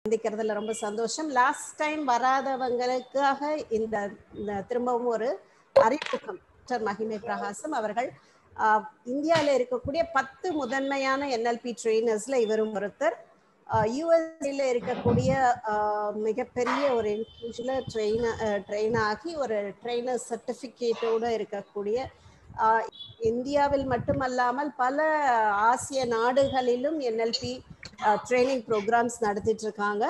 சந்திக்கிறதுல ரொம்ப சந்தோஷம். லாஸ்ட் டைம் வராதவங்களுக்காக இந்த திரும்பவும் ஒரு அறிமுகம். டாக்டர் மகிமை பிரகாசம் அவர்கள் இந்தியாவில் இருக்கக்கூடிய 10 முதன்மையான NLP ட்ரெயினர்ஸ்ல இவரும் ஒருத்தர். யூஎஸ்ல இருக்கக்கூடிய மிகப்பெரிய ஒரு இன்ஸ்டிடியூஷன்ல ட்ரெயின் ஆகி ஒரு ட்ரெயினர் சர்டிஃபிகேட்டோட இருக்கக்கூடிய, இந்தியாவில் மட்டுமல்லாமல் பல ஆசிய நாடுகளிலும் NLP ட்ரைனிங் ப்ரோக்ராம்ஸ் நடத்திட்டு இருக்காங்க.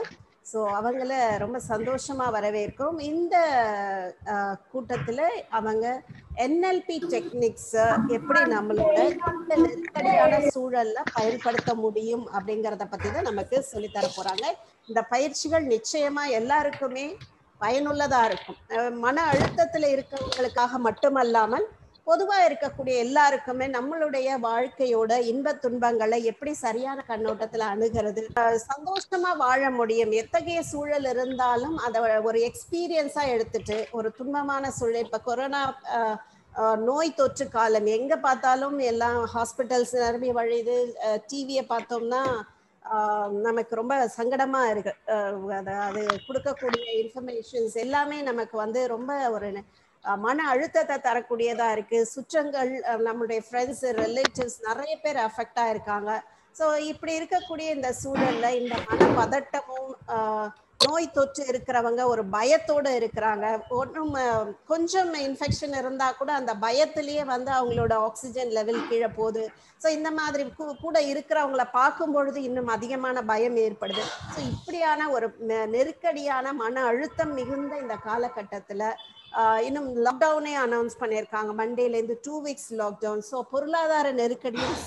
ஸோ அவங்கள ரொம்ப சந்தோஷமா வரவேற்கும். இந்த கூட்டத்தில் அவங்க NLP டெக்னிக்ஸ் எப்படி நம்மளோட இந்த நெருக்கடியான சூழல்ல பயன்படுத்த முடியும் அப்படிங்கிறத பத்தி தான் நமக்கு சொல்லித்தர போறாங்க. இந்த பயிற்சிகள் நிச்சயமா எல்லாருக்குமே பயனுள்ளதா இருக்கும். மன அழுத்தத்துல இருக்கவங்களுக்காக மட்டுமல்லாமல் பொதுவா இருக்கக்கூடிய எல்லாருக்குமே நம்மளுடைய வாழ்க்கையோட இன்ப துன்பங்களை எப்படி சரியான கண்ணோட்டத்துல அணுகிறது, சந்தோஷமா வாழ முடியும். எத்தகைய சூழல் இருந்தாலும் அதை ஒரு எக்ஸ்பீரியன்ஸா எடுத்துட்டு, ஒரு துன்பமான சூழல், இப்ப கொரோனா நோய் தொற்று காலம், எங்க பார்த்தாலும் எல்லாம் ஹாஸ்பிட்டல்ஸ் நிரம்பி வழியுது. டிவியை பார்த்தோம்னா நமக்கு ரொம்ப சங்கடமா இருக்கு. அது கொடுக்கக்கூடிய இன்ஃபர்மேஷன்ஸ் எல்லாமே நமக்கு ரொம்ப ஒரு மன அழுத்தத்தை தரக்கூடியதா இருக்கு. சுற்றங்கள், நம்மளுடைய ஃப்ரெண்ட்ஸ், ரிலேட்டிவ்ஸ் நிறைய பேர் அஃபெக்ட் ஆயிருக்காங்க. ஸோ இப்படி இருக்கக்கூடிய இந்த சூழல்ல இந்த மன பதட்டமும் நோய் தொற்று இருக்கிறவங்க ஒரு பயத்தோட இருக்கிறாங்க. ஒன்றும் கொஞ்சம் இன்ஃபெக்ஷன் இருந்தா கூட அந்த பயத்திலேயே அவங்களோட ஆக்சிஜன் லெவல் கீழே போகுது. ஸோ இந்த மாதிரி கூட இருக்கிறவங்கள பார்க்கும் பொழுது இன்னும் அதிகமான பயம் ஏற்படுது. ஸோ இப்படியான ஒரு நெருக்கடியான மன அழுத்தம் மிகுந்த இந்த காலகட்டத்தில் இன்னும் லாக்டவுனே அனௌன்ஸ் பண்ணியிருக்காங்க. மண்டேலேருந்து 2 வீக்ஸ் லாக்டவுன். ஸோ பொருளாதார நெருக்கடியும்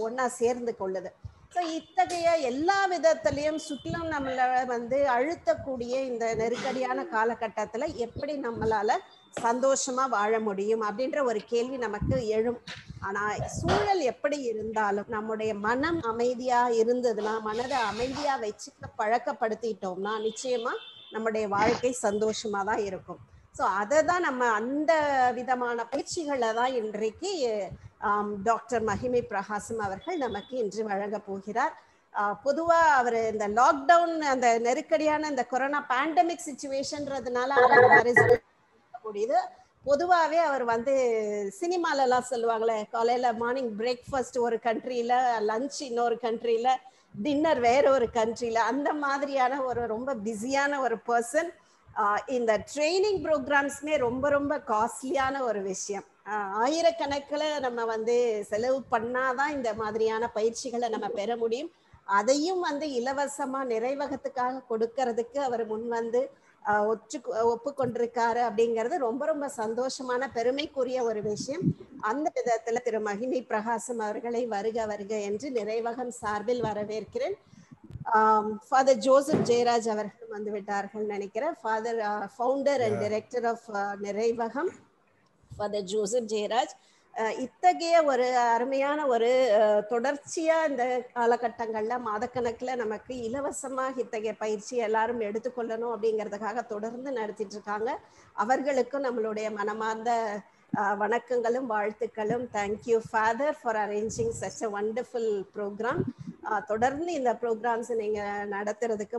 ஒன்னா சேர்ந்து கொள்ளுது. ஸோ இத்தகைய எல்லா விதத்திலையும் சுற்றிலும் நம்மளை அழுத்தக்கூடிய இந்த நெருக்கடியான காலகட்டத்தில் எப்படி நம்மளால சந்தோஷமா வாழ முடியும் அப்படின்ற ஒரு கேள்வி நமக்கு எழும். ஆனா சூழல் எப்படி இருந்தாலும் நம்முடைய மனம் அமைதியா இருந்ததுன்னா, மனதை அமைதியா வச்சுக்க பழக்கப்படுத்திட்டோம்னா நிச்சயமா நம்முடைய வாழ்க்கை சந்தோஷமா தான் இருக்கும். ஸோ அதை தான் நம்ம அந்த விதமான பயிற்சிகளை தான் இன்றைக்கு டாக்டர் மகிமை பிரகாசம் அவர்கள் நமக்கு இன்று வழங்க போகிறார். பொதுவா அவர் இந்த லாக்டவுன், அந்த நெருக்கடியான இந்த கொரோனா பேண்டமிக் சிச்சுவேஷன்றதுனால முடியுது. பொதுவாகவே அவர் சினிமாலெல்லாம் சொல்லுவாங்களே, காலையில மார்னிங் பிரேக்ஃபாஸ்ட் ஒரு கண்ட்ரியில, லஞ்ச் இன்னொரு கண்ட்ரியில, டின்னர் வேற ஒரு கண்ட்ரியில, அந்த மாதிரியான ஒரு ரொம்ப பிஸியான ஒரு பர்சன். இந்த ட்ரைனிங் ப்ரோக்ராம்ஸ்மே ரொம்ப ரொம்ப காஸ்ட்லியான ஒரு விஷயம். ஆயிரக்கணக்கில் நம்ம செலவு பண்ணாதான் இந்த மாதிரியான பயிற்சிகளை நம்ம பெற முடியும். அதையும் இலவசமா நிறைவகத்துக்காக கொடுக்கறதுக்கு அவர் ஒப்புக்கொண்டிருக்காரு அப்படிங்கிறது ரொம்ப ரொம்ப சந்தோஷமான பெருமைக்குரிய ஒரு விஷயம். அந்த விதத்துல திரு மகிமை பிரகாசம் அவர்களை வருக வருக என்று நிறைவகம் சார்பில் வரவேற்கிறேன். ஃபாதர் ஜோசப் ஜெயராஜ் அவர்கள் வந்துவிட்டார்கள் நினைக்கிறேன். Father founder and director of Niraivagam father Joseph Jayaraj. இத்தகைய ஒரு அருமையான ஒரு தொடர்ச்சியா இந்த காலகட்டங்கள்ல மாதக்கணக்கில் நமக்கு இலவசமாக இத்தகைய பயிற்சி எல்லாரும் எடுத்துக்கொள்ளணும் அப்படிங்கிறதுக்காக தொடர்ந்து நடத்திட்டு இருக்காங்க. அவர்களுக்கும் நம்மளுடைய மனமார்ந்த வணக்கங்களும் வாழ்த்துக்களும். Thank you father for arranging such a wonderful programme. தொடர்ந்து இந்த ப்ரோக்ராம்ஸ் நீங்க நடத்துறதுக்கு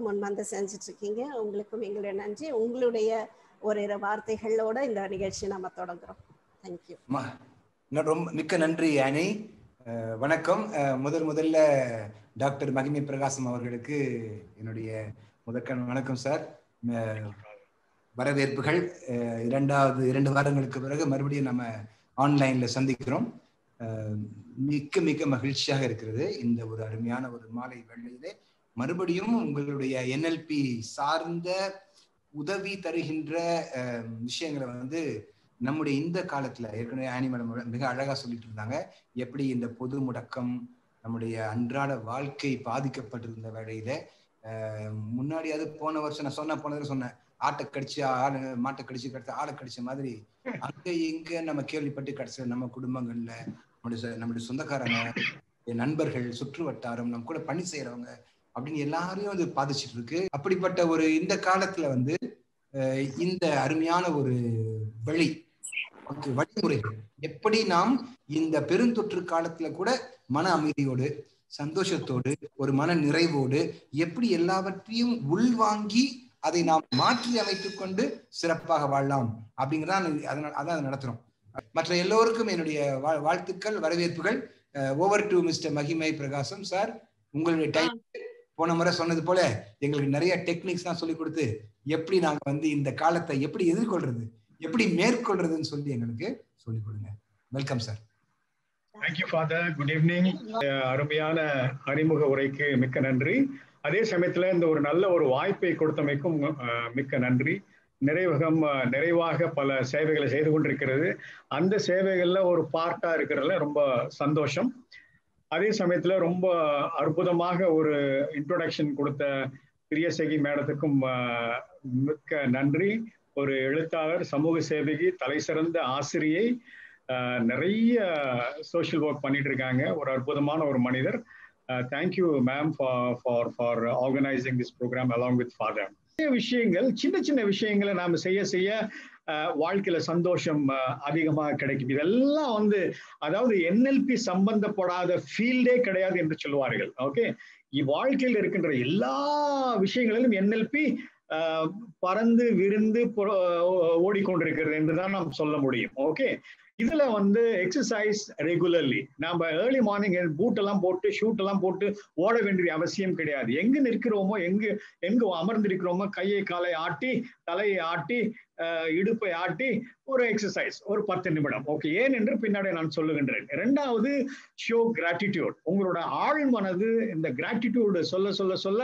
செஞ்சுட்டு இருக்கீங்க. உங்களுக்கும் எங்களுடைய நன்றி. உங்களுடைய ஒரு வார்த்தைகளோட இந்த நிகழ்ச்சி நம்ம தொடங்குறோம். தேங்க்யூ. ரொம்ப மிக்க நன்றி ஆனி. வணக்கம். முதல்ல டாக்டர் மகிமை பிரகாசம் அவர்களுக்கு என்னுடைய வணக்கம் சார். வரவேற்புகள். 2 வாரங்களுக்கு பிறகு மறுபடியும் நம்ம ஆன்லைன்ல சந்திக்கிறோம். மிக்க மகிழ்ச்சியாக இருக்கிறது. இந்த ஒரு அருமையான ஒரு மாலை வேளையிலே மறுபடியும் உங்களுடைய NLP சார்ந்த உதவி தருகின்ற விஷயங்களை நம்முடைய இந்த காலத்துல ஏற்கனவே ஆனி மேடம் மிக அழகா சொல்லிட்டு இருந்தாங்க. எப்படி இந்த பொது முடக்கம் நம்முடைய அன்றாட வாழ்க்கை பாதிக்கப்பட்டிருந்த வேளையில முன்னாடியாவது போன வருஷம் நான் சொன்னேன் ஆட்டை கடிச்சு மாட்டை கடிச்சு ஆளை கடிச்ச மாதிரி அங்க இங்க நம்ம கேள்விப்பட்டு கடைசியில நம்ம குடும்பங்கள்ல நம்முடைய சொந்தக்காரங்க, நண்பர்கள், சுற்று வட்டாரம், நம்ம கூட பணி செய்யறவங்க அப்படின்னு எல்லாரையும் அது பாதிச்சுட்டு இருக்கு. அப்படிப்பட்ட ஒரு இந்த காலத்துல இந்த அருமையான ஒரு வழிமுறைகள் எப்படி நாம் இந்த பெருந்தொற்று காலத்துல கூட மன அமைதியோடு சந்தோஷத்தோடு ஒரு மன நிறைவோடு எப்படி எல்லாவற்றையும் உள்வாங்கி அதை நாம் மாற்றி அமைத்துக் கொண்டு சிறப்பாக வாழலாம் அப்படிங்கிறதான் அதான் நடத்துறோம். மற்ற எல்லோருக்கும் என்னுடைய வாழ்த்துக்கள், வரவேற்புகள். ஓவர் டு மிஸ்டர் மகிமை பிரகாசம் சார். உங்களுடைய டைம் போன முறை சொன்னது போல எங்களுக்கு நிறைய டெக்னிக்ஸ் தான் சொல்லி கொடுத்து எப்படி நாங்க இந்த காலத்தை எப்படி எதிர்கொள்றது, எப்படி மேற்கொள்றதுன்னு சொல்லி எங்களுக்கு சொல்லிக் கொடுங்க. Welcome sir. Thank you father. Good evening. அருமையான அறிமுக உரைக்கு மிக்க நன்றி. அதே சமயத்துல இந்த ஒரு நல்ல ஒரு வாய்ப்பை கொடுத்தமைக்கும் மிக்க நன்றி. நிறைவகம் நிறைவாக பல சேவைகளை செய்து கொண்டிருக்கிறது. அந்த சேவைகள்ல ஒரு பார்ட்டா இருக்கிறதுல ரொம்ப சந்தோஷம். அதே சமயத்துல ரொம்ப அற்புதமாக ஒரு இன்ட்ரோடக்ஷன் கொடுத்த பிரியசகி மேடத்துக்கும் மிக்க நன்றி. ஒரு எழுத்தாளர், சமூக சேவகி, தலை சிறந்த ஆசிரியை, நிறைய சோஷியல் ஒர்க் பண்ணிட்டு இருக்காங்க. ஒரு அற்புதமான ஒரு மனிதர். Thank you ma'am for organising this programme along with father. விஷயங்கள், சின்ன சின்ன விஷயங்களை நாம செய்ய செய்ய வாழ்க்கையில சந்தோஷம் அதிகமாக கிடைக்கும். இதெல்லாம் அதாவது NLP சம்பந்தப்படாத ஃபீல்டே கிடையாது என்று சொல்லுவார்கள். ஓகே, வாழ்க்கையில் இருக்கின்ற எல்லா விஷயங்களிலும் NLP பறந்து விரிந்து ஓடிக்கொண்டிருக்கிறது என்றுதான் நாம் சொல்ல முடியும். ஓகே, இதுல எக்ஸசைஸ் ரெகுலர்லி. நம்ம ஏர்லி மார்னிங் பூட் எல்லாம் போட்டு ஷூட் எல்லாம் போட்டு ஓட வேண்டிய அவசியம் கிடையாது. எங்க நிற்கிறோமோ, எங்க அமர்ந்திருக்கிறோமோ, கையை காலை ஆட்டி, தலையை ஆட்டி, இடுப்பை ஆட்டி ஒரு எக்ஸசைஸ், ஒரு 10 நிமிடம். ஓகே, ஏன் என்று பின்னாடி நான் சொல்லுகின்றேன். இரண்டாவது, ஷோ கிராட்டிடியூட். உங்களோட ஆழ் மனது இந்த கிராட்டிடியூட் சொல்ல சொல்ல சொல்ல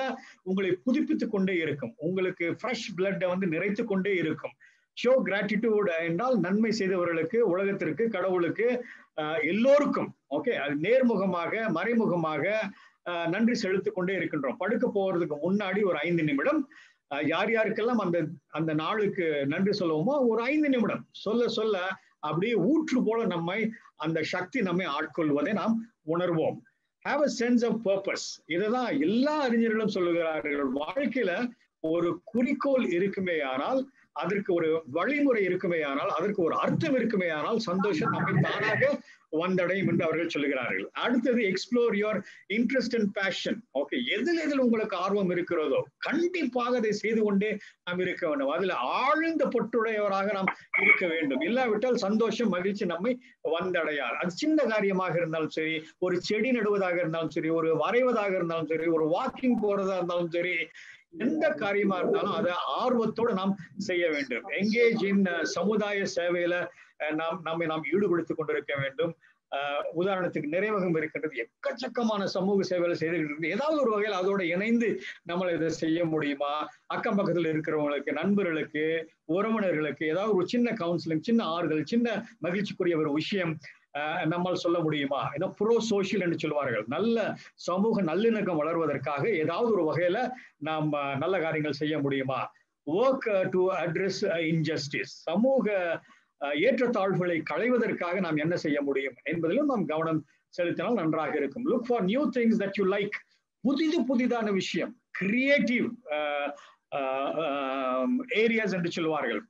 உங்களை புதுப்பித்துக் கொண்டே இருக்கும். உங்களுக்கு ஃப்ரெஷ் பிளட் நிறைத்து கொண்டே இருக்கும். ஷோ கிராட்டிடியூட் என்றால் நன்மை செய்தவர்களுக்கு, உலகத்திற்கு, கடவுளுக்கு, எல்லோருக்கும். ஓகே, அது நேர்முகமாக மறைமுகமாக நன்றி செலுத்திக் கொண்டே இருக்கின்றோம். படுக்க போறதுக்கு முன்னாடி ஒரு 5 நிமிடம் யார் யாருக்கெல்லாம் அந்த நாளுக்கு நன்றி சொல்லுவோமோ ஒரு 5 நிமிடம் சொல்ல சொல்ல அப்படியே ஊற்று போல அந்த சக்தி நம்மை ஆட்கொள்வதை நாம் உணர்வோம். Have a sense of purpose. இதுதான் எல்லா அறிஞர்களும் சொல்லுகிறார்கள். வாழ்க்கையில ஒரு குறிக்கோள் இருக்குமே ஆனால், அதற்கு ஒரு வழிமுறை இருக்குமே ஆனால், அதற்கு ஒரு அர்த்தம் இருக்குமே ஆனால், சந்தோஷம் நம்மை தானாக வந்தடையும் என்று அவர்கள் சொல்லுகிறார்கள். அடுத்தது, explore your interest and passion. Okay, எதில் உங்களுக்கு ஆர்வம் இருக்கிறதோ கண்டிப்பாக அதை செய்து கொண்டே நாம் இருக்க வேண்டும். அதுல ஆழ்ந்த பற்றுடையவராக நாம் இருக்க வேண்டும். இல்லாவிட்டால் சந்தோஷம், மகிழ்ச்சி நம்மை வந்தடையாது. அது சின்ன காரியமாக இருந்தாலும் சரி, ஒரு செடி நடுவதாக இருந்தாலும் சரி, ஒரு வரைவதாக இருந்தாலும் சரி, ஒரு வாக்கிங் போறதா இருந்தாலும் சரி, எந்த காரியமா இருந்தாலும் அதை ஆர்வத்தோடு நாம் செய்ய வேண்டும். எங்கேஜ் இன் சமுதாய சேவையில நாம் ஈடுபடுத்திக் கொண்டிருக்க வேண்டும். உதாரணத்துக்கு நிறைவகம் இருக்கின்றது, எக்கச்சக்கமான சமூக சேவைகளை செய்து ஏதாவது ஒரு வகையில் அதோட இணைந்து நம்மளை இதை செய்ய முடியுமா? அக்கம் பக்கத்தில் இருக்கிறவங்களுக்கு, நண்பர்களுக்கு, உறவினர்களுக்கு ஏதாவது ஒரு சின்ன கவுன்சிலிங், சின்ன ஆறுதல், சின்ன மகிழ்ச்சிக்குரிய ஒரு விஷயம் நம்மால் சொல்ல முடியுமா? ஏதோ ப்ரோ சோஷியல் என்று சொல்வார்கள். நல்ல சமூக நல்லிணக்கம் வளர்வதற்காக ஏதாவது ஒரு வகையில நாம் நல்ல காரியங்கள் செய்ய முடியுமா? Work to address injustice. சமூக ஏற்றத்தாழ்வுகளை களைவதற்காக நாம் என்ன செய்ய முடியும் என்பதிலும் நாம் கவனம் செலுத்தினால் நன்றாக இருக்கும். Look for new things that you like. புதிதான விஷயம், கிரியேட்டிவ் ஏரியாஸ் என்று சொல்வார்கள்.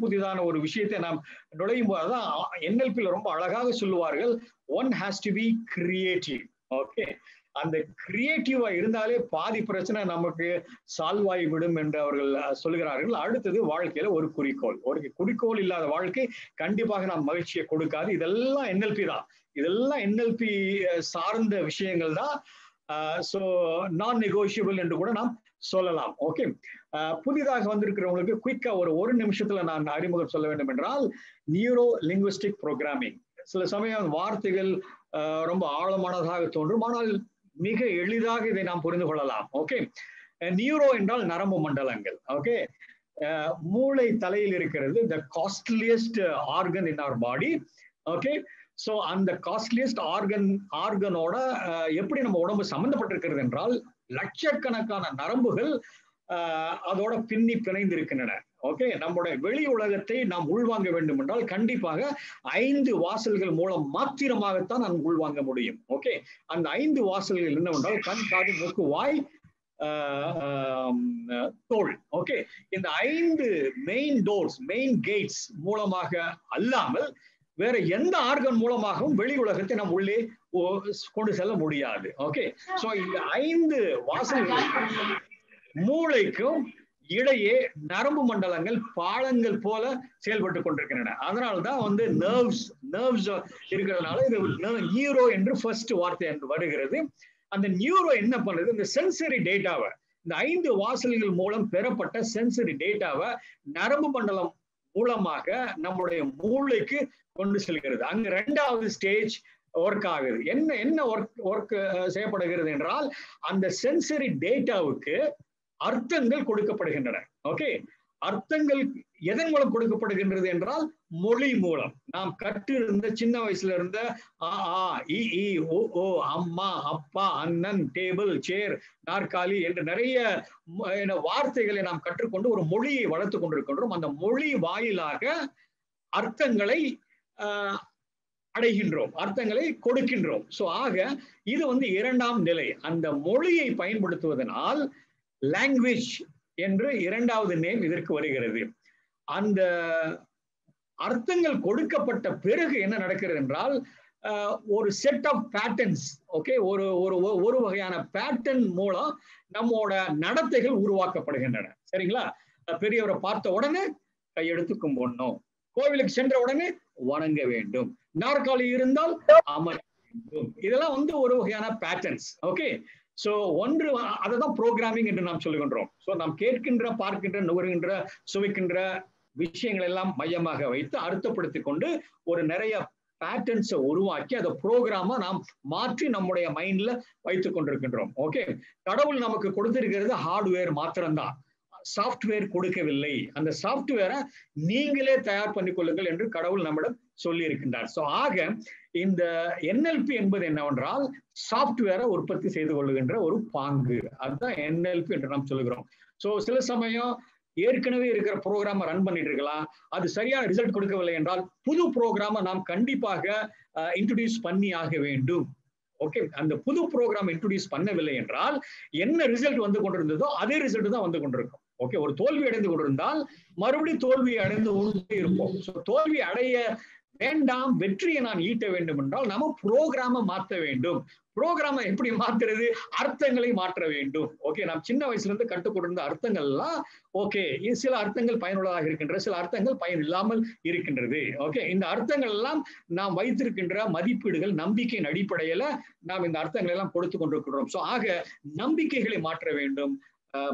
புதிதான ஒரு விஷயத்தை நாம் நுழையும் போது, அதான் NLP ரொம்ப அழகாக சொல்லுவார்கள், one has to be creative. Okay, அந்த கிரியேட்டிவா இருந்தாலே பாதி பிரச்சனை நமக்கு சால்வ் ஆகி விடும் என்று அவர்கள் சொல்கிறார்கள். அடுத்தது, வாழ்க்கையில ஒரு குறிக்கோள் இல்லாத வாழ்க்கை கண்டிப்பாக நாம் மகிழ்ச்சியை கொடுக்காது. இதெல்லாம் NLP தான். இதெல்லாம் NLP சார்ந்த விஷயங்கள் தான். சோ நான் நெகோஷியபிள் என்று கூட நாம் சொல்லலாம். ஓகே, புதிதாக வந்திருக்கிறவங்களுக்கு குயிக்கா ஒரு நிமிஷத்துல நான் அறிமுகம் சொல்ல வேண்டும் என்றால், நியூரோ லிங்குவிஸ்டிக் ப்ரோக்ராமிங். சில சமயம் வார்த்தைகள் ரொம்ப ஆழமானதாக தோன்றும், ஆனால் மிக எளிதாக இதை நாம் புரிந்து கொள்ளலாம். ஓகே, நியூரோ என்றால் நரம்பு மண்டலங்கள். ஓகே, மூளை தலையில் இருக்கிறது, the costliest organ in our body. Okay, so அந்த காஸ்ட்லியஸ்ட் ஆர்கனோட எப்படி நம்ம உடம்பு சம்பந்தப்பட்டிருக்கிறது என்றால், லட்சக்கணக்கான நரம்புகள் அதோட பிணைந்து இருக்கின்றன. ஓகே, நம்முடைய வெளி உலகத்தை நாம் உள்வாங்க வேண்டும் என்றால் கண்டிப்பாக 5 வாசல்கள் மூலம் மாத்திரமாகத்தான் நாம் உள்வாங்க முடியும். ஓகே, அந்த 5 வாசல்கள் என்னவென்றால் கண், காது, மூக்கு, வாய், தோல். ஓகே, இந்த 5 மெயின் டோர்ஸ், மெயின் கேட்ஸ் மூலமாக அல்லாமல் வேற எந்த ஆர்கன் மூலமாகவும் வெளி உலகத்தை நம்ம உள்ளே கொண்டு செல்ல முடியாது. ஓகே, சோ இந்த 5 வாசல்கள் மூளைக்கும் இடையே நரம்பு மண்டலங்கள் பாலங்கள் போல செயல்பட்டு கொண்டிருக்கின்றன. அதனால்தான் வந்து நர்வ்ஸ் இருக்கிறதுனால இது நியூரோ என்று ஃபர்ஸ்ட் வார்த்தை என்று வருகிறது. அந்த நியூரோ என்ன பண்ணுது, இந்த சென்சரி டேட்டாவை, இந்த 5 வாசல்கள் மூலம் பெறப்பட்ட சென்சரி டேட்டாவை நரம்பு மண்டலம் மூலமாக நம்முடைய மூளைக்கு கொண்டு செல்கிறது. அங்க 2வது ஸ்டேஜ் ஒர்க் ஆகுது. என்ன ஒர்க் செய்யப்படுகிறது என்றால், அந்த சென்சரி டேட்டாவுக்கு அர்த்தங்கள் கொடுக்கப்படுகின்றன. ஓகே, அர்த்தங்கள் எதன் மூலம் கொடுக்கப்படுகின்றது என்றால் மொழி மூலம். நாம் கற்றிருந்த சின்ன வயசுல இருந்த ஆ ஆ இ இ ஓ ஓ, அம்மா அப்பா அண்ணன் டேபிள் சேர் நாற்காலி என்று நிறைய வார்த்தைகளை நாம் கற்றுக்கொண்டு ஒரு மொழியை வளர்த்து கொண்டிருக்கின்றோம். அந்த மொழி வாயிலாக அர்த்தங்களை அடைகின்றோம், அர்த்தங்களை கொடுக்கின்றோம். சோ ஆக இது வந்து 2ஆம் நிலை. அந்த மொழியை பயன்படுத்துவதனால் லாங்குவேஜ் என்று 2வது நேம் இதற்கு வருகிறது. அந்த அர்த்தங்கள் கொடுக்கப்பட்ட பிறகு என்ன நடக்கிறது என்றால், ஒரு செட் ஆஃப் பேட்டர்ன்ஸ், ஓகே, ஒரு வகையான பேட்டர்ன் மூலம் நம்மோட நடத்தைகள் உருவாக்கப்படுகின்றன. சரிங்களா? பெரியவரை பார்த்த உடனே கையெடுத்து கும்பிடணும், கோவிலுக்கு சென்ற உடனே வணங்க வேண்டும், நாற்காலி இருந்தால் அமர வேண்டும். இதெல்லாம் வந்து ஒரு வகையான பேட்டர்ன்ஸ். ஓகே, சோ ஒன்று அதுதான் ப்ரோக்ராமிங் என்று நாம் சொல்லுகின்றோம். சோ நாம் கேட்கின்ற, பார்க்கின்ற, நுகர்கின்ற, சுவைக்கின்ற விஷயங்கள் எல்லாம் மையமாக வைத்து அர்த்தப்படுத்தி கொண்டு ஒரு நிறைய பேட்டர்ன்ஸை உருவாக்கி அதை ப்ரோக்ராமா நாம் மாற்றி நம்முடைய மைண்ட்ல வைத்துக் கொண்டிருக்கின்றோம். ஓகே, கடவுள் நமக்கு கொடுத்திருக்கிறது ஹார்ட்வேர் மாத்திரம்தான், சாஃப்ட்வேர் கொடுக்கவில்லை. அந்த சாஃப்ட்வேரை நீங்களே தயார் பண்ணிக் கொள்ளுங்கள் என்று கடவுள் நம்மிடம் சொல்லி இருக்கின்றார். சோ ஆக இந்த NLP என்பது என்னவென்றால் சாஃப்ட்வேரை உற்பத்தி செய்து கொள்ளுகின்ற ஒரு பாங்கு. அதுதான் NLP என்று நாம் சொல்லுகிறோம். சோ சில சமயம் ஏற்கனவே இருக்கிற ப்ரோக்ராம ரன் பண்ணிட்டு இருக்கலாம், அது சரியான ரிசல்ட் கொடுக்கவில்லை என்றால் புது ப்ரோக்ராம நாம் கண்டிப்பாக இன்ட்ரோடியூஸ் பண்ணி ஆக வேண்டும். ஓகே, அந்த புது ப்ரோக்ராம் இன்ட்ரோடியூஸ் பண்ணவில்லை என்றால் என்ன ரிசல்ட் வந்து கொண்டிருந்ததோ அதே ரிசல்ட் தான் வந்து கொண்டிருக்கும். ஓகே, ஒரு தோல்வி அடைந்து கொண்டிருந்தால் மறுபடியும் தோல்வி அடைந்து கொண்டே இருப்போம். தோல்வி அடைய வேண்டாம், வெற்றியை நான் ஈட்ட வேண்டும் என்றால் நம்ம ப்ரோக்ராம மாற்ற வேண்டும். ப்ரோக்ராம எப்படி மாத்துறது? அர்த்தங்களை மாற்ற வேண்டும். ஓகே, நாம் சின்ன வயசுல இருந்து கற்றுக்கொண்டிருந்த அர்த்தங்கள் எல்லாம் ஓகே, சில அர்த்தங்கள் பயனுள்ளதாக இருக்கின்றது, சில அர்த்தங்கள் பயன் இல்லாமல் இருக்கின்றது. ஓகே, இந்த அர்த்தங்கள் எல்லாம் நாம் வைத்திருக்கின்ற மதிப்பீடுகள், நம்பிக்கையின் அடிப்படையில நாம் இந்த அர்த்தங்களை எல்லாம் கொடுத்து கொண்டிருக்கிறோம். சோ ஆக நம்பிக்கைகளை மாற்ற வேண்டும்,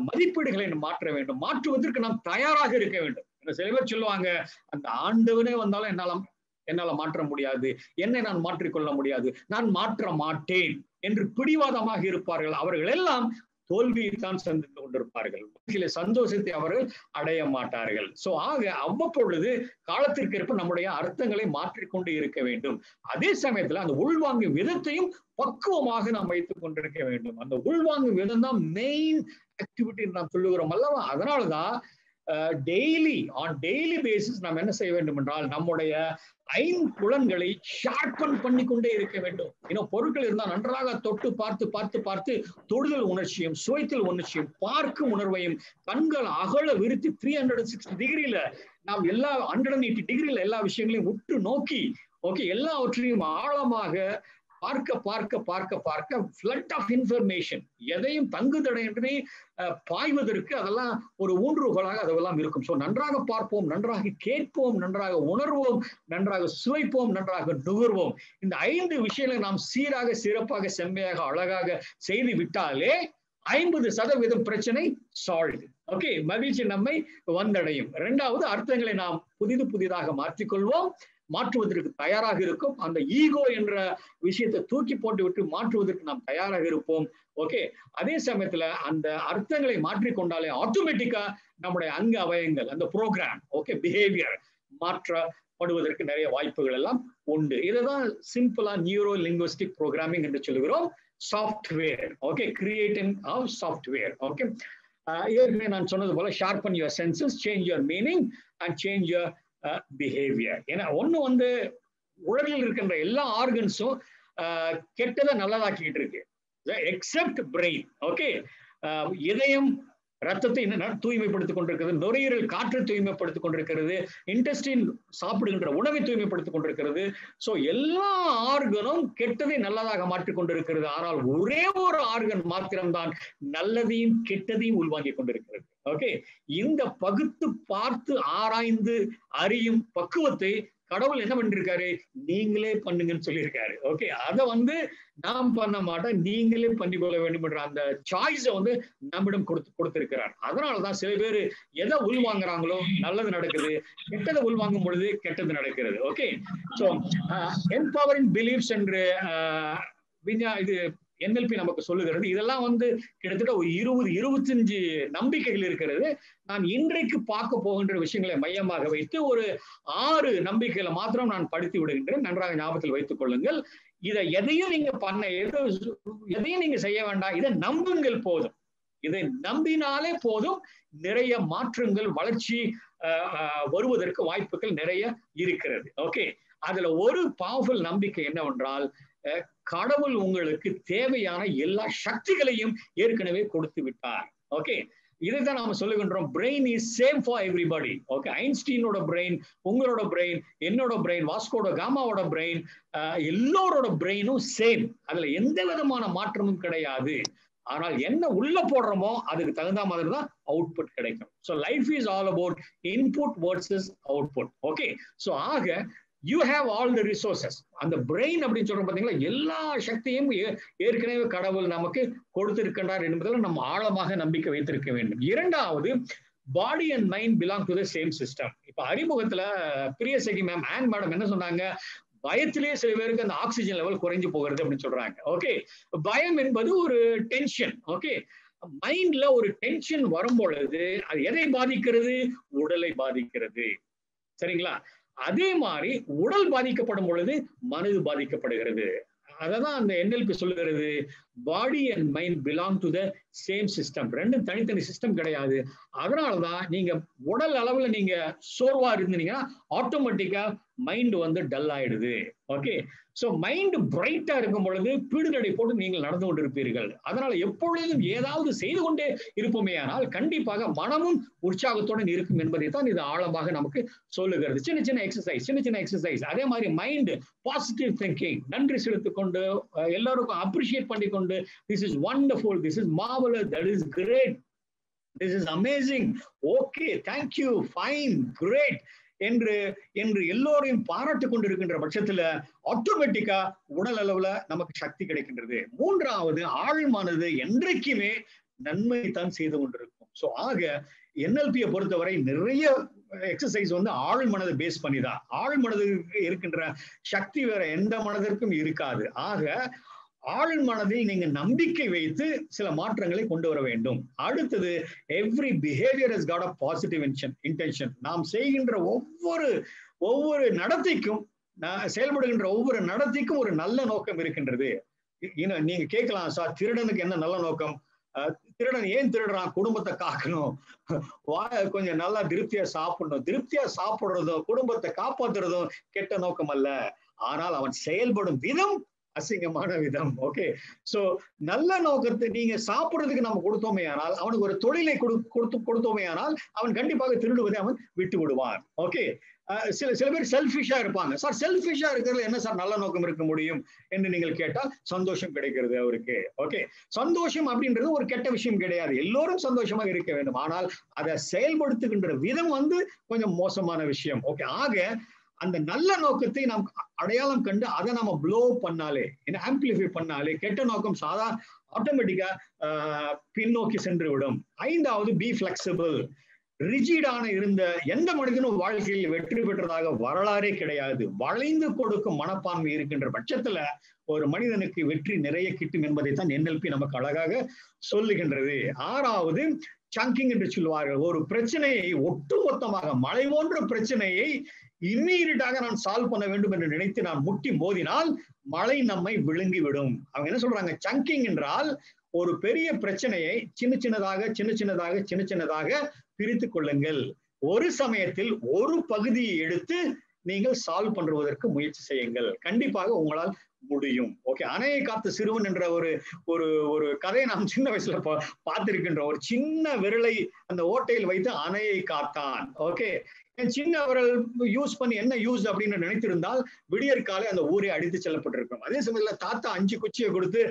மதிப்பீடுகளை மாற்ற வேண்டும். மாற்றுவதற்கு நாம் தயாராக இருக்க வேண்டும். சில பேர் சொல்லுவாங்க, அந்த ஆண்டவனே வந்தாலும் என்னால மாற்ற முடியாது, என்னை நான் மாற்றிக்கொள்ள முடியாது, நான் மாற்ற மாட்டேன் என்று பிடிவாதமாக இருப்பார்கள். அவர்கள் எல்லாம் தோல்வியை தான் சந்தித்து கொண்டிருப்பார்கள். சில சந்தோஷத்தை அவர்கள் அடைய மாட்டார்கள். சோ ஆக அவ்வப்பொழுது காலத்திற்கேற்ப நம்முடைய அர்த்தங்களை மாற்றிக்கொண்டு இருக்க வேண்டும். அதே சமயத்துல அந்த உள்வாங்கும் விதத்தையும் பக்குவமாக நாம் வைத்துக் கொண்டிருக்க வேண்டும். அந்த உள்வாங்கும் விதம் தான் மெயின் ஆக்டிவிட்டி நாம் சொல்லுகிறோம் அல்லவா? அதனாலதான் டெய்லி பேசிஸ் நாம் என்ன செய்ய வேண்டும் என்றால் நம்முடைய 5 புலன்களை ஷார்பன் பண்ணி கொண்டே இருக்க வேண்டும். இன்னும் பொருட்கள் இருந்தால் நன்றாக தொட்டு பார்த்து தொடுதல் உணர்ச்சியும், சுவைத்தல் உணர்ச்சியும், பார்க்கும் உணர்வையும், கண்கள் அகல விரித்து 360 டிகிரியில நாம் 180 டிகிரியில எல்லா விஷயங்களையும் உற்று நோக்கி ஓகே எல்லாவற்றையும் ஆழமாக பார்க்க ஃப்ளட் ஆஃப் இன்ஃபர்மேஷன், எதையும் தங்கு தடையின்றி பாய்வதற்கு அதெல்லாம் ஒரு ஊன்றுகோலாக அதெல்லாம் இருக்கும். ஸோ நன்றாக பார்ப்போம், நன்றாக கேட்போம், நன்றாக உணர்வோம், நன்றாக சுவைப்போம், நன்றாக நுகர்வோம். இந்த 5 விஷயங்களை நாம் சீராக, சிறப்பாக, செம்மையாக, அழகாக செய்து விட்டாலே 50% பிரச்சனை சால்வ். ஓகே, மகிழ்ச்சி நம்மை வந்தடையும். 2வது, அர்த்தங்களை நாம் புதிதாக மாற்றிக்கொள்வோம், மாற்றுவதற்கு தயாராக இருக்கும். அந்த ஈகோ என்ற விஷயத்தை தூக்கி போட்டு விட்டு மாற்றுவதற்கு நாம் தயாராக இருப்போம். ஓகே, அதே சமயத்துல அந்த அர்த்தங்களை மாற்றிக்கொண்டாலே ஆட்டோமேட்டிக்கா நம்முடைய அங்க அவயங்கள், அந்த ப்ரோக்ராம், ஓகே, பிஹேவியர் மாற்றப்படுவதற்கு நிறைய வாய்ப்புகள் எல்லாம் உண்டு. இதுதான் சிம்பிளா நியூரோ லிங்குவிஸ்டிக் ப்ரோக்ராமிங் என்று சொல்லுகிறோம். Software, okay, creating of software. Okay, ஏற்கனவே நான் சொன்னது போல sharpen your senses, change your meaning and change your behaviour. ஏன்னா ஒண்ணு உடலில் இருக்கின்ற எல்லா ஆர்கன்ஸும் கெட்டதை நல்லதாக்கிட்டு இருக்கு, எக்ஸப்ட் பிரெயின். ஓகே, இதயம் ரத்தத்தை தூய்மைப்படுத்திக் கொண்டிருக்கிறது, நுரையீரல் காற்றை தூய்மைப்படுத்திக் கொண்டிருக்கிறது, இன்டெஸ்டின் சாப்பிடுகின்ற உணவை தூய்மைப்படுத்திக் கொண்டிருக்கிறது. சோ எல்லா ஆர்கனும் கெட்டதை நல்லதாக மாற்றிக் கொண்டிருக்கிறது. ஆனால் ஒரே ஒரு ஆர்கன் மாத்திரம்தான் நல்லதையும் கெட்டதையும் உள்வாங்கிக் கொண்டிருக்கிறது. ஓகே, இந்த பகுத்து பார்த்து ஆராய்ந்து அறியும் பக்குவத்தை கடவுள் என்ன பண்ணிருக்காரு, நீங்களே பண்ணுங்கன்னு சொல்லியிருக்காரு. ஓகே, அதை நாம் பண்ண மாட்டோம், நீங்களே பண்ணிக்கொள்ள வேண்டும் என்ற அந்த சாய்ஸை நம்மிடம் கொடுத்திருக்கிறார். அதனாலதான் சில பேர் எதை உள்வாங்குறாங்களோ நல்லது நடக்குது, கெட்டதை உள்வாங்கும் பொழுது கெட்டது நடக்கிறது. ஓகே, சோ என்பவரிங் பிலீஃப்ஸ் என்று இது NLP நமக்கு சொல்லுகிறது. இதெல்லாம் கிட்டத்தட்ட ஒரு 20-25 நம்பிக்கைகள் இருக்கிறது. நான் இன்றைக்கு பார்க்க போகின்ற விஷயங்களை மையமாக வைத்து ஒரு 6 நம்பிக்கைகளை மாத்திரம் நான் படித்து விடுகின்றேன். நன்றாக ஞாபகத்தில் வைத்துக் கொள்ளுங்கள். இதை எதையும் நீங்க எதையும் நீங்க செய்ய வேண்டாம், இதை நம்புங்கள் போதும். இதை நம்பினாலே போதும், நிறைய மாற்றங்கள் வளர்ச்சி வருவதற்கு வாய்ப்புகள் நிறைய இருக்கிறது. ஓகே, அதுல ஒரு பவர்ஃபுல் நம்பிக்கை என்னவென்றால், கடவுள் உங்களுக்கு தேவையான எல்லா சக்திகளையும் ஏற்கனவே கொடுத்து விட்டார். ஓகே, இதைத்தான் நாம சொல்லுகின்றோம், brain is same for everybody. Okay, ஐன்ஸ்டீனோட பிரெயின், உங்களோட பிரெயின், என்னோட பிரெயின், வாஸ்கோட காமாவோட பிரெயின், எல்லோரோட பிரெயினும் சேம். அதுல எந்த விதமான மாற்றமும் கிடையாது. ஆனால் என்ன உள்ள போடுறோமோ அதுக்கு தகுந்த மாதிரி தான் அவுட்புட் கிடைக்கும். So life is all about input versus output. Okay, so ஆக you have all the resources. அந்த பிரெயின் அப்படின்னு சொல்றோம் பாத்தீங்களா, எல்லா சக்தியும் ஏற்கனவே கடவுள் நமக்கு கொடுத்திருக்கின்றார் என்பதில் நம்ம ஆழமாக நம்பிக்கை வைத்திருக்க வேண்டும். இரண்டாவது, body and mind belong to the same system. இப்ப அறிமுகத்துல பிரியசகி மேம், ஆன் மேடம் என்ன சொன்னாங்க, பயத்திலேயே சில பேருக்கு அந்த ஆக்சிஜன் லெவல் குறைஞ்சு போகிறது அப்படின்னு சொல்றாங்க. ஓகே, பயம் என்பது ஒரு டென்ஷன். ஓகே, மைண்ட்ல ஒரு டென்ஷன் வரும் பொழுது அது எதை பாதிக்கிறது, உடலை பாதிக்கிறது. சரிங்களா? அதே மாதிரி உடல் பாதிக்கப்படும் பொழுது மனது பாதிக்கப்படுகிறது. அததான் அந்த NLP சொல்லுகிறது, body and mind belong to the same system. ரெண்டும் தனித்தனி சிஸ்டம் கிடையாது. அதனாலதான் நீங்க உடல் அளவுல நீங்க சோர்வா இருந்தீங்கன்னா ஆட்டோமேட்டிக்கா மைண்ட் டல் ஆயிடுது. ஓகே, சோ மைண்ட் பிரைட்டா இருக்கும் பொழுது பீடுநடை போட்டு நீங்கள் நடந்து கொண்டிருப்பீர்கள். அதனால எப்பொழுதும் ஏதாவது செய்து கொண்டே இருப்போமே ஆனால் கண்டிப்பாக மனமும் உற்சாகத்துடன் இருக்கும் என்பதை தான் இது ஆழமாக நமக்கு சொல்லுகிறது. சின்ன சின்ன எக்ஸசைஸ். அதே மாதிரி மைண்ட் பாசிட்டிவ் திங்கிங், நன்றி செலுத்திக் கொண்டு எல்லாருக்கும் அப்ரிஷியேட் பண்ணிக்கொண்டு, this is wonderful, this is marvellous, that is great, this is amazing, okay, thank you, fine, great என்று எல்லோரையும் பாராட்டு கொண்டிருக்கின்ற பட்சத்துல ஆட்டோமேட்டிக்கா உடல் அளவுல நமக்கு சக்தி கிடைக்கின்றது. மூன்றாவது, ஆழ்மனது என்றைக்குமே நன்மை தான் செய்து கொண்டிருக்கும். சோ ஆக NLP பொறுத்தவரை நிறைய எக்ஸசைஸ் ஆழ்மனதை பேஸ் பண்ணிதான். ஆழ்மனதுக்கு இருக்கின்ற சக்தி வேற எந்த மனதிற்கும் இருக்காது. ஆக ஆழ்மனதில் நீங்க நம்பிக்கை வைத்து சில மாற்றங்களை கொண்டு வர வேண்டும். அடுத்தது, every behaviour has got a positive intention. நாம் செய்கின்ற ஒவ்வொரு நடத்தைக்கும், செயல்படுகின்ற ஒவ்வொரு நடத்தைக்கும் ஒரு நல்ல நோக்கம் இருக்கின்றது. நீங்க கேட்கலாம், சார் திருடனுக்கு என்ன நல்ல நோக்கம்? திருடன் ஏன் திருடுறான்? குடும்பத்தை காக்கணும், கொஞ்சம் நல்லா திருப்தியா சாப்பிடணும். திருப்தியா சாப்பிடுறதும் குடும்பத்தை காப்பாத்துறதும் கெட்ட நோக்கம் அல்ல. ஆனால் அவன் செயல்படும் விதம் அசிங்கமான விதம். ஓகே, சோ நல்ல நோக்கத்தை நீங்க சாப்பிடுறதுக்கு நம்ம கொடுத்தோமே ஆனால், அவனுக்கு ஒரு தொழிலை கொடுத்தோமே ஆனால் அவன் கண்டிப்பாக திருடுவதை அவன் விட்டு விடுவான். ஓகே, சில பேர் செல்ஃபிஷா இருப்பாங்க. சார் செல்ஃபிஷா இருக்கிறதுல என்ன சார் நல்ல நோக்கம் இருக்க முடியும் என்று நீங்கள் கேட்டால், சந்தோஷம் கிடைக்கிறது அவருக்கு. ஓகே, சந்தோஷம் அப்படின்றது ஒரு கெட்ட விஷயம் கிடையாது, எல்லோரும் சந்தோஷமா இருக்க வேண்டும். ஆனால் அதை செயல்படுத்துகின்ற விதம் கொஞ்சம் மோசமான விஷயம். ஓகே, ஆக அந்த நல்ல நோக்கத்தை நாம் அடையாளம் கண்டு அதை நம்ம ப்ளோ பண்ணாலே, ஆம்பிளிஃபை பண்ணாலே கெட்ட நோக்கம் ஆட்டோமேட்டிக்கா பின்னோக்கி சென்று விடும். ஐந்தாவது, பி பிளெக்சிபிள். ரிஜிடான இருந்த எந்த மனிதனும் வாழ்க்கையில் வெற்றி பெற்றதாக வரலாறே கிடையாது. வளைந்து கொடுக்கும் மனப்பான்மை இருக்கின்ற பட்சத்துல ஒரு மனிதனுக்கு வெற்றி நிறைய கிட்டும் என்பதைத்தான் NLP நமக்கு அழகாக சொல்லுகின்றது. ஆறாவது, சங்கிங் என்று சொல்வார்கள். ஒரு பிரச்சனையை ஒட்டுமொத்தமாக, மலை போன்ற பிரச்சனையை இம்மீடியட்டாக நான் சால்வ் பண்ண வேண்டும் என்று நினைத்து நான் முட்டி மோதினால் மழை நம்மை விழுங்கிவிடும். அவங்க என்ன சொல்றாங்க, சங்கிங் என்றால் ஒரு பெரிய பிரச்சனையை சின்ன சின்னதாக பிரித்து கொள்ளுங்கள். ஒரு சமயத்தில் ஒரு பகுதியை எடுத்து நீங்கள் சால்வ் பண்ணுவதற்கு முயற்சி செய்யுங்கள். கண்டிப்பாக உங்களால் முடியும். ஓகே, அணையை காத்த சிறுவன் என்ற ஒரு ஒரு ஒரு கதையை நாம் சின்ன வயசுல பார்த்திருக்கின்ற. ஒரு சின்ன விரலை அந்த ஓட்டையில் வைத்து அணையை காத்தான். ஓகே, சின்ன விரல் யூஸ் பண்ணி என்ன யூஸ் அப்படின்னு நினைத்திருந்தால் விடியற்காலை அந்த ஊரை அடித்து செல்லப்பட்டிருக்கும். அதே சமயத்துல தாத்தா 5 குச்சியை கொடுத்து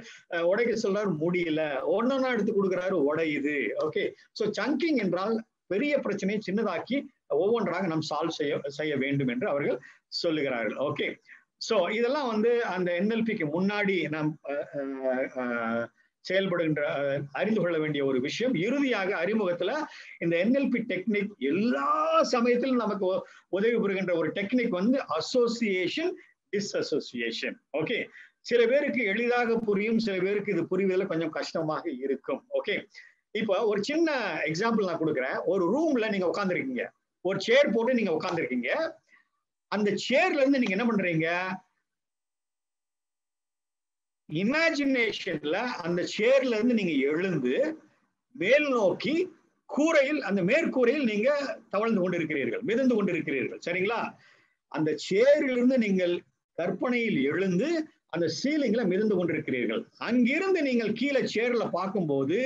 உடைக்க சொல்றாரு, முடியல. ஒன்னொன்னா எடுத்து கொடுக்குறாரு, உடையுது. ஓகே, சோ சங்கிங் என்றால் பெரிய பிரச்சனையை சின்னதாக்கி ஒவ்வொன்றாக நாம் சால்வ் செய்ய வேண்டும் என்று அவர்கள் சொல்லுகிறார்கள். ஓகே, சோ இதெல்லாம் வந்து அந்த NLPக்கு முன்னாடி நாம் செயல்படுகின்ற அறிந்து கொள்ள வேண்டிய ஒரு விஷயம். இறுதியாக அறிமுகத்துல இந்த NLP டெக்னிக் எல்லா சமயத்திலும் நமக்கு உதவி புரிகின்ற ஒரு டெக்னிக் வந்து அசோசியேஷன் டிஸ்அசோசியேஷன். ஓகே, சில பேருக்கு எளிதாக புரியும், சில பேருக்கு இது புரிவதில் கொஞ்சம் கஷ்டமாக இருக்கும். ஓகே, இப்போ ஒரு சின்ன எக்ஸாம்பிள் நான் கொடுக்குறேன். ஒரு ரூம்ல நீங்க உட்காந்துருக்கீங்க, ஒரு சேர் போட்டு நீங்க உட்காந்துருக்கீங்க. அந்த சேர்ல இருந்து நீங்க என்ன பண்றீங்க, இமேஜினேஷன்ல அந்த சேர்ல இருந்து நீங்க எழுந்து மேல் நோக்கி கூரையில், அந்த மேற்கூரையில் நீங்க தவழ்ந்து கொண்டிருக்கிறீர்கள், மிதந்து கொண்டிருக்கிறீர்கள். சரிங்களா? அந்த சேரிலிருந்து நீங்கள் கற்பனையில் எழுந்து அந்த சீலிங்ல மிதந்து கொண்டிருக்கிறீர்கள். அங்கிருந்து நீங்கள் கீழே சேர்ல பார்க்கும்போது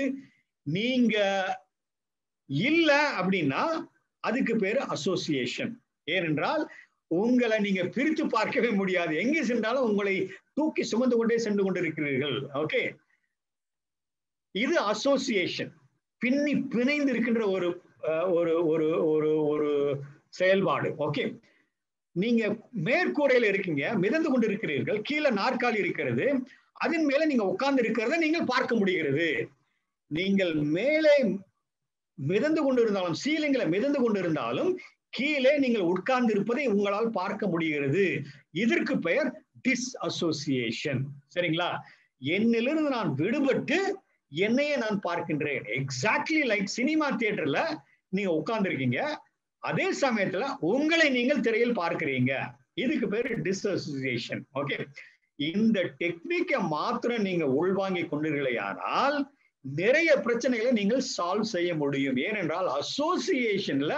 நீங்க இல்ல அப்படின்னா அதுக்கு பேரு அசோசியேஷன். ஏனென்றால் உங்களை நீங்க பிரித்து பார்க்கவே முடியாது. எங்கே சென்றாலும் உங்களை தூக்கி சுமந்து கொண்டே சென்று கொண்டிருக்கிறீர்கள். ஓகே, இது அசோசியேஷன். பின்னி பிணைந்து இருக்கின்ற ஒரு ஒரு ஒரு ஒரு ஒரு செயல்பாடு. ஓகே, நீங்க மேற்கூரையில இருக்கீங்க, மிதந்து கொண்டு இருக்கிறீர்கள், கீழே நாற்காலி இருக்கிறது, அதன் மேல நீங்க உட்கார்ந்து இருக்கிறத நீங்கள் பார்க்க முடிகிறது. நீங்கள் மேலே மிதந்து கொண்டிருந்தாலும், சீலிங்ல மிதந்து கொண்டிருந்தாலும் கீழே நீங்கள் உட்கார்ந்து இருப்பதை உங்களால் பார்க்க முடிகிறது. இதற்கு பெயர் டிஸ்அசோசியேஷன். சரிங்களா? என்னிலிருந்து நான் விடுபட்டு என்னையே நான் பார்க்கின்றேன். எக்ஸாக்ட்லி லைக் சினிமா தியேட்டர்ல நீங்க உட்கார்ந்து இருக்கீங்க, அதே சமயத்துல உங்களை நீங்கள் திரையில் பார்க்கிறீங்க. இதுக்கு பேரு டிஸ்அசோசியேஷன். ஓகே, இந்த டெக்னிக்கை மாத்திரம் நீங்க உள்வாங்கி கொண்டீர்களேயானால் நிறைய பிரச்சனைகளை நீங்கள் சால்வ் செய்ய முடியும். ஏனென்றால் அசோசியேஷன்ல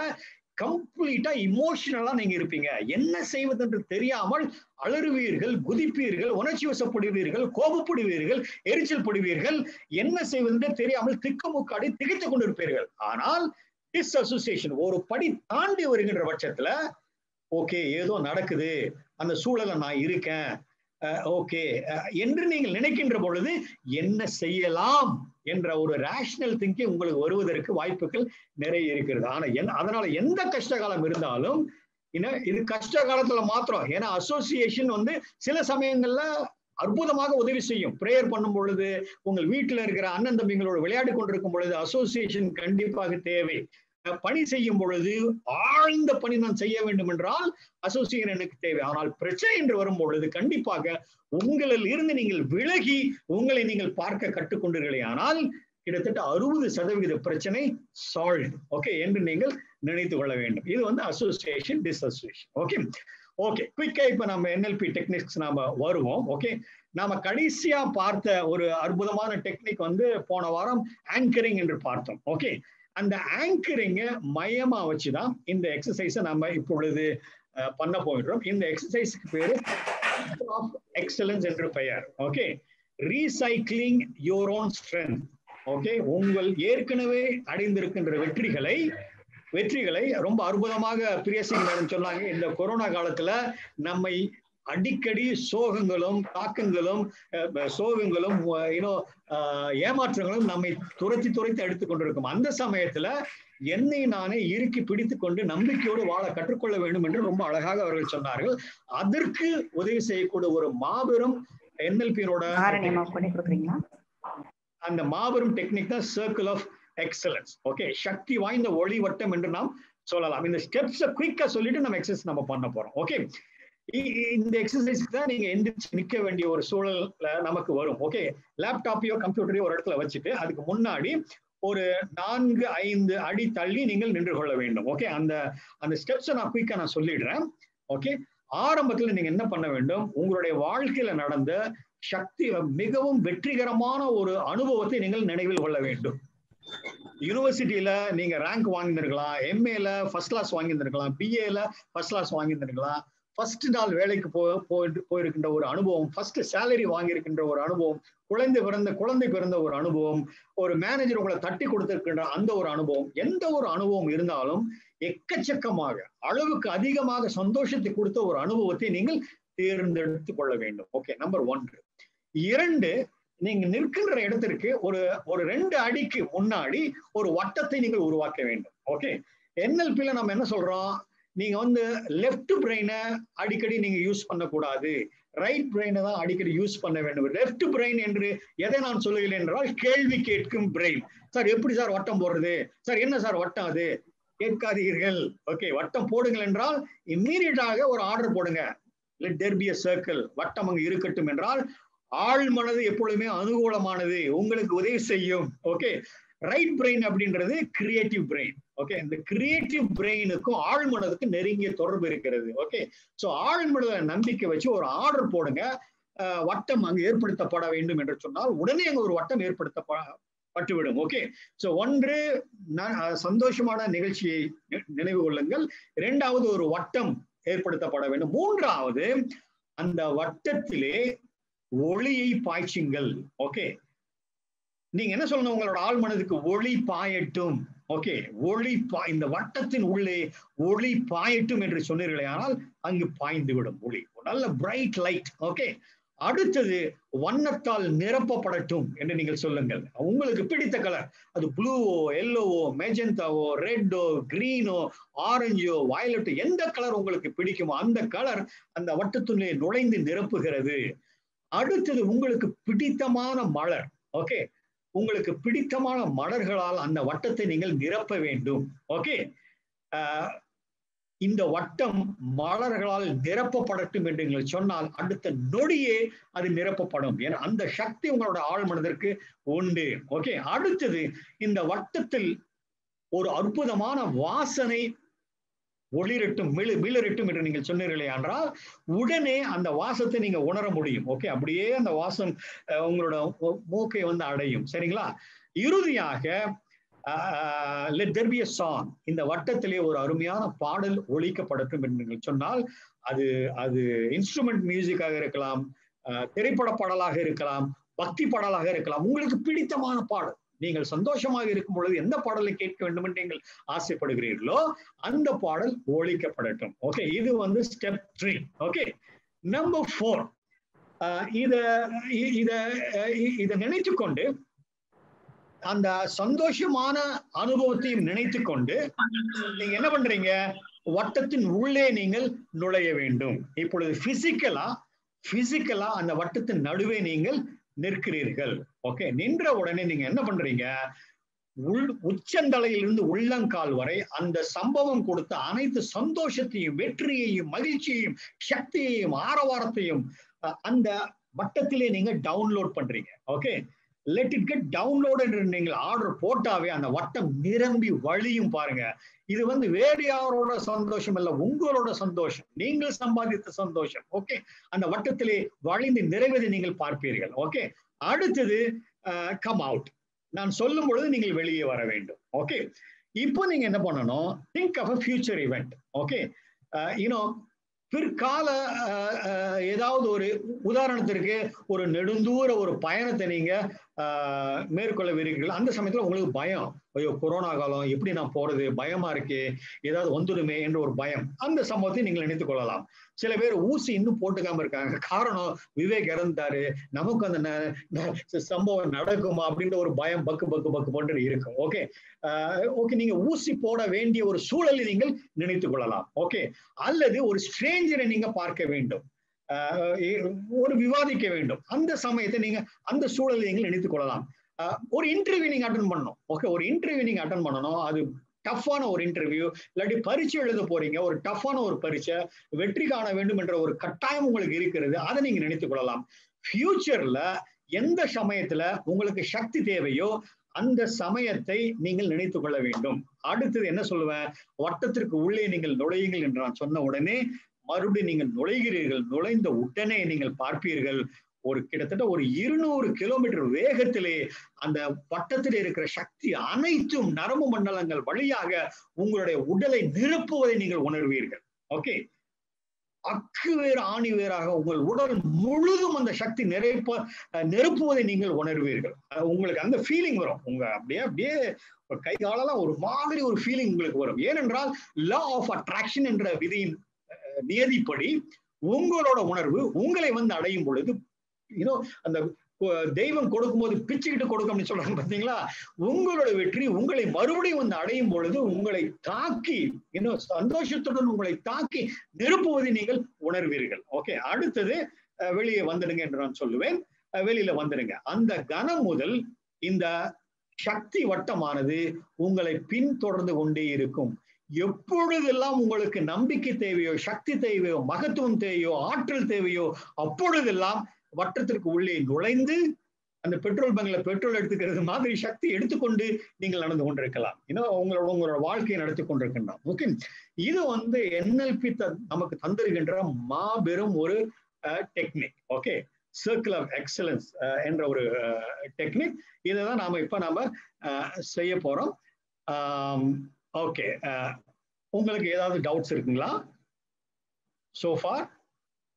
கம்ப்ளீட்டா இமோஷனலா நீங்க இருப்பீங்க. என்ன செய்வது என்று தெரியாமல் அலறுவீர்கள், குதிப்பீர்கள், உணர்ச்சி வசப்படுவீர்கள், கோபப்படுவீர்கள், எரிச்சல் படுவீர்கள். என்ன செய்வது என்று தெரியாமல் திக்குமுக்காடி திகைத்துக் கொண்டிருப்பீர்கள். ஆனால் டிஸ்அசோசியேஷன் ஒரு படி தாண்டி வருகின்ற பட்சத்துல ஓகே, ஏதோ நடக்குது, அந்த சூழல நான் இருக்கேன், ஓகே என்று நீங்கள் நினைக்கின்ற பொழுது என்ன செய்யலாம் என்ற ஒரு ரேஷனல் திங்கிங் உங்களுக்கு வருவதற்கு வாய்ப்புகள் நிறைய இருக்கிறது. ஆனா அதனால எந்த கஷ்ட காலம் இருந்தாலும் இது கஷ்ட காலத்துல மாத்திரம், ஏன்னா அசோசியேஷன் வந்து சில சமயங்கள்ல அற்புதமாக உதவி செய்யும். பிரேயர் பண்ணும் பொழுது, உங்கள் வீட்டுல இருக்கிற அண்ணன் தம்பிங்களோட விளையாடி கொண்டிருக்கும் பொழுது அசோசியேஷன் கண்டிப்பாக தேவை. பணி செய்யும் பொழுது ஆழ்ந்த பணி நான் செய்ய வேண்டும் என்றால் அசோசியேஷன் எனக்கு தேவை. ஆனால் பிரச்சனை என்று வரும் பொழுது கண்டிப்பாக உங்களில் இருந்து நீங்கள் விலகி உங்களை நீங்கள் பார்க்க கற்றுக்கொண்டீர்களே ஆனால் கிட்டத்தட்ட 60% பிரச்சனை சால்வ். ஓகே என்று நீங்கள் நினைத்து கொள்ள வேண்டும். இது வந்து அசோசியேஷன் டிஸ்அசோசியேஷன். ஓகே ஓகே, குயிக்கா இப்ப நம்ம NLP டெக்னிக்ஸ் நாம வருவோம். ஓகே, நாம கடைசியா பார்த்த ஒரு அற்புதமான டெக்னிக் வந்து போன வாரம் ஆங்கரிங் என்று பார்த்தோம். ஓகே, அந்த ஆங்கரிங்க மையமா வச்சுதான் இந்த எக்ஸசைஸை நம்ம இப்பொழுது பண்ண போகிறோம். இந்த எக்ஸசைஸ்க்கு பேரு எக்ஸலன்ஸ் என்று பெயர். Okay, recycling your own strength. Okay, உங்கள் ஏற்கனவே அடைந்திருக்கின்ற வெற்றிகளை ரொம்ப அற்புதமாக பிரியசிங் மேடம் சொன்னாங்க. இந்த கொரோனா காலத்துல நம்மை அடிக்கடி சோகங்களும் தாக்கங்களும் ஏமாற்றங்களும் நம்மை துரத்தி எடுத்துக் கொண்டிருக்கும். அந்த சமயத்துல என்னை நானே இறுக்கி பிடித்துக் கொண்டு நம்பிக்கையோடு வாழ கற்றுக்கொள்ள வேண்டும் என்று ரொம்ப அழகாக அவர்கள் சொன்னார்கள். அதற்கு உதவி செய்யக்கூடிய ஒரு மாபெரும் NLP-யோட அந்த மாபெரும் டெக்னிக் தான் சர்க்கிள் ஆஃப் எக்ஸலன்ஸ். ஓகே, சக்தி வாய்ந்த ஒளி வட்டம் என்று நாம் சொல்லலாம். இந்த ஸ்டெப்ஸை குயிக்கா சொல்லிட்டு நம்ம எக்ஸசைஸ் நம்ம பண்ண போறோம். ஓகே, இந்த எக்ஸசைஸ்க்கு தான் நீங்க எந்திரிச்சு நிக்க வேண்டிய ஒரு சூழல் நமக்கு வரும். ஓகே, லேப்டாப்பையோ கம்ப்யூட்டரையோ ஒரு இடத்துல வச்சுட்டு அதுக்கு முன்னாடி ஒரு 4-5 அடி தள்ளி நீங்கள் நின்று கொள்ள வேண்டும். ஓகே, அந்த ஸ்டெப்ஸை நான் குயிக்கா நான் சொல்லிடுறேன். ஓகே, ஆரம்பத்துல நீங்க என்ன பண்ண வேண்டும், உங்களுடைய வாழ்க்கையில நடந்த சக்தி மிகவும் வெற்றிகரமான ஒரு அனுபவத்தை நீங்கள் நினைவில் கொள்ள வேண்டும். யூனிவர்சிட்டியில நீங்க ரேங்க் வாங்கியிருக்கலாம், MA-ல ஃபர்ஸ்ட் கிளாஸ் வாங்கியிருந்திருக்கலாம், BA-ல ஃபர்ஸ்ட் கிளாஸ் வாங்கியிருந்திருக்கலாம், ஃபர்ஸ்ட் நாள் வேலைக்கு போயிருக்கின்ற ஒரு அனுபவம், ஃபர்ஸ்ட் சேலரி வாங்கியிருக்கின்ற ஒரு அனுபவம், குழந்தை பிறந்த ஒரு அனுபவம், ஒரு மேனேஜர் உங்களை தட்டி கொடுத்திருக்கின்ற அந்த ஒரு அனுபவம், எந்த ஒரு அனுபவம் இருந்தாலும் எக்கச்சக்கமாக அளவுக்கு அதிகமாக சந்தோஷத்தை கொடுத்த ஒரு அனுபவத்தை நீங்கள் தேர்ந்தெடுத்துக் கொள்ள வேண்டும். Okay, number 1. 2, நீங்க நிற்கின்ற இடத்திற்கு ஒரு 2 அடிக்கு முன்னாடி ஒரு வட்டத்தை நீங்கள் உருவாக்க வேண்டும். ஓகே, NLP-ல நம்ம என்ன சொல்றோம், நீங்க லெஃப்ட் பிரெயினை அடிக்கடி நீங்க யூஸ் பண்ணக்கூடாது, ரைட் பிரெயினை தான் அடிக்கடி யூஸ் பண்ண வேண்டும். லெஃப்ட் பிரெயின் என்று எதை நான் சொல்லுகிறேன் என்றால் கேள்வி கேட்கும் பிரெயின். சார் எப்படி சார் வட்டம் போடுறது, சார் என்ன சார் வட்டம் அது, கேட்காதீர்கள். ஓகே, வட்டம் போடுங்கள் என்றால் இம்மீடியட்டாக ஒரு ஆர்டர் போடுங்க, let there be a circle, வட்டம் அங்கு இருக்கட்டும் என்றால் ஆழ் மனது எப்பொழுதுமே அனுகூலமானது, உங்களுக்கு உதவி செய்யும். ஓகே, ரைட் பிரெயின் அப்படின்றது கிரியேட்டிவ் பிரெயின். ஓகே, இந்த கிரியேட்டிவ் பிரெயினுக்கும் ஆழ் மனதுக்கும் நெருங்கிய தொடர்பு இருக்கிறது. ஓகே, ஸோ ஆழ் மனதை நம்பிக்கை வச்சு ஒரு ஆர்டர் போடுங்க, வட்டம் அங்கு ஏற்படுத்தப்பட வேண்டும் என்று சொன்னால் உடனே அங்க ஒரு வட்டம் ஏற்படுத்தப்பட்டுவிடும். ஓகே, ஸோ 1 சந்தோஷமான நிகழ்ச்சியை நினைவு கொள்ளுங்கள். 2வது ஒரு வட்டம் ஏற்படுத்தப்பட வேண்டும். 3வது அந்த வட்டத்திலே ஒளியை பாய்ச்சுங்கள். ஓகே, நீங்க என்ன சொல்லணும், உங்களோட ஆழ் மனதுக்கு ஒளி பாயட்டும். ஓகே, இந்த வட்டத்தின் உள்ளே ஒளி பாயட்டும் என்று சொன்னீர்களே, ஆனால் அங்கு பாய்ந்து விடும் ஒளி, நல்ல பிரைட் லைட். ஓகே, அடுத்தது வண்ணத்தால் நிரப்பப்படட்டும் என்று நீங்கள் சொல்லுங்கள். உங்களுக்கு பிடித்த கலர், அது ப்ளூவோ, எல்லோவோ, மெஜந்தாவோ, ரெட்டோ, கிரீனோ, ஆரஞ்சோ, வயலட்டோ, எந்த கலர் உங்களுக்கு பிடிக்குமோ அந்த கலர் அந்த வட்டத்துள்ளே நுழைந்து நிரப்புகிறது. அடுத்தது உங்களுக்கு பிடித்தமான மலர். ஓகே, உங்களுக்கு பிடித்தமான மலர்களால் அந்த வட்டத்தை நீங்கள் நிரப்ப வேண்டும். ஓகே, இந்த வட்டம் மலர்களால் நிரப்பப்படட்டும் என்று நீங்கள் சொன்னால் அடுத்த நொடியே அது நிரப்பப்படும். ஏன்னா அந்த சக்தி உங்களோட ஆழ் மனதிற்கு உண்டு. ஓகே, அடுத்தது இந்த வட்டத்தில் ஒரு அற்புதமான வாசனை ஒளிரட்டும், மிளிரட்டும் என்று நீங்கள் சொன்னீர்களே என்றால் உடனே அந்த வாசத்தை நீங்க உணர முடியும். ஓகே, அப்படியே அந்த வாசம் உங்களோட மூக்கை அடையும். சரிங்களா? இறுதியாக let there be a song, இந்த வட்டத்திலே ஒரு அருமையான பாடல் ஒலிக்கப்படட்டும் என்று நீங்கள் சொன்னால் அது இன்ஸ்ட்ருமெண்ட் மியூசிக்காக இருக்கலாம், திரைப்பட பாடலாக இருக்கலாம், பக்தி பாடலாக இருக்கலாம், உங்களுக்கு பிடித்தமான பாடல். நீங்கள் சந்தோஷமாக இருக்கும் பொழுது எந்த பாடலை கேட்க வேண்டும் என்று நீங்கள் ஆசைப்படுகிறீர்களோ அந்த பாடல் ஒலிக்கப்படட்டும். ஓகே, இது ஸ்டெப் 3. ஓகே, நம்பர் 4, இத நினைத்து கொண்டு அந்த சந்தோஷமான அனுபவத்தையும் நினைத்து கொண்டு நீங்க என்ன பண்றீங்க, வட்டத்தின் உள்ளே நீங்கள் நுழைய வேண்டும். இப்பொழுது பிசிக்கலா அந்த வட்டத்தின் நடுவே நீங்கள் நிற்கிறீர்கள். ஓகே, நின்ற உடனே நீங்க என்ன பண்றீங்க, உச்சந்தலையிலிருந்து உள்ளங்கால் வரை அந்த சம்பவம் கொடுத்த அனைத்து சந்தோஷத்தையும், வெற்றியையும், மகிழ்ச்சியையும், சக்தியையும், ஆரவாரத்தையும் அந்த வட்டத்திலே நீங்க டவுன்லோட் பண்றீங்க. Okay, let it get download என்று நீங்கள் ஆர்டர் போட்டாவே அந்த வட்டம் நிரம்பி வழியும். பாருங்க, இது வேறு யாரோட சந்தோஷம் அல்ல, உங்களோட சந்தோஷம், நீங்கள் சம்பாதித்த சந்தோஷம். ஓகே, அந்த வட்டத்திலே வழிந்து நிறைவதை நீங்கள் பார்ப்பீர்கள். ஓகே, அடுத்தது கம் அவுட். நான் சொல்லும் பொழுது நீங்கள் வெளியே வர வேண்டும். ஓகே, இப்போ நீங்க என்ன பண்ணணும், think of a future event. Okay, பிற்கால ஏதாவது ஒரு உதாரணத்திற்கு ஒரு நெடுந்தூர ஒரு பயணத்தை நீங்க மேற்கொள்ளவீர்கள். அந்த சமயத்துல உங்களுக்கு பயம், ஐயோ கொரோனா காலம், எப்படி நான் போறது, பயமா இருக்கே, ஏதாவது வந்துடுமே என்ற ஒரு பயம். அந்த சம்பவத்தை நீங்கள் நினைத்துக் கொள்ளலாம். சில பேர் ஊசி இன்னும் போட்டுக்காம இருக்காங்க, காரணம் விவேக் இறந்தாரு, நமக்கு அந்த சம்பவம் நடக்குமா அப்படின்ற ஒரு பயம் பக்கு பக்கு பக்கு போன்று இருக்கும். ஓகே, நீங்க ஊசி போட வேண்டிய ஒரு சூழலை நீங்கள் நினைத்துக் கொள்ளலாம். ஓகே, அல்லது ஒரு ஸ்ட்ரேஞ்சரை நீங்க பார்க்க வேண்டும், ஒரு விவாதிக்க வேண்டும். அந்த சமயத்தை நீங்க அந்த சூழலை நீங்கள் நினைத்துக் கொள்ளலாம். ஒரு இன்டர்வியூ நீங்க அட்டன் பண்ணணும். ஓகே, ஒரு இன்டர்வியூ நீங்க அட்டன் பண்ணணும். அது டஃப்பான ஒரு இன்டர்வியூ, இல்லாட்டி பரீட்சை எழுத போறீங்க, ஒரு டஃப்பான ஒரு பரீட்சை, வெற்றி காண வேண்டும் என்ற ஒரு கட்டாயம் உங்களுக்கு இருக்கிறது. அதை நீங்க நினைத்துக் கொள்ளலாம். ஃபியூச்சர்ல எந்த சமயத்துல உங்களுக்கு சக்தி தேவையோ அந்த சமயத்தை நீங்கள் நினைத்துக் கொள்ள வேண்டும். அடுத்தது என்ன சொல்லுவேன், வட்டத்திற்கு உள்ளே நீங்கள் நுழையுங்கள் என்று நான் சொன்ன உடனே மறுபடியும் நீங்கள் நுழைகிறீர்கள். நுழைந்த உடனே நீங்கள் பார்ப்பீர்கள், கிட்டத்தட்ட ஒரு 200 கிலோமீட்டர் வேகத்திலே அந்த வட்டத்தில் இருக்கிற சக்தி அனைத்தும் நரம்பு மண்டலங்கள் வழியாக உங்களுடைய உடலை நிரப்புவதை நீங்கள் உணர்வீர்கள். ஓகே, அக்கு வேறு ஆணி வேறாக உங்கள் உடல் முழுதும் அந்த சக்தி நிரப்புவதை நீங்கள் உணர்வீர்கள். உங்களுக்கு அந்த ஃபீலிங் வரும். உங்க அப்படியே கை காலெல்லாம் ஒரு மாதிரி ஒரு ஃபீலிங் உங்களுக்கு வரும். ஏனென்றால் லா ஆஃப் அட்ராக்ஷன் என்ற விதியின் நியதிப்படி உங்களோட உணர்வு உங்களை அடையும் பொழுது அந்த தெய்வம் கொடுக்கும்போது பிச்சுக்கிட்டு கொடுக்கும் அப்படின்னு சொல்றாங்க பாத்தீங்களா, உங்களோட வெற்றி உங்களை மறுபடியும் அடையும் பொழுது உங்களை தாக்கி சந்தோஷத்துடன் உங்களை தாக்கி நிரப்புவதை நீங்கள் உணர்வீர்கள். ஓகே, அடுத்தது வெளியே வந்துடுங்க என்று நான் சொல்லுவேன். வெளியில வந்துடுங்க. அந்த கணம் முதல் இந்த சக்தி வட்டமானது உங்களை பின்தொடர்ந்து கொண்டே இருக்கும். எப்பொழுதெல்லாம் உங்களுக்கு நம்பிக்கை தேவையோ, சக்தி தேவையோ, மகத்துவம் தேவையோ, ஆற்றல் தேவையோ, அப்பொழுதெல்லாம் வட்டத்திற்கு உள்ளே நுழைந்து அந்த பெட்ரோல் பங்க்ல பெட்ரோல் எடுத்துக்கிறது மாதிரி சக்தி எடுத்துக்கொண்டு நீங்கள் நடந்து கொண்டிருக்கலாம். உங்களோட வாழ்க்கையை நடத்தி கொண்டிருக்கின்றோம். ஓகே, இது NLP நமக்கு தந்திருக்கின்ற மாபெரும் ஒரு technique. Okay, circle of excellence என்ற ஒரு டெக்னிக். இதைதான் நாம செய்ய போறோம். ஓகே, உங்களுக்கு ஏதாவது டவுட்ஸ் இருக்குங்களா? சோஃபார்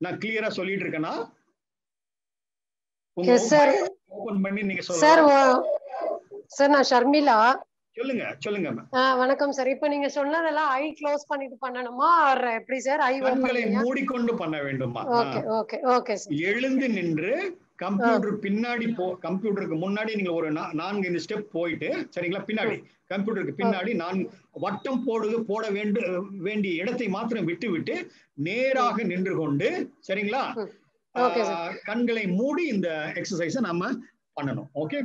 நான் கிளியரா சொல்லிட்டு இருக்கேனா? ஓபன் பண்ணி நீங்க சொல்லுங்க. சார் நான் ஷர்மிளா. சொல்லுங்க. வணக்கம் சார். இப்ப நீங்க சொன்னதெல்லாம் ஐ க்ளோஸ் பண்ணிட்டு பண்ணணுமா ஆர் எப்படி சார்? ஐ கண்களை மூடிக்கொண்டு பண்ண வேண்டுமா? Okay sir. எழுந்து நின்று கம்ப்யூட்டர் பின்னாடி கம்ப்யூட்டருக்கு முன்னாடி நீங்க ஒரு 4-5 ஸ்டெப் போயிட்டு, சரிங்களா, பின்னாடி கம்ப்யூட்டருக்கு பின்னாடி நான் வட்டம் போட வேண்டிய இடத்தை மாத்திரம் விட்டு நேராக நின்று கொண்டு, சரிங்களா, கண்களை மூடி இந்த எக்ஸசைஸ நம்ம பண்ணணும். ஓகே,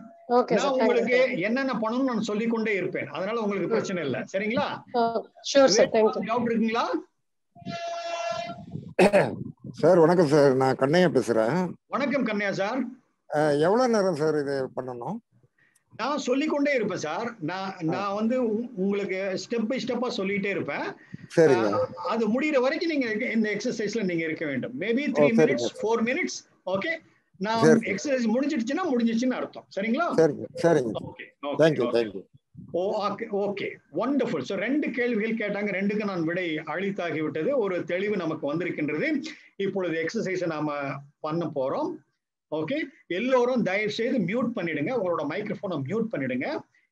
நான் உங்களுக்கு என்னென்ன பண்ணணும் நான் சொல்லிக்கொண்டே இருப்பேன். அதனால உங்களுக்கு பிரச்சனை இல்லை. சரிங்களா? டவுட் இருக்குங்களா? சார் வணக்கம் சார், நான் கண்ணையா பேசுறேன். வணக்கம் கண்ணையா சார். எவ்வளவு நேரம் சார் இது பண்ணணும்? நான் சொல்லிக்கொண்டே இருப்பேன் சார். நான் உங்களுக்கு ஸ்டெப் பை ஸ்டெப்பா சொல்லிட்டே இருப்பேன். சரிங்க. அது முடிகிற வரைக்கும் நீங்க இந்த எக்ஸசைஸ்ல நீங்க இருக்க வேண்டும். Maybe 3 minutes 4 minutes. ஓகே, நான் எக்ஸசைஸ் முடிஞ்சிடுச்சுன்னு அர்த்தம். சரிங்களா? சரிங்க. Okay, thank you. Okay, wonderful. So 2 கேள்விகள் கேட்டாங்க, 2க்கு நான் விடை அளித்தாகிவிட்டது. ஒரு தெளிவு நமக்கு வந்திருக்கின்றது. இப்பொழுது எக்ஸசைஸை நாம பண்ண போறோம். ஓகே, எல்லோரும் தயவு செய்து மியூட் பண்ணிடுங்க, உங்களோட மைக்ரோஃபோனை மியூட் பண்ணிடுங்க.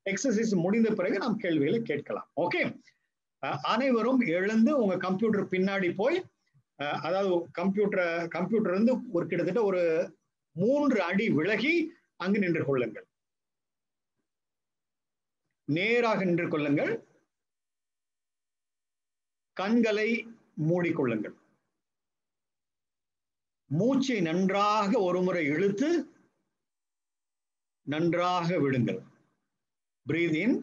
எக்ஸசைஸ் முடிந்த பிறகு நாம் கேள்விகளை கேட்கலாம். ஓகே, அனைவரும் எழுந்து உங்க கம்ப்யூட்டர் பின்னாடி போய், அதாவது கம்ப்யூட்டர் இருந்து ஒரு கிட்டத்தட்ட ஒரு 3 அடி விலகி அங்கு நின்று கொள்ளுங்கள். நேராக நின்று கொள்ளுங்கள். கண்களை மூடிக்கொள்ளுங்கள். மூச்சை நன்றாக ஒருமுறை இழுத்து நன்றாக விடுங்கள். Breath in,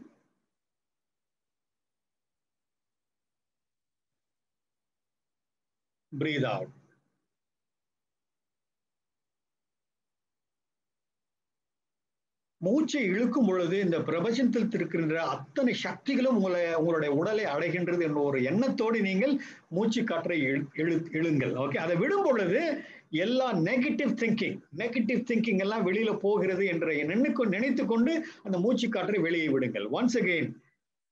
breathe out. மூச்சை இழுக்கும் பொழுது இந்த பிரபஞ்சத்தில் இருக்கின்ற அத்தனை சக்திகளும் உங்களுடைய உடலை அடைகின்றது என்ற ஒரு எண்ணத்தோடு நீங்கள் மூச்சு காற்றை இழுங்கள். ஓகே, அதை விடும் பொழுது எல்லா நெகட்டிவ் திங்கிங் எல்லாம் வெளியில போகிறது என்ற நினைத்து கொண்டு அந்த மூச்சு காற்றை வெளியே விடுங்கள். Once again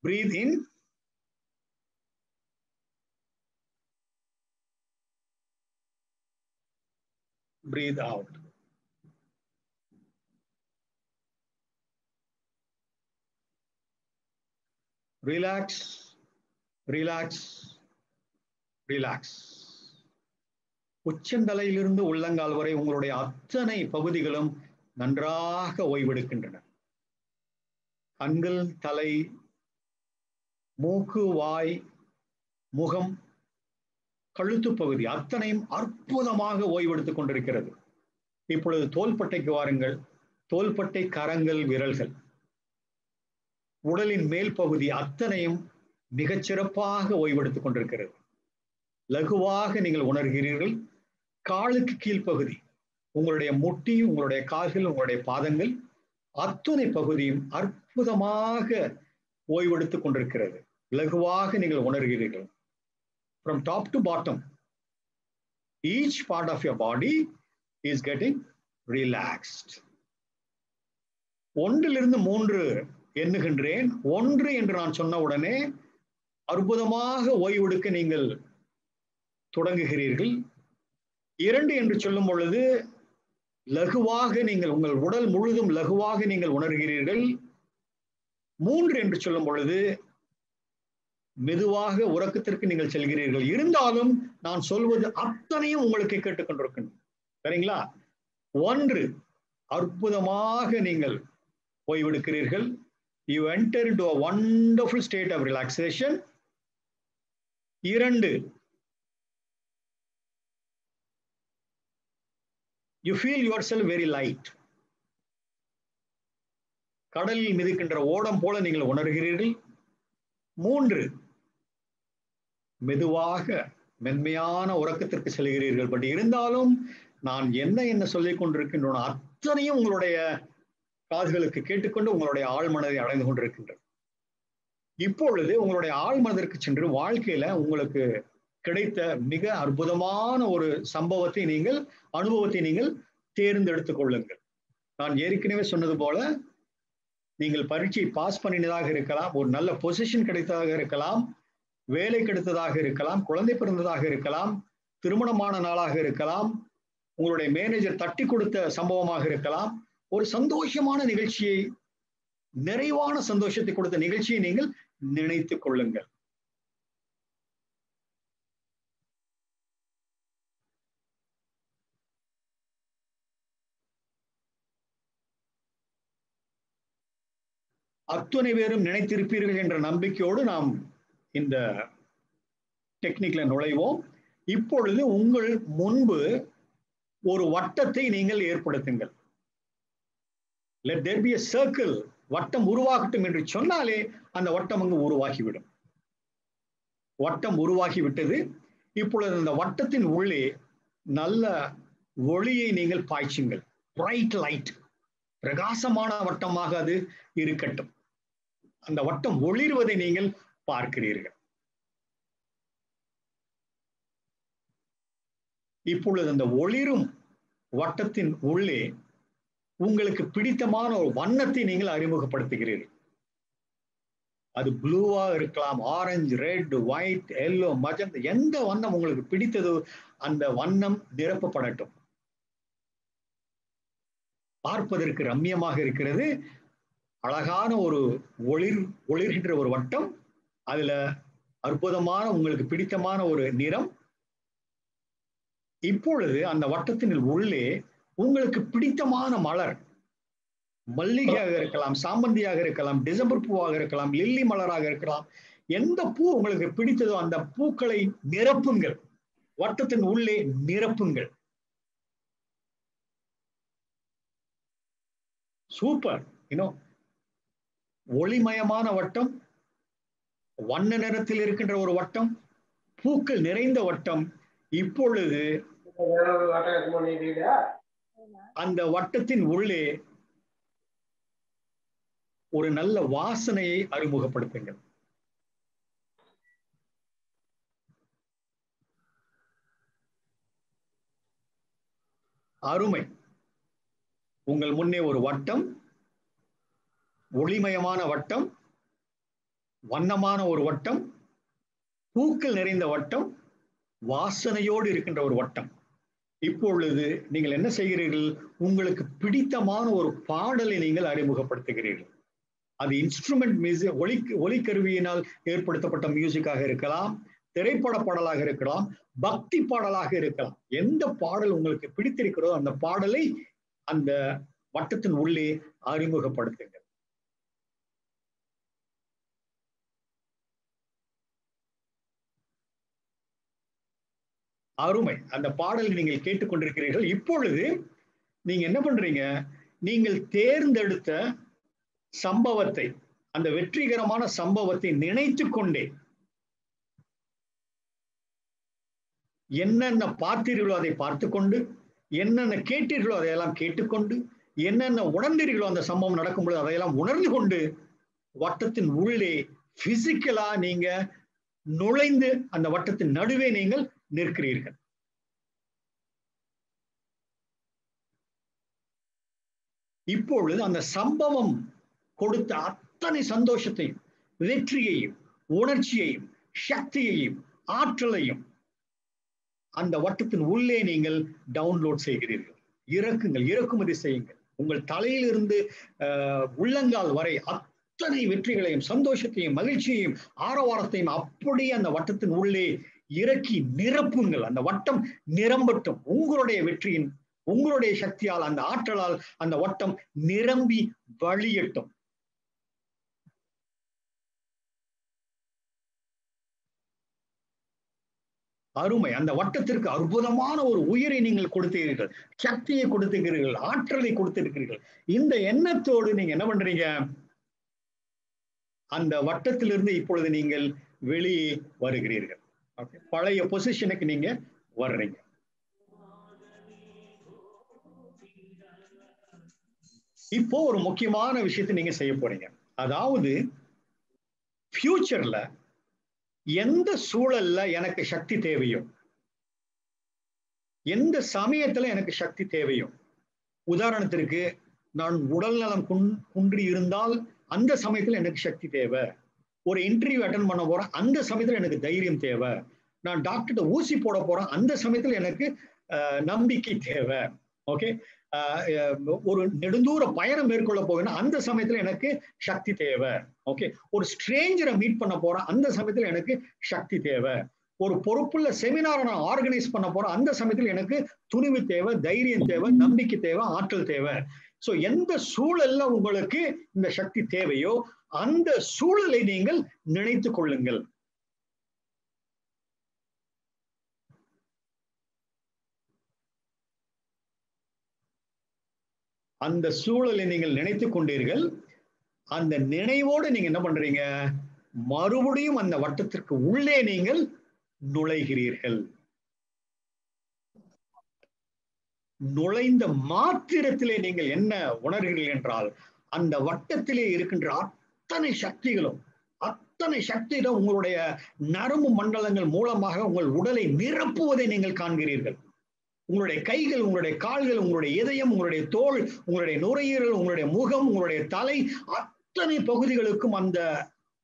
breathe in, breathe out. Relax, relax, relax. உச்சந்தலையிலிருந்து உள்ளங்கால் வரை உங்களுடைய அத்தனை பகுதிகளும் நன்றாக ஓய்வெடுக்கின்றன. கண்கள், தலை, மூக்கு, வாய், முகம், கழுத்து பகுதி அத்தனையும் அற்புதமாக ஓய்வெடுத்துக் கொண்டிருக்கிறது. இப்பொழுது தோள்பட்டைக்கு வாருங்கள். தோள்பட்டை, கரங்கள், விரல்கள், உடலின் மேல் பகுதி அத்தனையும் மிகச்சிறப்பாக ஓய்வெடுத்துக் கொண்டிருக்கிறது. லகுவாக நீங்கள் உணர்கிறீர்கள். காலுக்கு கீழ்ப்பகுதி, உங்களுடைய முட்டி, உங்களுடைய கால்கள், உங்களுடைய பாதங்கள் அத்தனை பகுதியும் அற்புதமாக ஓய்வெடுத்துக் கொண்டிருக்கிறது. லகுவாக நீங்கள் உணர்கிறீர்கள். From top to bottom, each part of your body is getting relaxed. 1 to 3 எண்ணுகின்றேன். 1 என்று நான் சொன்ன உடனே அற்புதமாக ஓய்வெடுக்க நீங்கள் தொடங்குகிறீர்கள். 2 என்று சொல்லும் பொழுது லகுவாக நீங்கள் உங்கள் உடல் முழுதும் லகுவாக நீங்கள் உணர்கிறீர்கள். 3 என்று சொல்லும் பொழுது மெதுவாக உறக்கத்திற்கு நீங்கள் செல்கிறீர்கள். இருந்தாலும் நான் சொல்வது அத்தனையும் உங்களுக்கு கேட்டுக்கொண்டிருக்கணும். சரிங்களா? 1 அற்புதமாக நீங்கள் ஓய்வெடுக்கிறீர்கள். You enter into a wonderful state of relaxation. 2 you feel yourself very light. கடலில் மிதக்கின்ற ஓடம் போல நீங்கள் உணர்கிறீர்கள். 3 மெதுவாக மென்மையான உறக்கத்திற்கு செல்கிறீர்கள். பட் இருந்தாலும் நான் என்ன சொல்லிக் கொண்டிருக்கின்றன அத்தனையும் உங்களுடைய காதுகளுக்கு கேட்டுக்கொண்டு உங்களுடைய ஆழ்மனதை அடைந்து கொண்டிருக்கின்றது. இப்பொழுது உங்களுடைய ஆழ்மனதிற்கு சென்று வாழ்க்கையில உங்களுக்கு கிடைத்த மிக அற்புதமான ஒரு சம்பவத்தை நீங்கள் அனுபவத்தை நீங்கள் தேர்ந்தெடுத்துக் கொள்ளுங்கள். நான் ஏற்கனவே சொன்னது போல நீங்கள் பரீட்சை பாஸ் பண்ணினதாக இருக்கலாம், ஒரு நல்ல பொசிஷன் கிடைத்ததாக இருக்கலாம், வேலை கிடைத்ததாக இருக்கலாம், குழந்தை பிறந்ததாக இருக்கலாம், திருமணமான நாளாக இருக்கலாம், உங்களுடைய மேனேஜர் தட்டி கொடுத்த சம்பவமாக இருக்கலாம். ஒரு சந்தோஷமான நிகழ்ச்சியை, நிறைவான சந்தோஷத்தை கொடுத்த நிகழ்ச்சியை நீங்கள் நினைத்துக் கொள்ளுங்கள். அத்துணை பேரும் நினைத்திருப்பீர்கள் என்ற நம்பிக்கையோடு நாம் இந்த டெக்னிக்ல நுழைவோம். இப்பொழுது உங்கள் முன்பு ஒரு வட்டத்தை நீங்கள் ஏற்படுத்துங்கள். Let there be a circle. வட்டம் உருவாகட்டும் என்று சொன்னாலே அந்த வட்டம் அங்கு உருவாகிவிடும். வட்டம் உருவாகிவிட்டது. இப்பொழுது அந்த வட்டத்தின் உள்ளே நல்ல ஒளியை நீங்கள் பாய்ச்சுங்கள். பிரைட் லைட், பிரகாசமான வட்டமாக அது இருக்கட்டும். அந்த வட்டம் ஒளிர்வதை நீங்கள் பார்க்கிறீர்கள். இப்பொழுது அந்த ஒளிரும் வட்டத்தின் உள்ளே உங்களுக்கு பிடித்தமான ஒரு வண்ணத்தை நீங்கள் அறிமுகப்படுத்துகிறீர்கள். அது ப்ளூவா இருக்கலாம், orange, red, white, yellow, magenta, எந்த வண்ணம் உங்களுக்கு பிடித்ததோ அந்த வண்ணம் நிரப்பப்படட்டும். பார்ப்பதற்கு ரம்மியமாக இருக்கிறது. அழகான ஒரு ஒளிர்கின்ற ஒரு வட்டம், அதுல அற்புதமான உங்களுக்கு பிடித்தமான ஒரு நிறம். இப்பொழுது அந்த வட்டத்தின் உள்ளே உங்களுக்கு பிடித்தமான மலர், மல்லிகையாக இருக்கலாம், சாமந்தியாக இருக்கலாம், டிசம்பர் பூவாக இருக்கலாம், லில்லி மலராக இருக்கலாம், எந்த பூ உங்களுக்கு பிடித்ததோ அந்த பூக்களை நிரப்புங்கள். வட்டத்தின் உள்ளே நிரப்புங்கள். சூப்பர். ஒளிமயமான வட்டம், வண்ண நிறத்தில் இருக்கின்ற ஒரு வட்டம், பூக்கள் நிறைந்த வட்டம். இப்பொழுது அந்த வட்டத்தின் உள்ளே ஒரு நல்ல வாசனையை அறிமுகப்படுத்துங்கள். அருமை. உங்கள் முன்னே ஒரு வட்டம், ஒளிமயமான வட்டம், வண்ணமான ஒரு வட்டம், பூக்கள் நிறைந்த வட்டம், வாசனையோடு இருக்கின்ற ஒரு வட்டம். இப்பொழுது நீங்கள் என்ன செய்கிறீர்கள்? உங்களுக்கு பிடித்தமான ஒரு பாடலை நீங்கள் அறிமுகப்படுத்துகிறீர்கள். அது இன்ஸ்ட்ருமெண்ட் மியூசிக், ஒலிக்கருவியினால் ஏற்படுத்தப்பட்ட மியூசிக்காக இருக்கலாம், திரைப்பட பாடலாக இருக்கலாம், பக்தி பாடலாக இருக்கலாம். எந்த பாடல் உங்களுக்கு பிடித்திருக்கிறதோ அந்த பாடலை அந்த வட்டத்தின் உள்ளே அறிமுகப்படுத்துங்கள். அருமை. அந்த பாடலை நீங்கள் கேட்டுக்கொண்டிருக்கிறீர்கள். இப்பொழுது நீங்க என்ன பண்றீங்க? நீங்கள் தேர்ந்தெடுத்த சம்பவத்தை, அந்த வெற்றிகரமான சம்பவத்தை நினைத்து கொண்டே என்னென்ன பார்த்தீர்களோ அதை பார்த்து கொண்டு, என்னென்ன கேட்டீர்களோ அதையெல்லாம் கேட்டுக்கொண்டு, என்னென்ன உணர்ந்தீர்களோ அந்த சம்பவம் நடக்கும்போது அதையெல்லாம் உணர்ந்து கொண்டு வட்டத்தின் உள்ளே பிசிக்கலா நீங்க நுழைந்து அந்த வட்டத்தின் நடுவே நீங்கள் நிற்கிறீர்கள். இப்பொழுது அந்த சம்பவம் கொடுத்த அத்தனை சந்தோஷத்தையும், வெற்றியையும், உணர்ச்சியையும், சக்தியையும், ஆற்றலையும் அந்த வட்டத்தின் உள்ளே நீங்கள் டவுன்லோட் செய்கிறீர்கள். இறக்குமதி செய்யுங்கள். உங்கள் தலையிலிருந்து உள்ளங்கால் வரை அத்தனை வெற்றிகளையும், சந்தோஷத்தையும், மகிழ்ச்சியையும், ஆரவாரத்தையும் அப்படியே அந்த வட்டத்தின் உள்ளே இறக்கி நிரப்புங்கள். அந்த வட்டம் நிரம்பட்டும். உங்களுடைய வெற்றியின், உங்களுடைய சக்தியால், அந்த ஆற்றலால் அந்த வட்டம் நிரம்பி வழியட்டும். அருமை. அந்த வட்டத்திற்கு அற்புதமான ஒரு உயிரை நீங்கள் கொடுத்தீர்கள், சக்தியை கொடுத்திருக்கிறீர்கள், ஆற்றலை கொடுத்திருக்கிறீர்கள். இந்த எண்ணத்தோடு நீங்க என்ன பண்றீங்க? அந்த வட்டத்திலிருந்து இப்பொழுது நீங்கள் வெளியே வருகிறீர்கள். பழைய பொசிஷனுக்கு நீங்க வர்றீங்க. இப்போ ஒரு முக்கியமான விஷயத்தை நீங்க செய்ய போறீங்க. அதாவது ஃபியூச்சர்ல எந்த சூழல்ல எனக்கு சக்தி தேவையோ, எந்த சமயத்துல எனக்கு சக்தி தேவையோ, உதாரணத்திற்கு நான் உடல் நலம் குன்றி இருந்தால் அந்த சமயத்துல எனக்கு சக்தி தேவை. ஒரு இன்டர்வியூ அட்டன் பண்ண போறேன், அந்த சமயத்துல எனக்கு தைரியம் தேவை. நான் டாக்டர்கிட்ட ஊசி போட போறேன், அந்த சமயத்துல எனக்கு நம்பிக்கை தேவை. ஓகே, ஒரு நெடுந்தூர பயணம் மேற்கொள்ள போவேன்னா அந்த சமயத்துல எனக்கு சக்தி தேவை. ஓகே, ஒரு ஸ்ட்ரேஞ்சரை மீட் பண்ண போறேன், அந்த சமயத்துல எனக்கு சக்தி தேவை. ஒரு பொறுப்புள்ள செமினாரை நான் ஆர்கனைஸ் பண்ண போறேன், அந்த சமயத்துல எனக்கு துணிவு தேவை, தைரியம் தேவை, நம்பிக்கை தேவை, ஆற்றல் தேவை. சோ எந்த சூழல்ல உங்களுக்கு இந்த சக்தி தேவையோ அந்த சூழலை நீங்கள் நினைத்துக் கொள்ளுங்கள். அந்த சூழலை நீங்கள் நினைத்துக் கொண்டீர்கள். அந்த நினைவோடு நீங்க என்ன பண்றீங்க? மறுபடியும் அந்த வட்டத்திற்கு உள்ளே நீங்கள் நுழைகிறீர்கள். நுழைந்த மாத்திரத்திலே நீங்கள் என்ன உணர்கிறீர்கள் என்றால், அந்த வட்டத்திலே இருக்கின்ற அத்தனை சக்திகளும், அத்தனை சக்தி தான் உங்களுடைய நரம்பு மண்டலங்கள் மூலமாக உங்கள் உடலை நிரப்புவதை நீங்கள் காண்கிறீர்கள். உங்களுடைய கைகள், உங்களுடைய கால்கள், உங்களுடைய இதயம், உங்களுடைய தோல், உங்களுடைய நுரையீரல், உங்களுடைய முகம், உங்களுடைய தலை, அத்தனை பகுதிகளுக்கும் அந்த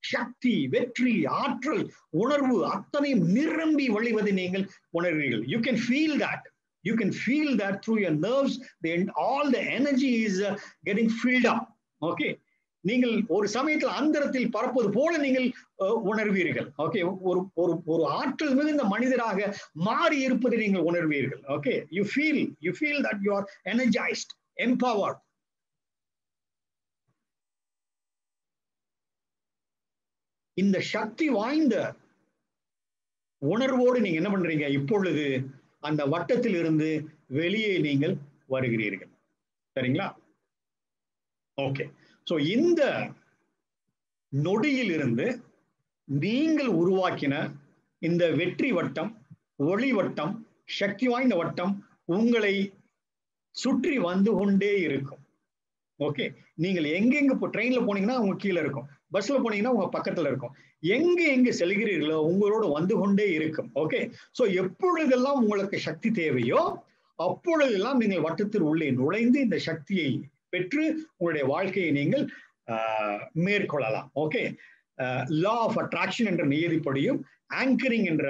சக்தி, வெற்றி, ஆற்றல், உணர்வு அத்தனையும் நிரம்பி வழிவதை நீங்கள் உணர்வீர்கள். You can feel that. You can feel that through your nerves. All the energy is getting filled up. Okay. நீங்கள் ஒரு சமயத்தில் அந்தரத்தில் பறப்பது போல நீங்கள் உணர்வீர்கள். ஓகே, ஒரு ஆற்றல் மிகுந்த மனிதராக மாறி இருப்பதை நீங்கள் உணர்வீர்கள். Okay, you feel that you are energized, empowered. இந்த சக்தி வாய்ந்த உணர்வோடு நீங்க என்ன பண்றீங்க? இப்பொழுது அந்த வட்டத்தில் இருந்து வெளியே நீங்கள் வருகிறீர்கள். சரிங்களா? ஓகே, சோ இந்த நொடியில் இருந்து நீங்கள் உருவாக்கின இந்த வெற்றி வட்டம், ஒளி வட்டம், சக்தி வாய்ந்த வட்டம் உங்களை சுற்றி வந்து கொண்டே இருக்கும். ஓகே, நீங்கள் எங்கெங்க இப்போ ட்ரெயின்ல போனீங்கன்னா உங்க கீழே இருக்கும், பஸ்ல போனீங்கன்னா உங்க பக்கத்துல இருக்கும், எங்க செல்கிறீர்களோ உங்களோட வந்து கொண்டே இருக்கும். ஓகே, சோ எப்பொழுதெல்லாம் உங்களுக்கு சக்தி தேவையோ அப்பொழுதெல்லாம் நீங்கள் வட்டத்தில் உள்ளே நுழைந்து இந்த சக்தியை பெற்று உங்களுடைய வாழ்க்கையை நீங்கள் மேற்கொள்ளலாம். ஓகே, லா ஆஃப் அட்ராக்ஷன் என்ற நியதிப்படியும் ஆங்கரிங் என்ற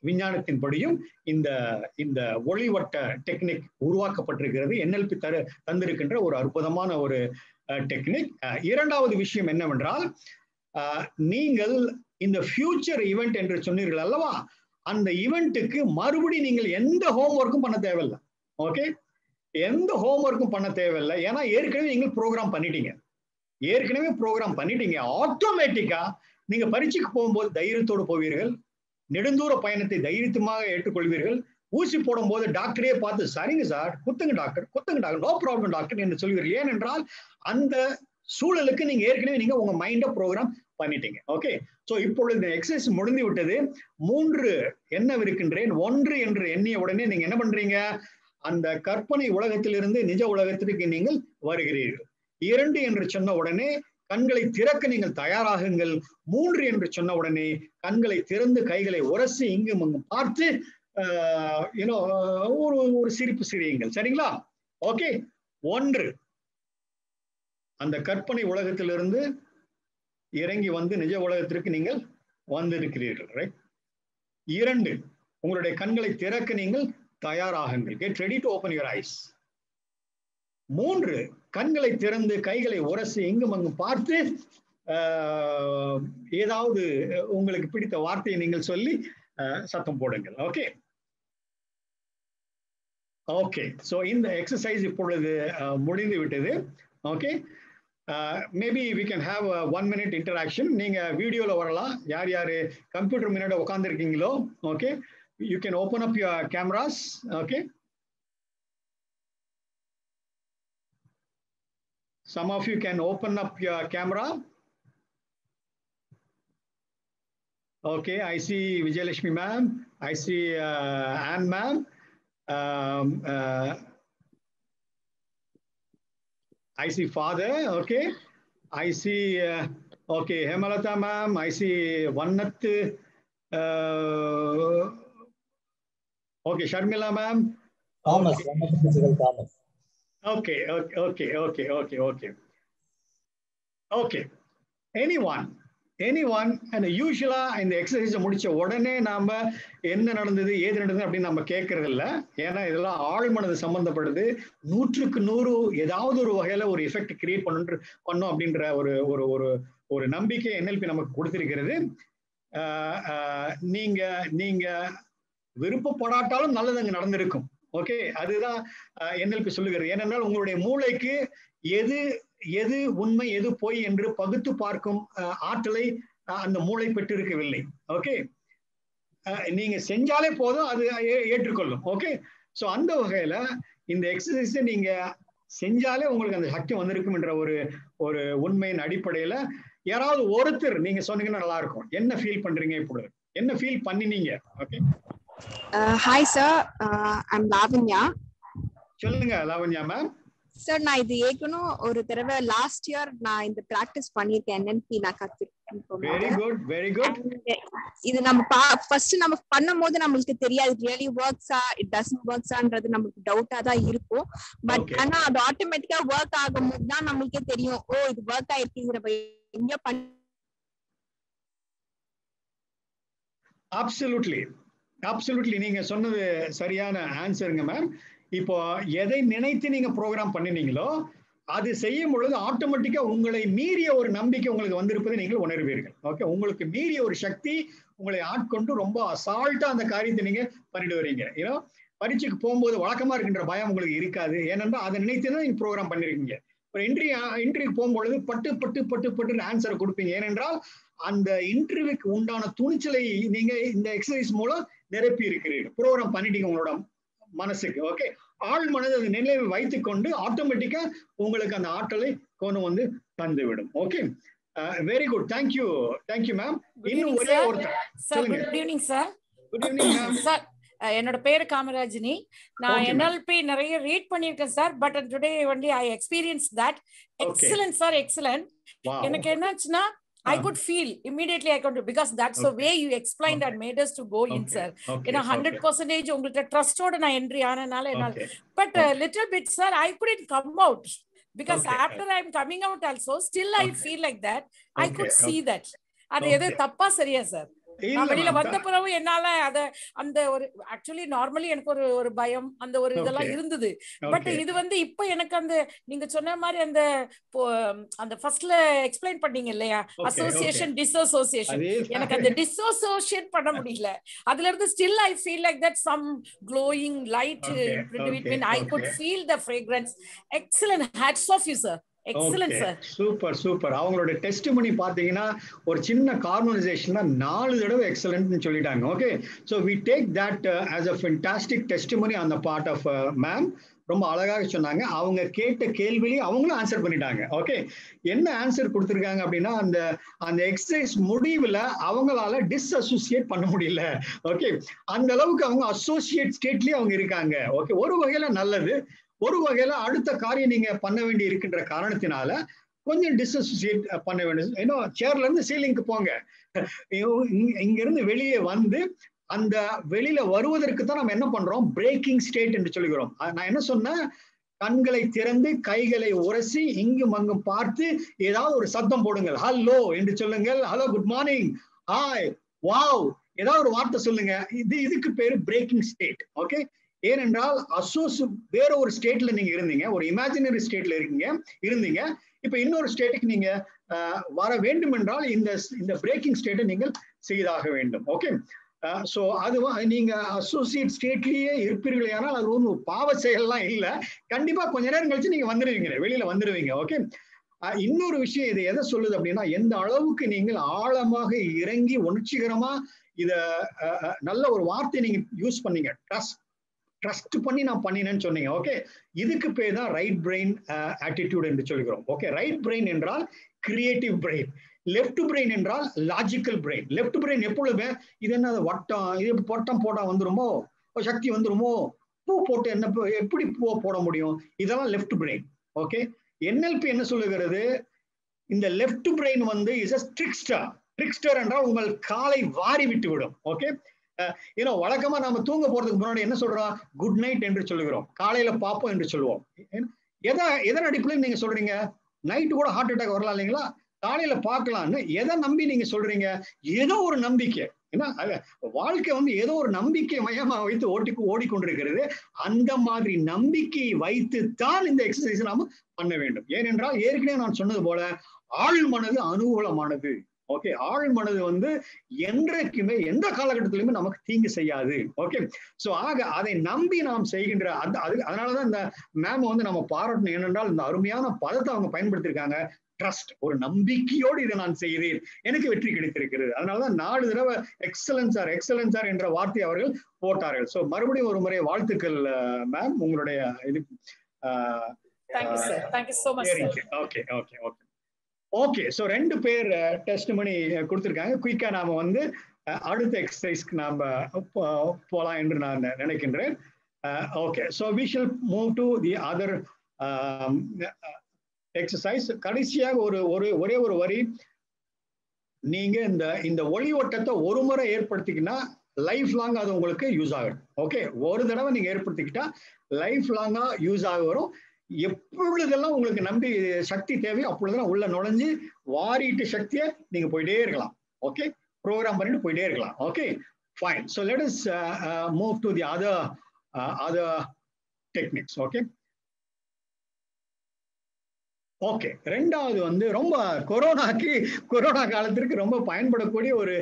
விஞ்ஞானத்தின்படியும் இந்த ஒளிவட்ட டெக்னிக் உருவாக்கப்பட்டிருக்கிறது. NLP தந்திருக்கின்ற ஒரு அற்புதமான ஒரு டெக்னிக். இரண்டாவது விஷயம் என்னவென்றால், நீங்கள் இந்த ஃபியூச்சர் ஈவெண்ட் என்று சொன்னீர்கள் அல்லவா, அந்த ஈவெண்ட்டுக்கு மறுபடியும் நீங்கள் எந்த ஹோம்ஒர்க்கும் பண்ண தேவையில்லை. ஓகே, எந்த ஹோம்ஒர்க்கும் பண்ண தேவையில்லை. ஏன்னா ஏற்கனவே நீங்கள் ப்ரோக்ராம் பண்ணிட்டீங்க. ஆட்டோமேட்டிக்கா நீங்க பரீட்சைக்கு போகும்போது தைரியத்தோடு போவீர்கள், நெடுந்தூர பயணத்தை தைரியமாக ஏற்றுக்கொள்வீர்கள். ஊசி போடும் போது டாக்டரே பார்த்து சரிங்க சார், குத்துங்க டாக்டர், நோ ப்ராப்ளம் டாக்டர் என்று சொல்வீர்கள். ஏனென்றால் அந்த சூழலுக்கு நீங்க ஏற்கனவே உங்க மைண்ட ப்ரோக்ராம் பண்ணிட்டீங்க. ஓகே, சோ இப்பொழுது இந்த எக்ஸசைஸ் முடிந்து விட்டது. 3 எண்ணவிருக்கின்றேன். 1 என்று எண்ணிய உடனே நீங்க என்ன பண்றீங்க? அந்த கற்பனை உலகத்திலிருந்து நிஜ உலகத்திற்கு நீங்கள் வருகிறீர்கள். 2 என்று சொன்ன உடனே கண்களை திறக்க நீங்கள் தயாராகுங்கள். 3 என்று சொன்ன உடனே கண்களை திறந்து கைகளை உரசி இங்கும் அங்கும் பார்த்து ஒரு சிரிப்பு சிரியுங்கள். சரிங்களா? ஓகே, 1 அந்த கற்பனை உலகத்திலிருந்து இறங்கி வந்து நிஜ உலகத்திற்கு நீங்கள் வந்திருக்கிறீர்கள். ரைட்? 2 உங்களுடைய கண்களை திறக்க நீங்கள் தயாராகுங்கள். Get ready to open your eyes. 3, கண்களை திறந்து கைகளை உரசி எங்கும் அங்கும் பார்த்து ஏதாவது உங்களுக்கு பிடித்த வார்த்தையை நீங்கள் சொல்லி சத்தம் போடுங்கள். Okay okay. ஸோ இந்த எக்ஸசைஸ் இப்பொழுது முடிந்து விட்டது. Okay, maybe we can have 1 minute interaction. நீங்க வீடியோல வரலாம். யார் யாரு கம்ப்யூட்டர் முன்னாடி உட்கார்ந்துருக்கீங்களோ, okay, you can open up your cameras. Okay, some of you can open up your camera. Okay, I see Vijayalakshmi ma'am, I see Ann ma'am, I see father. Okay, I see okay, Hemalata ma'am, I see Vannat, okay, Sharmila ma'am, Thomas, physical Thomas. Okay, okay, okay, okay, okay, okay. Okay, anyone, and usually இந்த exercise முடிச்ச உடனே நாம என்ன நடந்தது ஏது நடந்தது அப்படின்னு நம்ம கேட்கறது இல்லை. ஏன்னா இதெல்லாம் ஆழ்மனது சம்பந்தப்படுது. 100க்கு 100 ஏதாவது ஒரு வகையில ஒரு எஃபெக்ட் கிரியேட் பண்ணும் அப்படின்ற ஒரு ஒரு ஒரு ஒரு நம்பிக்கை NLP நமக்கு கொடுத்திருக்கிறது. நீங்க விருப்பப்படாட்டாலும் நல்லது அங்க நடந்திருக்கும். ஓகே, அதுதான் NLP சொல்லுகிறது. ஏனென்றால் உங்களுடைய மூளைக்கு எது உண்மை எது பொய் என்று பகுத்து பார்க்கும் ஆற்றலை அந்த மூளை பெற்றிருக்கவில்லை. ஓகே, நீங்க செஞ்சாலே போதும், அது ஏற்றுக்கொள்ளும். ஓகே, ஸோ அந்த வகையில இந்த எக்ஸசைஸை நீங்க செஞ்சாலே உங்களுக்கு அந்த சக்தி வந்திருக்கும் என்ற ஒரு உண்மையின் அடிப்படையில யாராவது ஒருத்தர் நீங்க சொன்னீங்கன்னா நல்லா இருக்கும். என்ன ஃபீல் பண்றீங்க இப்பொழுது? என்ன ஃபீல் பண்ணினீங்க? Okay, hi sir, I'm Lavanya. சொல்லுங்க லாவண்யா மேம். சார், நான் இது ஏற்கனவே ஒரு தடவை லாஸ்ட் இயர் நான் இந்த பிராக்டிஸ் பண்ணிருக்கேன். NLP நான் கத்துக்கிட்டேன். Very good, very good. இது நம்ம ஃபர்ஸ்ட் நம்ம பண்ணும்போது நம்மளுக்கு தெரியாது ரியலி ஒர்க்ஸா இட் டசன்ட் ஒர்க்ஸான்றது நமக்கு டவுட்டா தான் இருக்கும். பட் ஆனா அது ஆட்டோமேட்டிக்கா ஒர்க் ஆகும்போது தான் நம்மளுக்கே தெரியும், ஓ இது ஒர்க் ஆயிருக்குங்கிற எங்க பண்ண. அப்சல்யூட்லி நீங்க சொன்னது சரியான ஆன்சருங்க மேம். இப்போ எதை நினைத்து நீங்க ப்ரோக்ராம் பண்ணினீங்களோ அது செய்யும் பொழுது ஆட்டோமேட்டிக்கா உங்களை மீறிய ஒரு நம்பிக்கை உங்களுக்கு வந்திருப்பதை நீங்கள் உணர்வீர்கள். ஓகே, உங்களுக்கு மீறிய ஒரு சக்தி உங்களை ஆட்கொண்டு ரொம்ப அசால்ட்டா அந்த காரியத்தை நீங்க பண்ணிட்டு வரீங்க. ஏன்னா பரீட்சைக்கு போகும்போது வழக்கமா இருக்கின்ற பயம் உங்களுக்கு இருக்காது. ஏனென்றால் அதை நினைத்து தான் நீங்க ப்ரோக்ராம் பண்ணிருக்கீங்க. ஒரு இன்டர்வியூக்கு போகும்பொழுது பட்டு ஆன்சரை கொடுப்பீங்க. ஏனென்றால் அந்த இன்டர்வியூக்கு உண்டான துணிச்சலை நீங்க இந்த எக்ஸசைஸ் மூலம் நிரப்பி இருக்கிறீர்கள். ப்ரோக்ராம் பண்ணிட்டீங்க உங்களோட மனசுக்கு. ஓகே, ஆள் மனதை அந்த நிலையை வைத்துக் கொண்டு ஆட்டோமேட்டிக்கா உங்களுக்கு அந்த ஆற்றலை கொண்டு வந்து தந்து விடும். Okay, very good, thank you ma'am. இன்னும் ஒரே ஒருத்தர் சொல்லுங்க. Good evening sir. Good evening ma'am. Sir, என்னோட பேரு காமராஜினி. நான் NLP நிறைய ரீட் பண்ணிருக்கேன் sir. But today only I experience that. Excellent sir, excellent. எனக்கு என்னாச்சுன்னா I could feel immediately I could, because that's the way you explained and made us to go in, sir. You know, 100% உங்கள்ட்ட trust-ஓட நான் entry ஆனனால என்னால. But little bit, sir, I couldn't come out because after I'm coming out also, still I feel like that. I could see that. அது எது தப்பா சரியா sir? நான் வெளியில வந்த பிறகு என்னால அந்த ஒரு ஆக்சுவலி நார்மலி எனக்கு ஒரு பயம் அந்த ஒரு இதெல்லாம் இருந்தது. பட் இது இப்ப எனக்கு அந்த நீங்க சொன்ன மாதிரி அந்த ஃபர்ஸ்ட்ல எக்ஸ்பிளைன் பண்ணீங்க இல்லையா, அசோசியேஷன் டிஸ்அசோசியேஷன், எனக்கு அந்த டிஸ்அசோசியேட் பண்ண முடியல. அதுல இருந்து still I feel like that some glowing light between. I could feel the fragrance. Excellent, hats off you sir. Excellent sir. Super. அவங்களோட டெஸ்டிமனி பாத்தீங்கன்னா ஒரு சின்ன கார்னரைசேஷன்ல 4 தடவை எக்ஸலன்ட்னு சொல்லிட்டாங்க. Okay, so we take that as a fantastic testimony on the part of ma'am. ரொம்ப அழகாக சொன்னாங்க. அவங்க கேட்ட கேள்வியை அவங்களும் ஆன்சர் பண்ணிட்டாங்க. ஓகே, என்ன ஆன்சர் கொடுத்திருக்காங்க அப்படின்னா அந்த எக்ஸசைஸ் முடிவுல அவங்களால டிஸ்அசோசியேட் பண்ண முடியல. ஓகே, அந்த அளவுக்கு அவங்க அசோசியேட் ஸ்டேட்லயே அவங்க இருக்காங்க. ஓகே, ஒரு வகையில நல்லது. ஒரு வகையில அடுத்த காரியம் நீங்க பண்ண வேண்டி இருக்கின்ற காரணத்தினால கொஞ்சம் டிஸ்அசோசியேட் பண்ண வேண்டும். ஏன்னா சேர்ல இருந்து சீலிங்க்கு போங்க. இங்க இருந்து வெளியே வந்து அந்த வெளியில வருவதற்கு தான் நம்ம என்ன பண்றோம், பிரேக்கிங் ஸ்டேட் என்று சொல்லுகிறோம். நான் என்ன சொன்னேன், கண்களை திறந்து கைகளை உரசி இங்கும் அங்கும் பார்த்து ஏதாவது ஒரு சத்தம் போடுங்கள். ஹலோ என்று சொல்லுங்கள். Hello, good morning, hi, wow, ஏதாவது ஒரு வார்த்தை சொல்லுங்க. இதுக்கு பேரு பிரேக்கிங் ஸ்டேட். ஓகே, ஏனென்றால் வேற ஒரு ஸ்டேட்ல நீங்க இருந்தீங்க, ஒரு இமேஜினரி ஸ்டேட்ல இருந்தீங்க. இப்ப இன்னொரு ஸ்டேட்டுக்கு நீங்க வர வேண்டும் என்றால் இந்த பிரேக்கிங் ஸ்டேட்டை நீங்கள் செய்தாக வேண்டும். ஓகே, சோ அது நீங்க அசோசியேட் ஸ்டேட்லயே இருப்பீர்களே, ஆனால் அது ஒன்றும் பாவ செயல்லாம் இல்லை. கண்டிப்பா கொஞ்ச நேரம் கழிச்சு நீங்க வந்துடுவீங்க, வெளியில வந்துடுவீங்க. ஓகே, இன்னொரு விஷயம் இது எதை சொல்லுது அப்படின்னா, எந்த அளவுக்கு நீங்கள் ஆழமாக இறங்கி உணர்ச்சிகரமா இத நல்ல ஒரு வார்த்தை நீங்க யூஸ் பண்ணீங்க, ட்ரஸ்ட் பண்ணி நான் பண்ணினேன்னு சொன்னீங்க. ஓகே, இதுக்கு பேர் தான் ரைட் பிரெயின் ஆட்டிடியூட் என்று சொல்கிறோம். ஓகே, ரைட் பிரெயின் என்றால் கிரியேட்டிவ் பிரெயின், லெஃப்ட் பிரெயின் என்றால் லாஜிக்கல் பிரெயின். லெஃப்ட் பிரெயின் எப்பொழுதுமே இது என்ன வட்டம், இது வட்டம் போட்டா வந்துருமோ, சக்தி வந்துருமோ, பூ போட்டு என்ன எப்படி பூவை போட முடியும், இதெல்லாம் லெஃப்ட் பிரெயின். ஓகே, NLP என்ன சொல்லுகிறது, இந்த லெஃப்ட் பிரெயின் வந்து இஸ் அ ட்ரிக்ஸ்டர் என்றால் உங்கள் காலை வாரி விட்டு விடும். ஓகே, ஏன்னா வழக்கமா நாம தூங்க போறதுக்கு முன்னாடி என்ன சொல்றோம், குட் நைட் என்று சொல்லுகிறோம், காலையில பார்ப்போம் என்று சொல்லுவோம். எதன் அடிப்படையில் நீங்க சொல்றீங்க, நைட்டு கூட ஹார்ட் அட்டாக் வரலாம் இல்லைங்களா, காலையில பார்க்கலாம்னு எதை நம்பி நீங்க சொல்றீங்க, ஏதோ ஒரு நம்பிக்கை. ஏன்னா வாழ்க்கை வந்து ஏதோ ஒரு நம்பிக்கை மையமா வைத்து ஓடிக்கொண்டிருக்கிறது. அந்த மாதிரி நம்பிக்கையை வைத்து தான் இந்த எக்ஸசைஸ் நாம பண்ண வேண்டும். ஏனென்றால் ஏற்கனவே நான் சொன்னது போல ஆழ் மனது அனுகூலமானது. ஓகே, ஆழ் மனது வந்து என்றைக்குமே எந்த காலகட்டத்திலுமே நமக்கு தீங்கு செய்யாது. ஓகே, சோ ஆக அதை நம்பி நாம் செய்கின்ற அதனாலதான் இந்த மேம் வந்து நம்ம பாராட்டணும். ஏனென்றால் இந்த அருமையான பதத்தை அவங்க பயன்படுத்தியிருக்காங்க, ட்ரஸ்ட். ஒரு நம்பிக்கையோடு இதை நான் செய்கிறேன், எனக்கு வெற்றி கிடைத்திருக்கிறது. அதனாலதான் 4 தடவை எக்ஸலன்ஸ் என்ற வார்த்தை அவர்கள் போட்டார்கள். சோ மறுபடியும் ஒரு முறை வாழ்த்துக்கள் மேம், உங்களுடைய இது. ஓகே, சோ 2 பேர் டெஸ்ட் பண்ணி கொடுத்திருக்காங்க. குயிக்கா நாம வந்து அடுத்த எக்ஸசைஸ்க்கு நாம போலாம் என்று நான் நினைக்கின்றேன். Okay, so we shall move to the other exercise. கடைசியாக ஒரே ஒரு வரி, நீங்க இந்த ஒளி ஓட்டத்தை ஒரு முறை ஏற்படுத்திக்கினா லைஃப் லாங் அது உங்களுக்கு யூஸ் ஆகும். ஓகே, ஒரு தடவை நீங்க ஏற்படுத்திக்கிட்டா லைஃப் லாங்கா யூஸ் ஆக வரும். எப்பொழுதெல்லாம் உங்களுக்கு நம்பி சக்தி தேவையோ அப்பொழுதெல்லாம் உள்ள நுழைஞ்சு வாரிட்டு சக்தியை நீங்க போயிட்டே இருக்கலாம். ஓகே, ப்ரோக்ராம் பண்ணிட்டு போயிட்டே இருக்கலாம். Okay, fine. So let us move to the other techniques. Okay, okay, ரெண்டாவது வந்து ரொம்ப கொரோனா காலத்திற்கு ரொம்ப பயன்படக்கூடிய ஒரு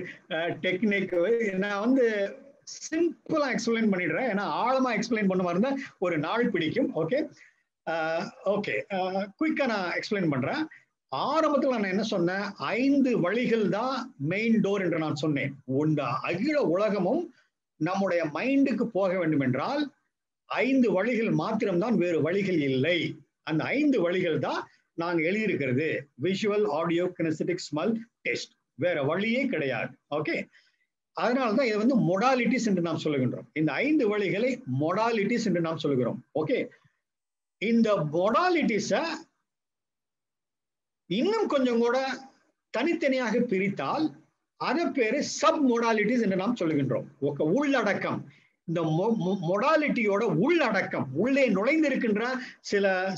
டெக்னிக். நான் வந்து சிம்பிளா எக்ஸ்பிளைன் பண்ணிடுறேன், ஏன்னா ஆழமா எக்ஸ்பிளைன் பண்ண மாதிரி இருந்தா ஒரு நாள் பிடிக்கும். ஓகே, குயிக்கா நான் எக்ஸ்பிளைன் பண்றேன். ஆரம்பத்தில் நான் என்ன சொன்னேன், 5 வழிகள் தான் மெயின் டோர் என்று நான் சொன்னேன். இந்த அகில உலகமும் நம்முடைய மைண்டுக்கு போக வேண்டும் என்றால் 5 வழிகள் மாத்திரம்தான், வேறு வழிகள் இல்லை. அந்த 5 வழிகள் தான் நாங்க எழுதியிருக்கிறது, விஷுவல், ஆடியோ, கினெஸ்தெடிக், ஸ்மெல், டேஸ்ட். வேற வழியே கிடையாது. ஓகே, அதனாலதான் இதை வந்து மொடாலிட்டிஸ் என்று நாம் சொல்லுகின்றோம். இந்த 5 வழிகளை மொடாலிட்டிஸ் என்று நாம் சொல்லுகிறோம். ஓகே, இந்த மொடாலிட்டிஸ இன்னும் கொஞ்சம் கூட தனித்தனியாக பிரித்தால் அதை பேரு சப் மொடாலிட்டிஸ் என்று நாம் சொல்லுகின்றோம். உள்ளடக்கம், இந்த மொடாலிட்டியோட உள்ளடக்கம், உள்ளே நுழைந்திருக்கின்ற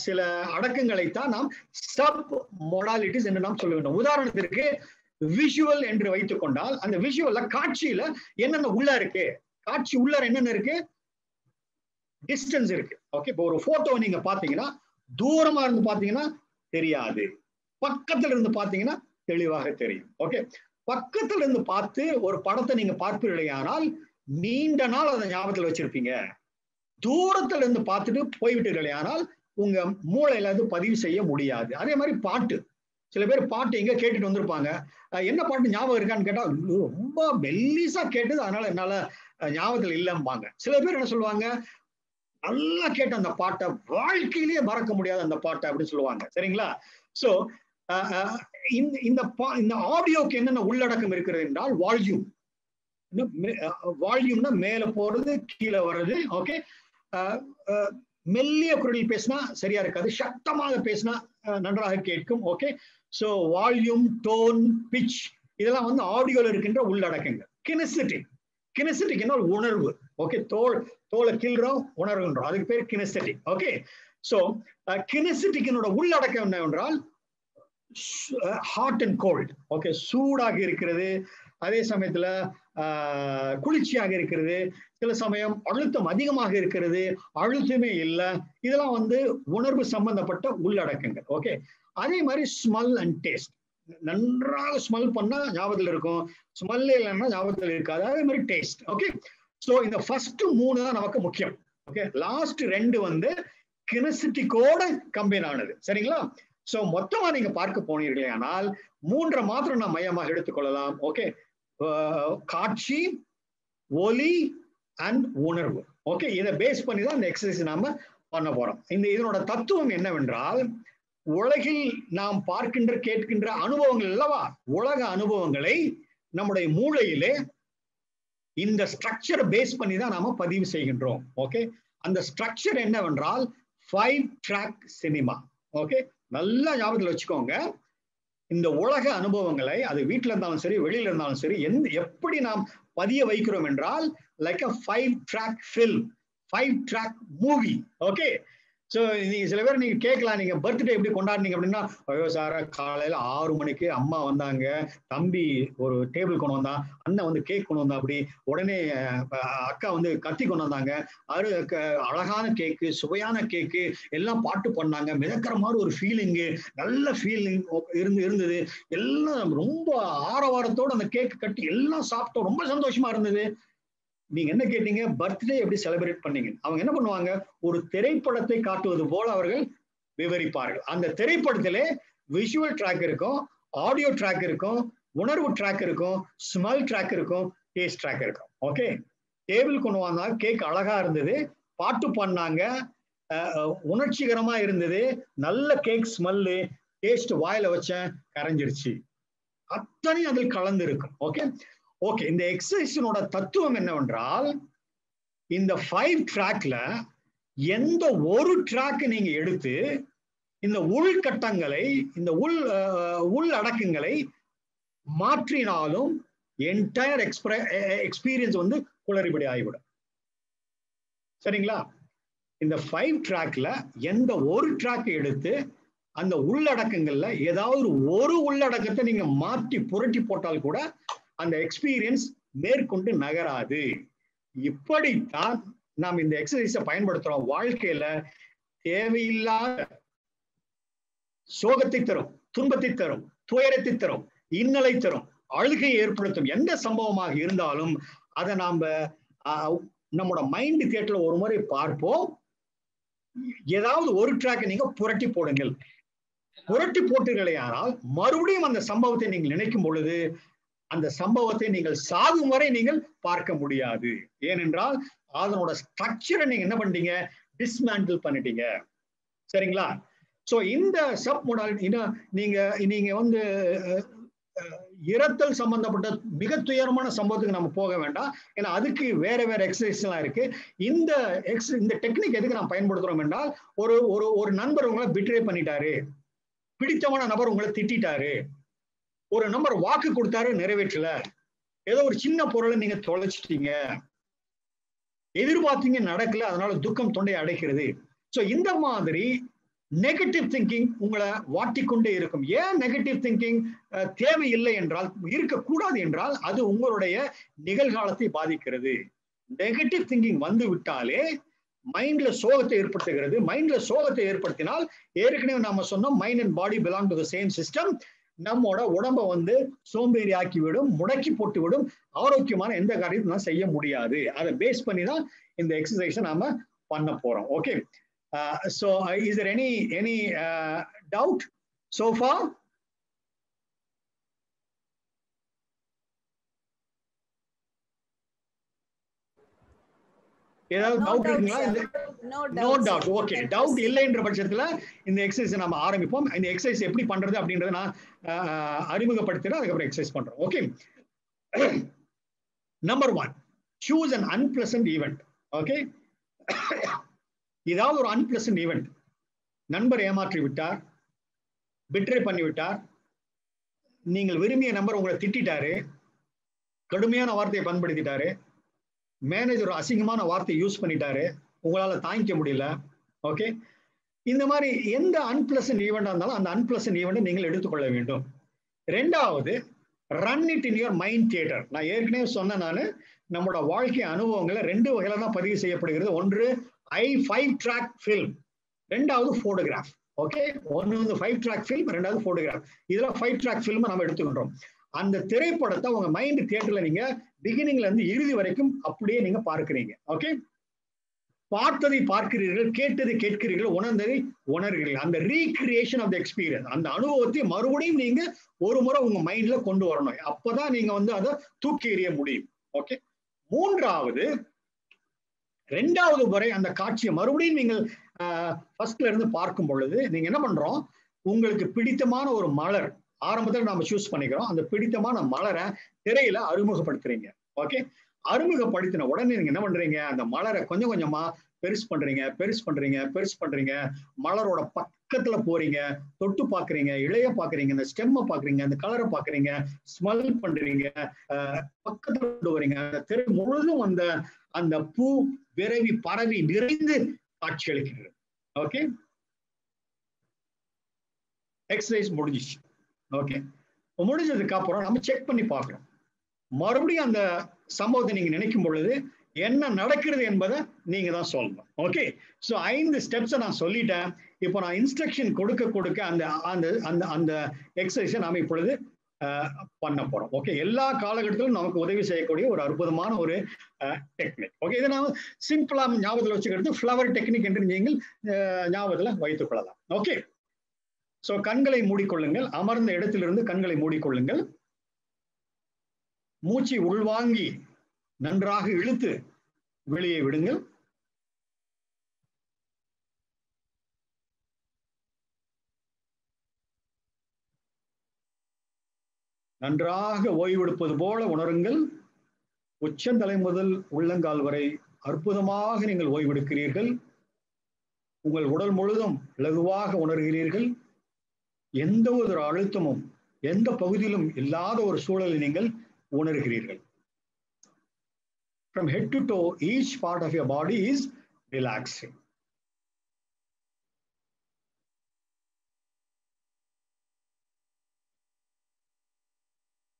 சில அடக்கங்களைத்தான் நாம் சப் மொடாலிட்டிஸ் என்று நாம் சொல்லுகின்றோம். உதாரணத்திற்கு விஷுவல் என்று வைத்துக் கொண்டால், அந்த விஷுவல்ல காட்சியில என்னென்ன உள்ள இருக்கு, காட்சி உள்ளார என்னென்ன இருக்கு, டிஸ்டன்ஸ் இருக்கு. ஓகே, இப்போ ஒரு போட்டோ நீங்க பாத்தீங்கன்னா தூரமா இருந்து பாத்தீங்கன்னா தெரியாது, பக்கத்துல இருந்து பாத்தீங்கன்னா தெளிவாக தெரியும். ஓகே, பக்கத்துல இருந்து பார்த்து ஒரு படத்தை நீங்க பார்ப்பீர்களேயானால் நீண்ட நாள் அதை ஞாபகத்துல வச்சிருப்பீங்க. தூரத்துல இருந்து பார்த்துட்டு போய்விட்டீர்களே ஆனால் உங்க மூளையில அது பதிவு செய்ய முடியாது. அதே மாதிரி பாட்டு, சில பேர் பாட்டு எங்க கேட்டுட்டு வந்திருப்பாங்க, என்ன பாட்டு ஞாபகம் இருக்கான்னு கேட்டா ரொம்ப மெல்லிசா கேட்டது அதனால என்னால ஞாபகத்துல இல்லம்பாங்க. சில பேர் என்ன சொல்லுவாங்க, நல்லா கேட்ட அந்த பாட்டை வாழ்க்கையிலேயே மறக்க முடியாது அந்த பாட்டை அப்படின்னு சொல்லுவாங்க. சரிங்களா? சோ இந்த ஆடியோக்கு என்னென்ன உள்ளடக்கம் இருக்கிறது என்றால் வால்யூம். வால்யூம்னா மேல போறது கீழே வர்றது. ஓகே, மெல்லிய குரலில் பேசினா சரியா இருக்காது, சத்தமாக பேசினா நன்றாக கேட்கும். Okay, so volume, tone, pitch இதெல்லாம் வந்து ஆடியோல இருக்கின்ற உள்ளடக்கங்கள். கினெஸ்தெடிக் என்ன உணர்வு. ஓகே, தோலை கீழ்றோம் உணர்வுன்றோம், அதுக்கு பேர் கினெஸ்தெடிக். ஓகே, சோ கினெஸ்தெடிக்கினோட உள்ளடக்கம் என்னவென்றால் ஹாட் அண்ட் கோல்ட். ஓகே, சூடாக இருக்கிறது, அதே சமயத்துல குளிர்ச்சியாக இருக்கிறது, சில சமயம் அழுத்தம் அதிகமாக இருக்கிறது, அழுத்தமே இல்லை. இதெல்லாம் வந்து உணர்வு சம்பந்தப்பட்ட உள்ளடக்கங்கள். ஓகே, அதே மாதிரி ஸ்மெல் அண்ட் டேஸ்ட். நன்றாக ஸ்மெல் பண்ணா ஞாபகத்தில் இருக்கும், ஸ்மெல் இல்லைன்னா ஞாபகத்தில் இருக்காது. அதே மாதிரி டேஸ்ட். ஓகே, ஸோ இந்த ஃபர்ஸ்ட் 3 தான் நமக்கு முக்கியம். ஓகே, லாஸ்ட் 2 வந்து கினெசிட்டிக்கோட கம்பைன் ஆனது. சரிங்களா? சோ மொத்தமா நீங்க பார்க்க போனீர்களே ஆனால் 3 மாத்திரம் நான் மையமாக எடுத்துக்கொள்ளலாம். ஓகே, காட்சி, ஒலி அண்ட் உணர்வு. ஓகே, இதை பேஸ் பண்ணி தான் இந்த எக்ஸசைஸ் நாம பண்ண போறோம். இதனோட தத்துவம் என்னவென்றால், உலகில் நாம் பார்க்கின்ற கேட்கின்ற அனுபவங்கள் அல்லவா, உலக அனுபவங்களை நம்முடைய மூளையிலே இந்த ஸ்ட்ரக்சரை பேஸ் பண்ணி தான் நாம பதிவு செய்கின்றோம். ஓகே, அந்த ஸ்ட்ரக்சர் என்னவென்றால் 5 ட்ராக் சினிமா. ஓகே, நல்லா ஞாபகத்தில் வச்சுக்கோங்க. இந்த உலக அனுபவங்களை அது வீட்டில் இருந்தாலும் சரி, வெளியில இருந்தாலும் சரி, எப்படி நாம் பதிய வைக்கிறோம் என்றால் like a 5 track film, 5 track movie. Okay, so நீங்க சில பேர் நீங்க கேட்கலாம், நீங்க பர்த்டே எப்படி கொண்டாடுனீங்க அப்படின்னா, ஐயோ சார் காலையில 6 மணிக்கு அம்மா வந்தாங்க, தம்பி ஒரு டேபிள் கொண்டு வந்தா, அண்ணன் வந்து கேக் கொண்டு வந்தா, அப்படி உடனே அக்கா வந்து கத்தி கொண்டு வந்தாங்க, அழகான கேக்கு, சுவையான கேக்கு, எல்லாம் பாட்டு பண்ணாங்க, மிதக்கிற மாதிரி ஒரு ஃபீலிங்கு, நல்ல ஃபீலிங் இருந்தது, எல்லாம் ரொம்ப ஆரவாரத்தோடு அந்த கேக் கட்டி எல்லாம் சாப்பிட்டோம், ரொம்ப சந்தோஷமா இருந்தது. நீங்க என்ன கேட்டீங்க, பர்த்டே எப்படி செலிப்ரேட் பண்ணீங்க? அவங்க என்ன பண்ணுவாங்க, ஒரு திரைப்படத்தை காட்டுவது போல அவர்கள் விவரிப்பார்கள். அந்த திரைப்படத்திலே விஷுவல் ட்ராக் இருக்கும், ஆடியோ ட்ராக் இருக்கும், உணர்வு ட்ராக் இருக்கும், ஸ்மெல் ட்ராக் இருக்கும், டேஸ்ட் ட்ராக் இருக்கும். ஓகே, டேபிள் கொண்டு வந்தா கேக் அழகா இருந்தது, பாட்டு பண்ணாங்க, உணர்ச்சிகரமா இருந்தது, நல்ல கேக் ஸ்மெல்லு, டேஸ்ட் வாயில வச்சேன் கரைஞ்சிருச்சு, அத்தனை அதில் கலந்து இருக்கும். ஓகே ஓகே, இந்த எக்ஸசைஸினோட தத்துவம் என்னவென்றால், இந்த 5 ட்ராக்ல எந்த ஒரு ட்ராக் நீங்க எடுத்து இந்த உள்கட்டங்களை, இந்த உள்ளடக்கங்களை மாற்றினாலும் என்டையர் எக்ஸ்பீரியன்ஸ் வந்து குளறுபடி ஆகிவிடும். சரிங்களா? இந்த 5 ட்ராக்ல எந்த ஒரு ட்ராக் எடுத்து அந்த உள்ளடக்கங்கள்ல ஏதாவது ஒரு உள்ளடக்கத்தை நீங்க மாற்றி புரட்டி போட்டால் கூட அந்த எக்ஸ்பீரியன்ஸ் மேற்கொண்டு நகராது. இப்படித்தான் நாம் இந்த எக்ஸசைஸை பயன்படுத்துறோம். வாழ்க்கையில தேவையில்லாத சோகத்தை தரும், துன்பத்தை தரும், துயரத்தை தரும், இன்னலை தரும், அழுகையை ஏற்படுத்தும் எந்த சம்பவமாக இருந்தாலும் அதை நாம நம்மளோட மைண்ட் தியேட்டர்ல ஒரு முறை பார்ப்போம். ஏதாவது ஒரு ட்ராக் நீங்க புரட்டி போடுங்கள். புரட்டி போட்டீர்களே ஆனால் மறுபடியும் அந்த சம்பவத்தை நீங்கள் நினைக்கும் பொழுது அந்த சம்பவத்தை நீங்கள் சாகும் வரை நீங்கள் பார்க்க முடியாது. ஏனென்றால் அதனோட ஸ்ட்ரக்சரை நீங்க என்ன பண்ணிட்டீங்க, டிஸ்மேண்டில் பண்ணிட்டீங்க. சரிங்களா? சோ இந்த சப் மோடாலிட்டி நீங்க வந்து இறத்தல் சம்பந்தப்பட்ட மிக துயரமான சம்பவத்துக்கு நம்ம போக வேண்டாம். ஏன்னா அதுக்கு வேற வேற எக்ஸசைஸ் எல்லாம் இருக்கு. இந்த டெக்னிக் எதுக்கு நான் பயன்படுத்துறோம் என்றால், ஒரு நண்பர் உங்களை பிட்ரே பண்ணிட்டாரு, பிடித்தமான நபர் உங்களை திட்டாரு, ஒரு நம்பர் வாக்கு கொடுத்தாரு நிறைவேற்றல, ஏதோ ஒரு சின்ன பொருளை நீங்க தொலைச்சிட்டீங்க, எதிர்பார்த்தீங்க நடக்கல, அதனால துக்கம் தொண்டை அடைக்கிறது. சோ இந்த மாதிரி நெகட்டிவ் திங்கிங் உங்களை வாட்டிக்கொண்டே இருக்கும். ஏன் நெகட்டிவ் திங்கிங் தேவையில்லை என்றால், இருக்கக்கூடாது என்றால், அது உங்களுடைய நிகழ்காலத்தை பாதிக்கிறது. நெகட்டிவ் திங்கிங் வந்து விட்டாலே மைண்ட்ல சோகத்தை ஏற்படுத்துகிறது. மைண்ட்ல சோகத்தை ஏற்படுத்தினால், ஏற்கனவே நாம சொன்னோம், mind and body belong to the same system. நம்மோட உடம்ப வந்து சோம்பேறி ஆக்கிவிடும், முடக்கி போட்டு விடும், ஆரோக்கியமான எந்த காரியத்தையும் செய்ய முடியாது. அதை பேஸ் பண்ணி தான் இந்த எக்ஸசைஸை நாம பண்ண போறோம். Okay, so is there any doubt so far? ஏதாவது டவுட் இருக்குங்களா? No doubt. ஓகே, டவுட் இல்லைன்ற பட்சத்துல இந்த எக்ஸசைஸ் நம்ம ஆரம்பிப்போம். இந்த எக்ஸசைஸ் எப்படி பண்றது அப்படின்றத நான் அறிமுகப்படுத்துறேன், அதுக்கப்புறம் எக்ஸசைஸ் பண்றோம். Okay, number 1, choose an unpleasant event. Okay, ஏதாவது ஒரு அன்பிளசன்ட் ஈவெண்ட், நண்பர் ஏமாற்றி விட்டார், பிட்ரே பண்ணி விட்டார், நீங்கள் விரும்பிய நம்பர் உங்களை திட்டாரு, கடுமையான வார்த்தையை பயன்படுத்திட்டாரு, மேனேஜர் அசிங்கமான வார்த்தையை யூஸ் பண்ணிட்டாரு, உங்களால தாங்கிக்க முடியல. ஓகே, இந்த மாதிரி எந்த அன்பிளசன்ட் ஈவெண்டா இருந்தாலும் அந்த அன்பிளசன்ட் ஈவெண்டை நீங்கள் எடுத்துக்கொள்ள வேண்டும். ரெண்டாவது, run it in your mind theatre. நான் ஏற்கனவே சொன்னேன், நான் நம்மளோட வாழ்க்கை அனுபவங்களை 2 வகையில தான் பதிவு செய்யப்படுகிறது. ஒன்று 5 track ஃபில்ம், ரெண்டாவது போட்டோகிராஃப். ஓகே, ஒன்று வந்து 5 track ஃபில்ம், ரெண்டாவது போட்டோகிராஃப். இதுல 5 track ஃபில்ம் நம்ம எடுத்துக்கின்றோம். அந்த திரைப்படத்தை உங்க மைண்ட் தியேட்டர்ல நீங்க பிகினிங்ல இருந்து இறுதி வரைக்கும் அப்படியே நீங்க பார்க்கிறீங்க. ஓகே, பார்த்ததை பார்க்கிறீர்கள், கேட்டதை கேட்கிறீர்கள், உணர்ந்ததை உணர்கிறீர்கள். அந்த ரீக்ரியேஷன் ஆஃப் த எக்ஸ்பீரியன்ஸ், அந்த அனுபவத்தை மறுபடியும் நீங்க ஒரு முறை உங்க மைண்ட்ல கொண்டு வரணும். அப்பதான் நீங்க வந்து அதை தூக்கி எறிய முடியும். ஓகே, மூன்றாவது 2வது முறை அந்த காட்சியை மறுபடியும் நீங்கள் ஃபர்ஸ்ட்ல இருந்து பார்க்கும் பொழுது நீங்க என்ன பண்றோம், உங்களுக்கு பிடித்தமான ஒரு மலர் ஆரம்பத்தில் நம்ம சூஸ் பண்ணிக்கிறோம். அந்த பிடித்தமான மலரை திரையில அறிமுகப்படுத்துறீங்க. ஓகே, அறிமுகப்படுத்தின உடனே நீங்க என்ன பண்றீங்க, அந்த மலரை கொஞ்சம் கொஞ்சமா பெருசு பண்றீங்க. மலரோட பக்கத்துல போறீங்க, தொட்டு பாக்குறீங்க, இலைய பாக்குறீங்க, அந்த ஸ்டெம்மை பாக்குறீங்க, அந்த கலரை பாக்குறீங்க, ஸ்மெல் பண்றீங்க, பக்கத்துல கொண்டு வரீங்க. அந்த திரை முழுதும் அந்த பூ விரவி பரவி நிறைந்து காட்சி அளிக்கிறது. ஓகே, எக்ஸசைஸ் முடிஞ்சிச்சு. ஓகே, முடிஞ்சதுக்கு அப்புறம் நம்ம செக் பண்ணி பார்க்கிறோம். மறுபடியும் அந்த சம்பவத்தை நீங்க நினைக்கும் பொழுது என்ன நடக்கிறது என்பதை நீங்க தான் சொல்லணும். ஓகே, ஸோ 5 ஸ்டெப்ஸை நான் சொல்லிட்டேன். இப்போ நான் இன்ஸ்ட்ரக்ஷன் கொடுக்க அந்த அந்த அந்த அந்த எக்ஸசைஸை நாம இப்பொழுது பண்ண போறோம். ஓகே, எல்லா காலகட்டத்திலும் நமக்கு உதவி செய்யக்கூடிய ஒரு அற்புதமான ஒரு டெக்னிக். ஓகே, இதை நான் சிம்பிளா ஞாபகத்தில் வச்சுக்கிறது ஃப்ளவர் டெக்னிக் என்று நீங்கள் ஞாபகத்தில் வைத்துக் கொள்ளலாம். ஓகே, ஸோ கண்களை மூடிக்கொள்ளுங்கள். அமர்ந்த இடத்திலிருந்து கண்களை மூடிக்கொள்ளுங்கள். மூச்சை உள்வாங்கி நன்றாக இழுத்து வெளியே விடுங்கள். நன்றாக ஓய்வெடுப்பது போல உணருங்கள். உச்சந்தலை முதல் உள்ளங்கால் வரை அற்புதமாக நீங்கள் ஓய்வெடுக்கிறீர்கள். உங்கள் உடல் முழுதும் இலகுவாக உணர்கிறீர்கள். எந்த ஒரு அழுத்தமும் எந்த பகுதியிலும் இல்லாத ஒரு சூழலை நீங்கள் உணர்கிறீர்கள். From head to toe, each part of your body is relaxing.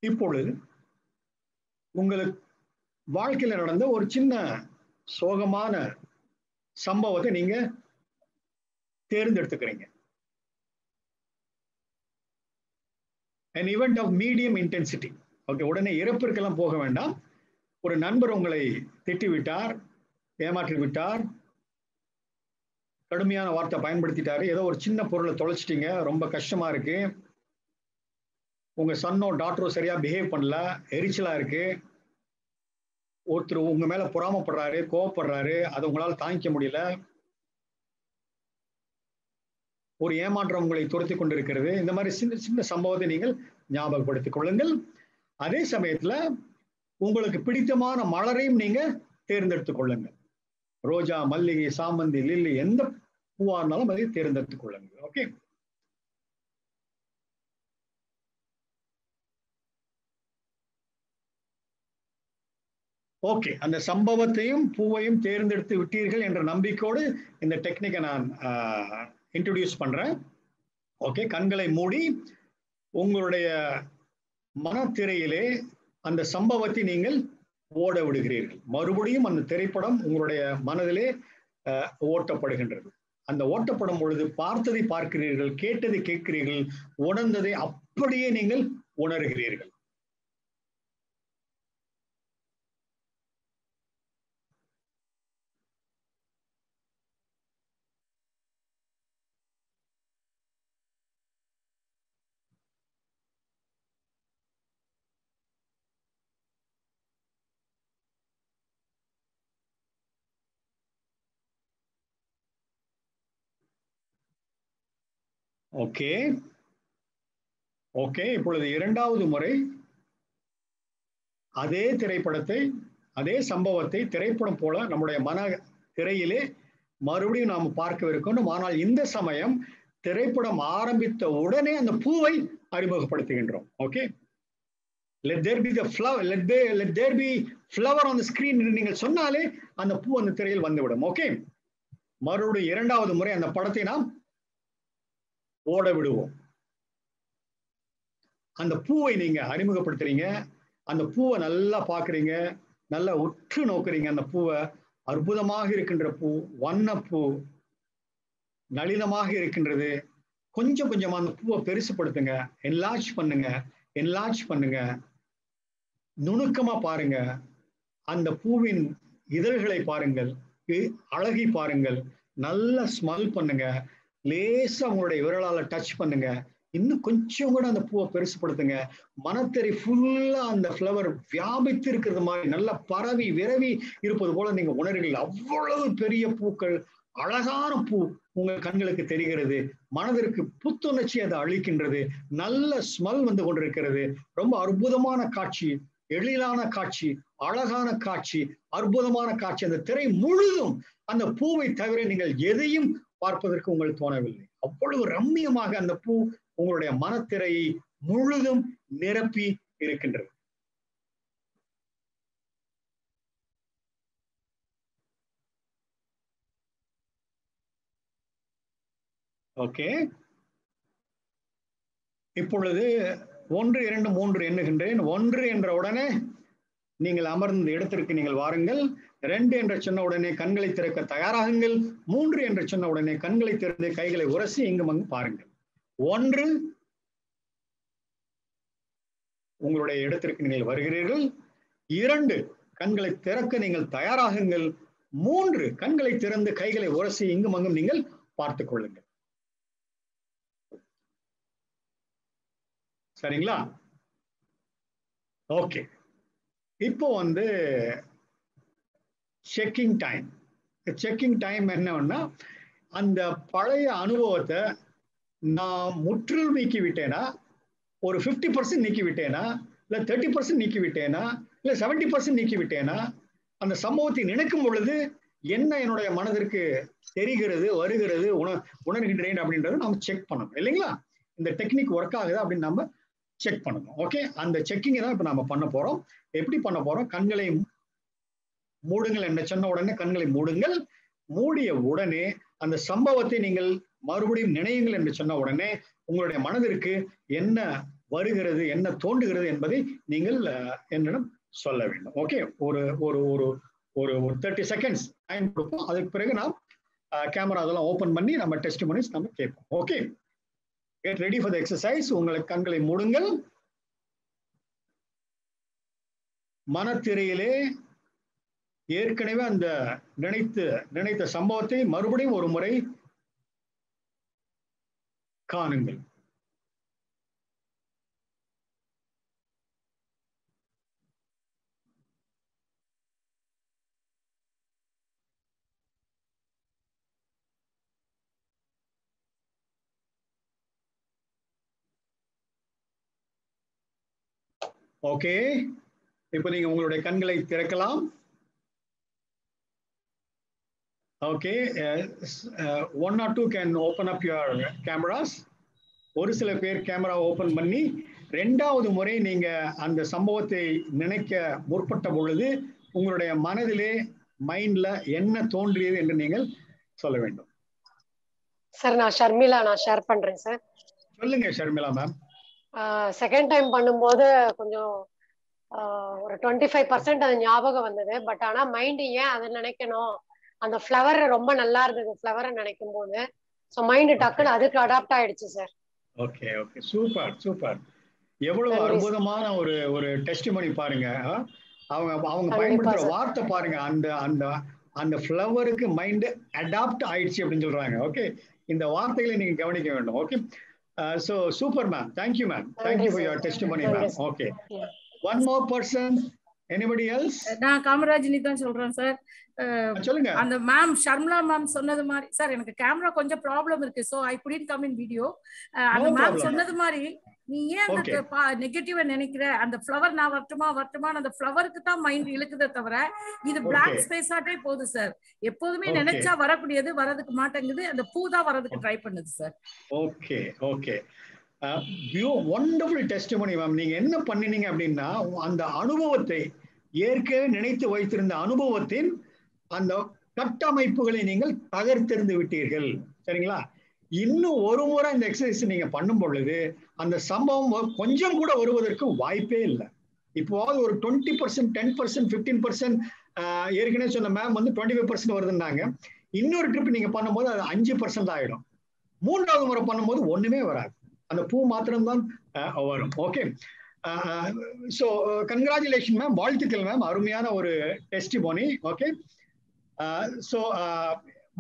இப்பொழுது உங்களுக்கு வாழ்க்கையில் நடந்த ஒரு சின்ன சோகமான சம்பவத்தை நீங்க தேர்ந்தெடுத்துக்கிறீங்க. An event of medium intensity. Okay, உடனே இறப்பிற்கெல்லாம் போக வேண்டாம். ஒரு நண்பர் உங்களை திட்டி விட்டார், ஏமாற்றி விட்டார், கடுமையான வார்த்தை பயன்படுத்திட்டாரு, ஏதோ ஒரு சின்ன பொருளை தொலைச்சிட்டீங்க, ரொம்ப கஷ்டமா இருக்கு, உங்க சன்னோ டாக்டரோ சரியா பிஹேவ் பண்ணல, எரிச்சலா இருக்கு, ஒருத்தர் உங்க மேல பொறாமப்படுறாரு, கோவப்படுறாரு, அதை உங்களால தாங்கிக்க முடியல, ஒரு ஏமாற்றம் உங்களை துரத்தி கொண்டிருக்கிறது. இந்த மாதிரி சின்ன சின்ன சம்பவத்தை நீங்கள் ஞாபகப்படுத்திக் கொள்ளுங்கள். அதே சமயத்துல உங்களுக்கு பிடித்தமான மலரையும் நீங்க தேர்ந்தெடுத்துக் கொள்ளுங்கள். ரோஜா, மல்லிகை, சாமந்தி, லில்லி, எந்த பூவா இருந்தாலும் அதை தேர்ந்தெடுத்துக் கொள்ளுங்கள். ஓகே, ஓகே, அந்த சம்பவத்தையும் பூவையும் தேர்ந்தெடுத்து விட்டீர்கள் என்ற நம்பிக்கையோடு இந்த டெக்னிக்கை நான் இன்ட்ரோடியூஸ் பண்றேன். ஓகே, கண்களை மூடி உங்களுடைய மனத்திரையிலே அந்த சம்பவத்தை நீங்கள் ஓட விடுகிறீர்கள். மறுபடியும் அந்த திரைப்படம் உங்களுடைய மனதிலே ஓட்டப்படுகின்றது. அந்த ஓட்டப்படும் பொழுது பார்த்ததை பார்க்கிறீர்கள், கேட்டதை கேட்கிறீர்கள், உணர்ந்ததை அப்படியே நீங்கள் உணர்கிறீர்கள். ஓகே, ஓகே, இப்பொழுது 2வது முறை அதே திரைப்படத்தை, அதே சம்பவத்தை திரைப்படம் போல நம்முடைய மன திரையிலே மறுபடியும் நாம் பார்க்கவிருக்கணும். ஆனால் இந்த சமயம் திரைப்படம் ஆரம்பித்த உடனே அந்த பூவை அறிமுகப்படுத்துகின்றோம். Okay, let there be the flower, let there be flower on the screen என்று நீங்கள் சொன்னாலே அந்த பூ அந்த திரையில் வந்துவிடும். ஓகே, மறுபடியும் 2வது முறை அந்த படத்தை நாம் ஓட விடுவோம். அந்த பூவை நீங்க அறிமுகப்படுத்துறீங்க, அந்த பூவை நல்லா பாக்குறீங்க, நல்லா உற்று நோக்குறீங்க. அந்த பூவை அற்புதமாக இருக்கின்ற பூ, வண்ணப்பூ, நளினமாக இருக்கின்றது. கொஞ்சம் கொஞ்சமா அந்த பூவை பெருசுப்படுத்துங்க, என்லார்ஜ் பண்ணுங்க, நுணுக்கமா பாருங்க. அந்த பூவின் இதழ்களை பாருங்கள், அழகை பாருங்கள், நல்ல ஸ்மெல் பண்ணுங்க, லேசா உங்களுடைய விரலால டச் பண்ணுங்க, இன்னும் கொஞ்சம் கூட அந்த பூவை பெருசுப்படுத்துங்க. மனத்தெரி ஃபுல்லா அந்த ஃப்ளவர் வியாபித்து இருக்கிறது மாதிரி நல்லா பரவி விரவி இருப்பது போல நீங்க உணர்வீர்கள். அவ்வளவு பெரிய பூக்கள், அழகான பூ உங்கள் கண்களுக்கு தெரிகிறது. மனதிற்கு புத்துணர்ச்சி அதை அளிக்கின்றது. நல்ல ஸ்மெல் வந்து கொண்டிருக்கிறது. ரொம்ப அற்புதமான காட்சி, எழிலான காட்சி, அழகான காட்சி, அற்புதமான காட்சி. அந்த திரை முழுதும் அந்த பூவை தவிர நீங்கள் எதையும் பார்ப்பதற்கு உங்களுக்கு தோணவில்லை. அவ்வளவு ரம்மியமாக அந்த பூ உங்களுடைய மனத்திரையை முழுதும் நிரப்பி இருக்கின்றது. ஓகே, இப்பொழுது 1 2 3 எண்ணுகின்றேன். 1 என்ற உடனே நீங்கள் அமர்ந்த இடத்திற்கு நீங்கள் வாருங்கள். 2 என்று சொன்ன உடனே கண்களை திறக்க தயாராகுங்கள். 3 என்று சொன்ன உடனே கண்களை திறந்து கைகளை உரசி இங்கும் அங்கு பாருங்கள். 1 உங்களுடைய இடத்திற்கு நீங்கள் வருகிறீர்கள். 2 கண்களை திறக்க நீங்கள் தயாராகுங்கள். 3 கண்களை திறந்து கைகளை உரசி இங்கும் அங்கும் நீங்கள் பார்த்துக் கொள்ளுங்கள். சரிங்களா? ஓகே, இப்போ வந்து செக்கிங் டைம். செக்கிங் டைம் என்னன்னா, அந்த பழைய அனுபவத்தை நான் முற்றிலும் நீக்கி விட்டேனா, ஒரு 50% நீக்கி விட்டேனா, இல்லை 30% நீக்கி விட்டேனா, இல்லை 70% நீக்கி விட்டேனா, அந்த சம்பவத்தை நினைக்கும் பொழுது என்ன என்னுடைய மனதிற்கு தெரிகிறது, வருகிறது, உணர்கின்றேன் அப்படின்றத நம்ம செக் பண்ணணும் இல்லைங்களா? இந்த டெக்னிக் ஒர்க் ஆகுது அப்படின்னு நம்ம செக் பண்ணணும். ஓகே, அந்த செக்கிங்கை தான் இப்போ நம்ம பண்ண போறோம். எப்படி பண்ண போறோம்? கண்களை மூடுங்கள் என்று சொன்ன உடனே கண்களை மூடுங்கள். மூடிய உடனே அந்த சம்பவத்தை நீங்கள் மறுபடியும் நினையுங்கள் என்று சொன்ன உடனே உங்களுடைய மனதிற்கு என்ன வருகிறது, என்ன தோன்றுகிறது என்பதை நீங்கள் என்னிடம் சொல்ல வேண்டும். ஓகே, ஒரு ஒரு ஒரு ஒரு 30 செகண்ட்ஸ் டைம் கொடுப்போம். அதுக்கு பிறகு நாம் கேமரா அதெல்லாம் ஓபன் பண்ணி நம்ம டெஸ்டிமோனிஸ் நம்ம கேட்போம். Okay, get ready for the exercise. உங்களுக்கு கண்களை மூடுங்கள். மனத்திரையிலே ஏற்கனவே அந்த நினைத்த சம்பவத்தை மறுபடியும் ஒரு முறை காணுங்கள். ஓகே, இப்போ நீங்க உங்களுடைய கண்களை திறக்கலாம். Okay, 1 or 2 can open up your cameras. ஒரு சில பேர் கேமரா ஓபன் பண்ணி 2வது முறை நீங்க அந்த சம்பவத்தை நினைக்க முற்பட்ட பொழுது உங்களுடைய மனதிலே மைண்ட்ல என்ன தோன்றியது என்று நீங்கள் சொல்ல வேண்டும். சார், நான் ஷர்மிளா, நான் ஷேர் பண்றேன் சார். சொல்லுங்க ஷர்மிளா மேம். செகண்ட் டைம் பண்ணும்போது கொஞ்சம் ஒரு 25% அது ஞாபகம் வந்தது. பட் ஆனா மைண்ட் ஏன் அதை நினைக்கணும், அந்த ஃப்ளவர் ரொம்ப நல்லா இருந்தது ஃப்ளவரை நினைக்கும் போது. ஸோ மைண்ட் டக்குன்னு அதுக்கு அடாப்ட் ஆயிடுச்சு sir. Okay okay, super super. எவ்வளவு அற்புதமான ஒரு ஒரு டெஸ்டிமோனி பாருங்க. அவங்க பயன்படுத்துற வார்த்தை பாருங்க. அந்த அந்த அந்த ஃப்ளவருக்கு மைண்ட் அடாப்ட் ஆயிடுச்சு அப்படின்னு சொல்றாங்க. ஓகே, இந்த வார்த்தைகளை நீங்க கவனிக்க வேண்டும். Okay, so super ma'am, thank you ma'am, thank you for your testimony ma'am. Okay, one more person, anybody else? நான் காமராஜினி தான் சொல்றேன் சார். சொல்லுங்க. அந்த மேம் ஷர்மிளா மேம் சொன்னது மாதிரி சார், எனக்கு கேமரா கொஞ்சம் ப்ராப்ளம் இருக்கு, so I couldn't come in video. அந்த மேம் சொன்னது மாதிரி நீ ஏன் அந்த நெகட்டிவா நினைக்கிற, அந்த ஃப்ளவர் நான் வரட்டுமா அந்த ஃப்ளவருக்கு தான் மைண்ட் இழுக்குதே தவிர இது பிளாக் ஸ்பேஸ் ஆட்டே போகுது சார். எப்போதுமே நினைச்சா வரக்கூடியது வரதுக்கு மாட்டேங்குது, அந்த பூ தான் வரதுக்கு ட்ரை பண்ணுது sir. Okay okay, wonderful testimony ma'am. நீங்க என்ன பண்ணினீங்க அப்படின்னா, அந்த அனுபவத்தை ஏற்கனவே நினைத்து வைத்திருந்த அனுபவத்தின் அந்த கட்டமைப்புகளை நீங்கள் தகர்த்தெறிந்து விட்டீர்கள். சரிங்களா? இன்னும் ஒரு முறை இந்த எக்ஸசைஸ் நீங்க பண்ணும் பொழுது அந்த சம்பவம் கொஞ்சம் கூட வருவதற்கு வாய்ப்பே இல்லை. இப்போது ஒரு 20%, 10%, 15% ஏற்கனவே சொன்ன மேம் வந்து 25% வருதுன்னாங்க. இன்னொரு ட்ரிப் நீங்க பண்ணும்போது அது 5% ஆயிடும். 3வது முறை பண்ணும்போது ஒண்ணுமே வராது, அந்த பூ மாத்திரம்தான் வரும். ஓகே, ஸோ கங்க்ராச்சுலேஷன் மேம், வாழ்த்துக்கள் மேம், அருமையான ஒரு testimony. Okay, so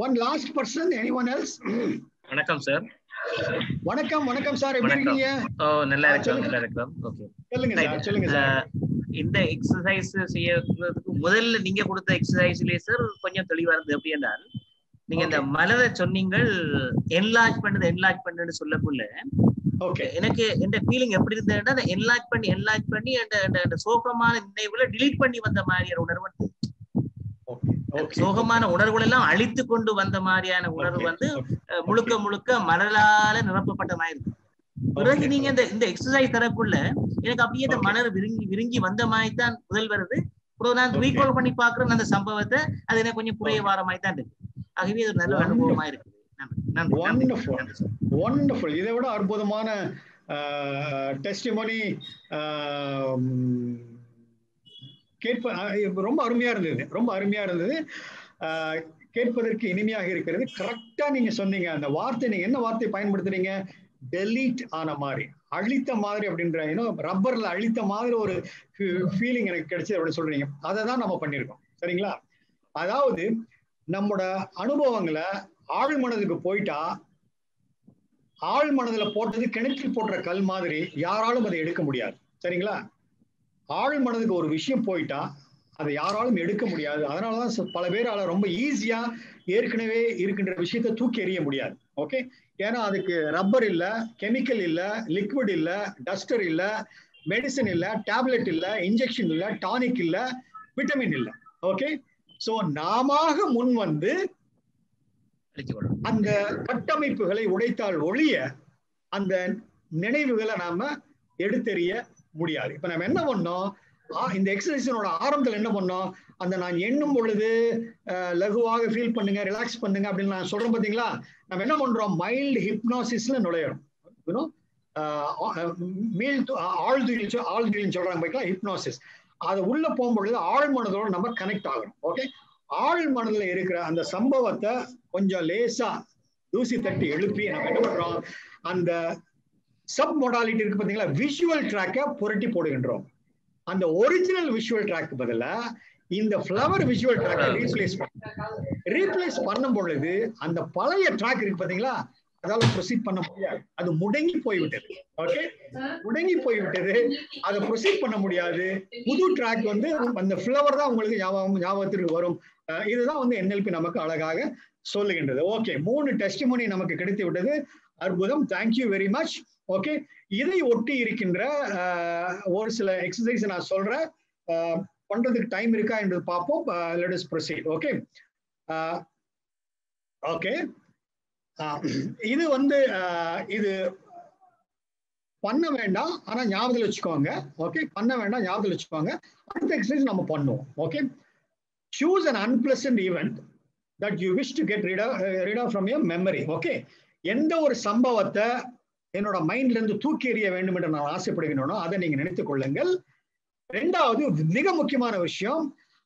one last person, anyone else? வணக்கம் சார். வணக்கம். வணக்கம் சார், எப்படி இருக்கீங்க? ஓ, நல்லா இருக்கேன், நல்லா இருக்கேன். ஓகே, சொல்லுங்க சார், சொல்லுங்க சார். இந்த எக்ஸசைஸ் செய்யறதுக்கு முதல்ல நீங்க கொடுத்த எக்ஸசைஸ்லயே சார் கொஞ்சம் தெளிவா இருந்தது. எப்படி என்றால் நீங்க இந்த மலரை சொன்னீங்க, என்லார்ஜ் பண்ணுன்னு சொல்லக்குள்ள எனக்கு இந்த ஃபீலிங் எப்படி இருந்ததுன்னா, அந்த என்லார்ஜ் பண்ணி அந்த சோகமான நினைவுகளை டிலீட் பண்ணி வந்த மாதிரியான உணர்வு வந்து, சோகமான உணர்வுகள் எல்லாம் அழித்து கொண்டு வந்த மாதிரியான உணர்வு வந்து முழுக்க முழுக்க மணலால நிரப்பப்பட்ட மாதிரி இருக்கு. பிறகு நீங்க இந்த எக்ஸசைஸ் தரக்குள்ள எனக்கு அப்படியே இந்த மணல் விருங்கி வந்த மாதிரி தான் முதல் வருது. நான் ரீகால் பண்ணி பாக்குறேன் அந்த சம்பவத்தை, அது எனக்கு கொஞ்சம் புரிய வார மாதிரி தான் இருக்கு. ஆகவே இது நல்ல அனுபவமா இருக்கு. வண்டர்ஃபுல். இதை விட அற்புதமான டெஸ்டிமோனி ரொம்ப அருமையா இருந்தது, ரொம்ப அருமையா இருந்தது, கேட்பதற்கு இனிமையாக இருக்கிறது. கரெக்டா நீங்க சொன்னீங்க அந்த வார்த்தை. நீங்க என்ன வார்த்தை பயன்படுத்துறீங்க? டெலீட் ஆன மாதிரி, அழித்த மாதிரி அப்படின்ற, ரப்பர்ல அழித்த மாதிரி ஒரு ஃபீலிங் எனக்கு கிடைச்சது அப்படின்னு சொல்றீங்க. அதை தான் நம்ம பண்ணியிருக்கோம், சரிங்களா? அதாவது நம்மோட அனுபவங்களை ஆழ் மனதுக்கு போயிட்டா, ஆழ் மனதுல போட்டது கிணற்றில் போடுற கல் மாதிரி யாராலும் அதை எடுக்க முடியாது, சரிங்களா? ஆழ் மனதுக்கு ஒரு விஷயம் போயிட்டா அதை யாராலும் எடுக்க முடியாது. அதனாலதான் பல பேரால ரொம்ப ஈஸியா ஏற்கனவே இருக்கின்ற விஷயத்தை தூக்கி எறிய முடியாது. ஓகே, ஏன்னா அதுக்கு ரப்பர் இல்ல, கெமிக்கல் இல்ல, லிக்விட் இல்ல, டஸ்டர் இல்ல, மெடிசன் இல்ல, டேப்லெட் இல்ல, இன்ஜெக்ஷன் இல்ல, டானிக் இல்ல, விட்டமின் இல்ல. ஓகே, சோ நாம முன் வந்து அந்த கட்டமைப்புகளை உடைத்தால் ஒழிய அந்த நினைவுகளை நாம எடுத்தெறிய முடியாது. இப்ப நம்ம என்ன பண்ணோம், இந்த எக்ஸசைஸோட ஆரம்பத்தில் என்ன பண்ணோம், அந்த நான் எண்ணும் பொழுது லகுவாக ஃபீல் பண்ணுங்க, ரிலாக்ஸ் பண்ணுங்க அப்படின்னு நான் சொல்றேன் பாத்தீங்களா? நம்ம என்ன பண்றோம், மைல்டு ஹிப்னாசிஸ்ல நுழையிறோம். ஆழ்துயில்னு சொல்றாங்க பாத்தீங்களா, ஹிப்னாசிஸ். அது உள்ள போகும்பொழுது ஆழ் மனதோட நம்ம கனெக்ட் ஆகணும். ஓகே, ஆழ் மனதுல இருக்கிற அந்த சம்பவத்தை கொஞ்சம் லேசா தூசி தட்டி எழுப்பி நம்ம என்ன பண்றோம், அந்த சப் மொடாலிட்டி இருக்கு பாத்தீங்களா, விஷுவல் ட்ராக்கை புரட்டி போடுகின்றோம். அந்த ஒரிஜினல் விஷுவல் ட்ராக் பதிலா இந்த ஃப்ளவர் விஷுவல் ட்ராக்கை ரீப்ளேஸ் பண்ணும் பொழுது அந்த பழைய ட்ராக் இருக்கு பாத்தீங்களா, அதால ப்ரொசீட் பண்ண முடியாது, அது முடங்கி போய்விட்டது. ஓகே, முடங்கி போய்விட்டது, அதை ப்ரொசீட் பண்ண முடியாது. புது ட்ராக் வந்து அந்த ஃப்ளவர் தான் உங்களுக்கு ஞாபகத்திற்கு வரும். இதுதான் வந்து NLP நமக்கு அழகாக சொல்லுகின்றது. ஓகே, 3 டெஸ்டிமோனி நமக்கு கிடைத்து விட்டது. அற்புதம், தேங்க்யூ வெரி மச். ஓகே, இதை ஒட்டி இருக்கின்ற ஒரு சில எக்ஸசைஸ் நான் சொல்றேன், பண்றதுக்கு டைம் இருக்கா என்று பார்ப்போம். Let us proceed. Okay, okay, இது வந்து இது பண்ண வேண்டாம், ஆனா ஞாபகத்தில் வச்சுக்கோங்க. ஓகே, பண்ண வேண்டாம், ஞாபகத்தில் வச்சுக்கோங்க. அடுத்த எக்ஸசைஸ் நம்ம பண்ணுவோம். Okay, choose an unpleasant event that you wish to get rid of from your memory. Okay, எந்த ஒரு சம்பவத்தை என்னோட மைண்ட்ல இருந்து தூக்கி எறிய வேண்டும் என்று நான் ஆசைப்படுகிறேனோ அதை நீங்க நினைத்துக் கொள்ளுங்கள். 2வது மிக முக்கியமான விஷயம்,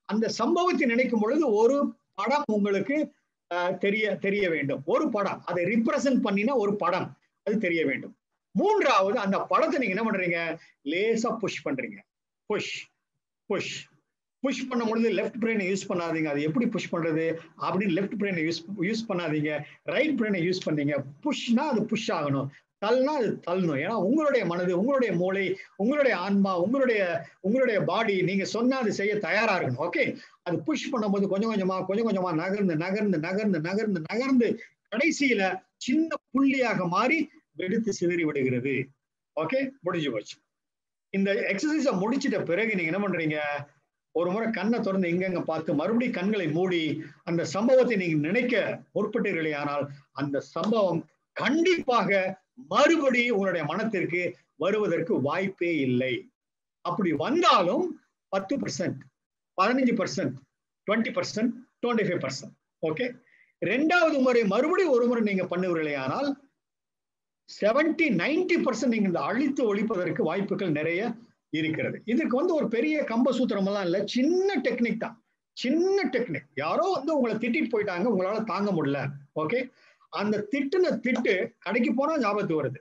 அந்த சம்பவத்தை நினைக்கும் பொழுது ஒரு படம் உங்களுக்கு தெரிய வேண்டும். ஒரு படம், அதை ரிப்ரசன்ட் பண்ணினா ஒரு படம் அது தெரிய வேண்டும். 3வது அந்த படத்தை நீங்க என்ன பண்றீங்க, லேசா புஷ் பண்றீங்க. புஷ் பண்ணும் பொழுது லெஃப்ட் பிரெயினை யூஸ் பண்ணாதீங்க. அது எப்படி புஷ் பண்றது அப்படின்னு லெஃப்ட் பிரெயினை யூஸ் பண்ணாதீங்க, ரைட் பிரெயினை யூஸ் பண்ணீங்க. புஷ்னா அது புஷ் ஆகணும், தள்ளினா அது தள்ளணும். ஏன்னா உங்களுடைய மனது, உங்களுடைய மூளை, உங்களுடைய ஆன்மா, உங்களுடைய பாடி நீங்க சொன்னா அது செய்ய தயாரா இருக்கணும். ஓகே, அது புஷ் பண்ணும்போது கொஞ்சம் கொஞ்சமா நகர்ந்து கடைசியில சின்ன புள்ளியாக மாறி வெடித்து சிதறி விடுகிறது. ஓகே, முடிஞ்சு போச்சு. இந்த எக்ஸசைஸை முடிச்சிட்ட பிறகு நீங்க என்ன பண்றீங்க, ஒரு முறை கண்ணை திறந்து எங்கெங்க பார்த்து மறுபடியும் கண்களை மூடி அந்த சம்பவத்தை நீங்க நினைக்க முற்பட்டீர்களே, ஆனால் அந்த சம்பவம் கண்டிப்பாக மறுபடியும் உங்களுடைய மனத்திற்கு வருவதற்கு வாய்ப்பே இல்லை. அப்படி வந்தாலும் 10%, 15%, 20%, 25%. ஓகே, 2வது முறை மறுபடியும் ஒரு முறை நீங்க பண்ணுவீர்களே ஆனால் 70-90% நீங்க இந்த அழித்து ஒழிப்பதற்கு வாய்ப்புகள் நிறைய இருக்கிறது. இதுக்கு வந்து ஒரு பெரிய கம்ப சூத்திரம் எல்லாம் இல்ல, சின்ன டெக்னிக் தான், சின்ன டெக்னிக். யாரோ வந்து உங்களை திட்டிட்டு போயிட்டாங்க, உங்களால தாங்க முடியல. ஓகே, அந்த திட்டுன திட்டு கடைக்கு போனா ஞாபகத்துக்கு வருது,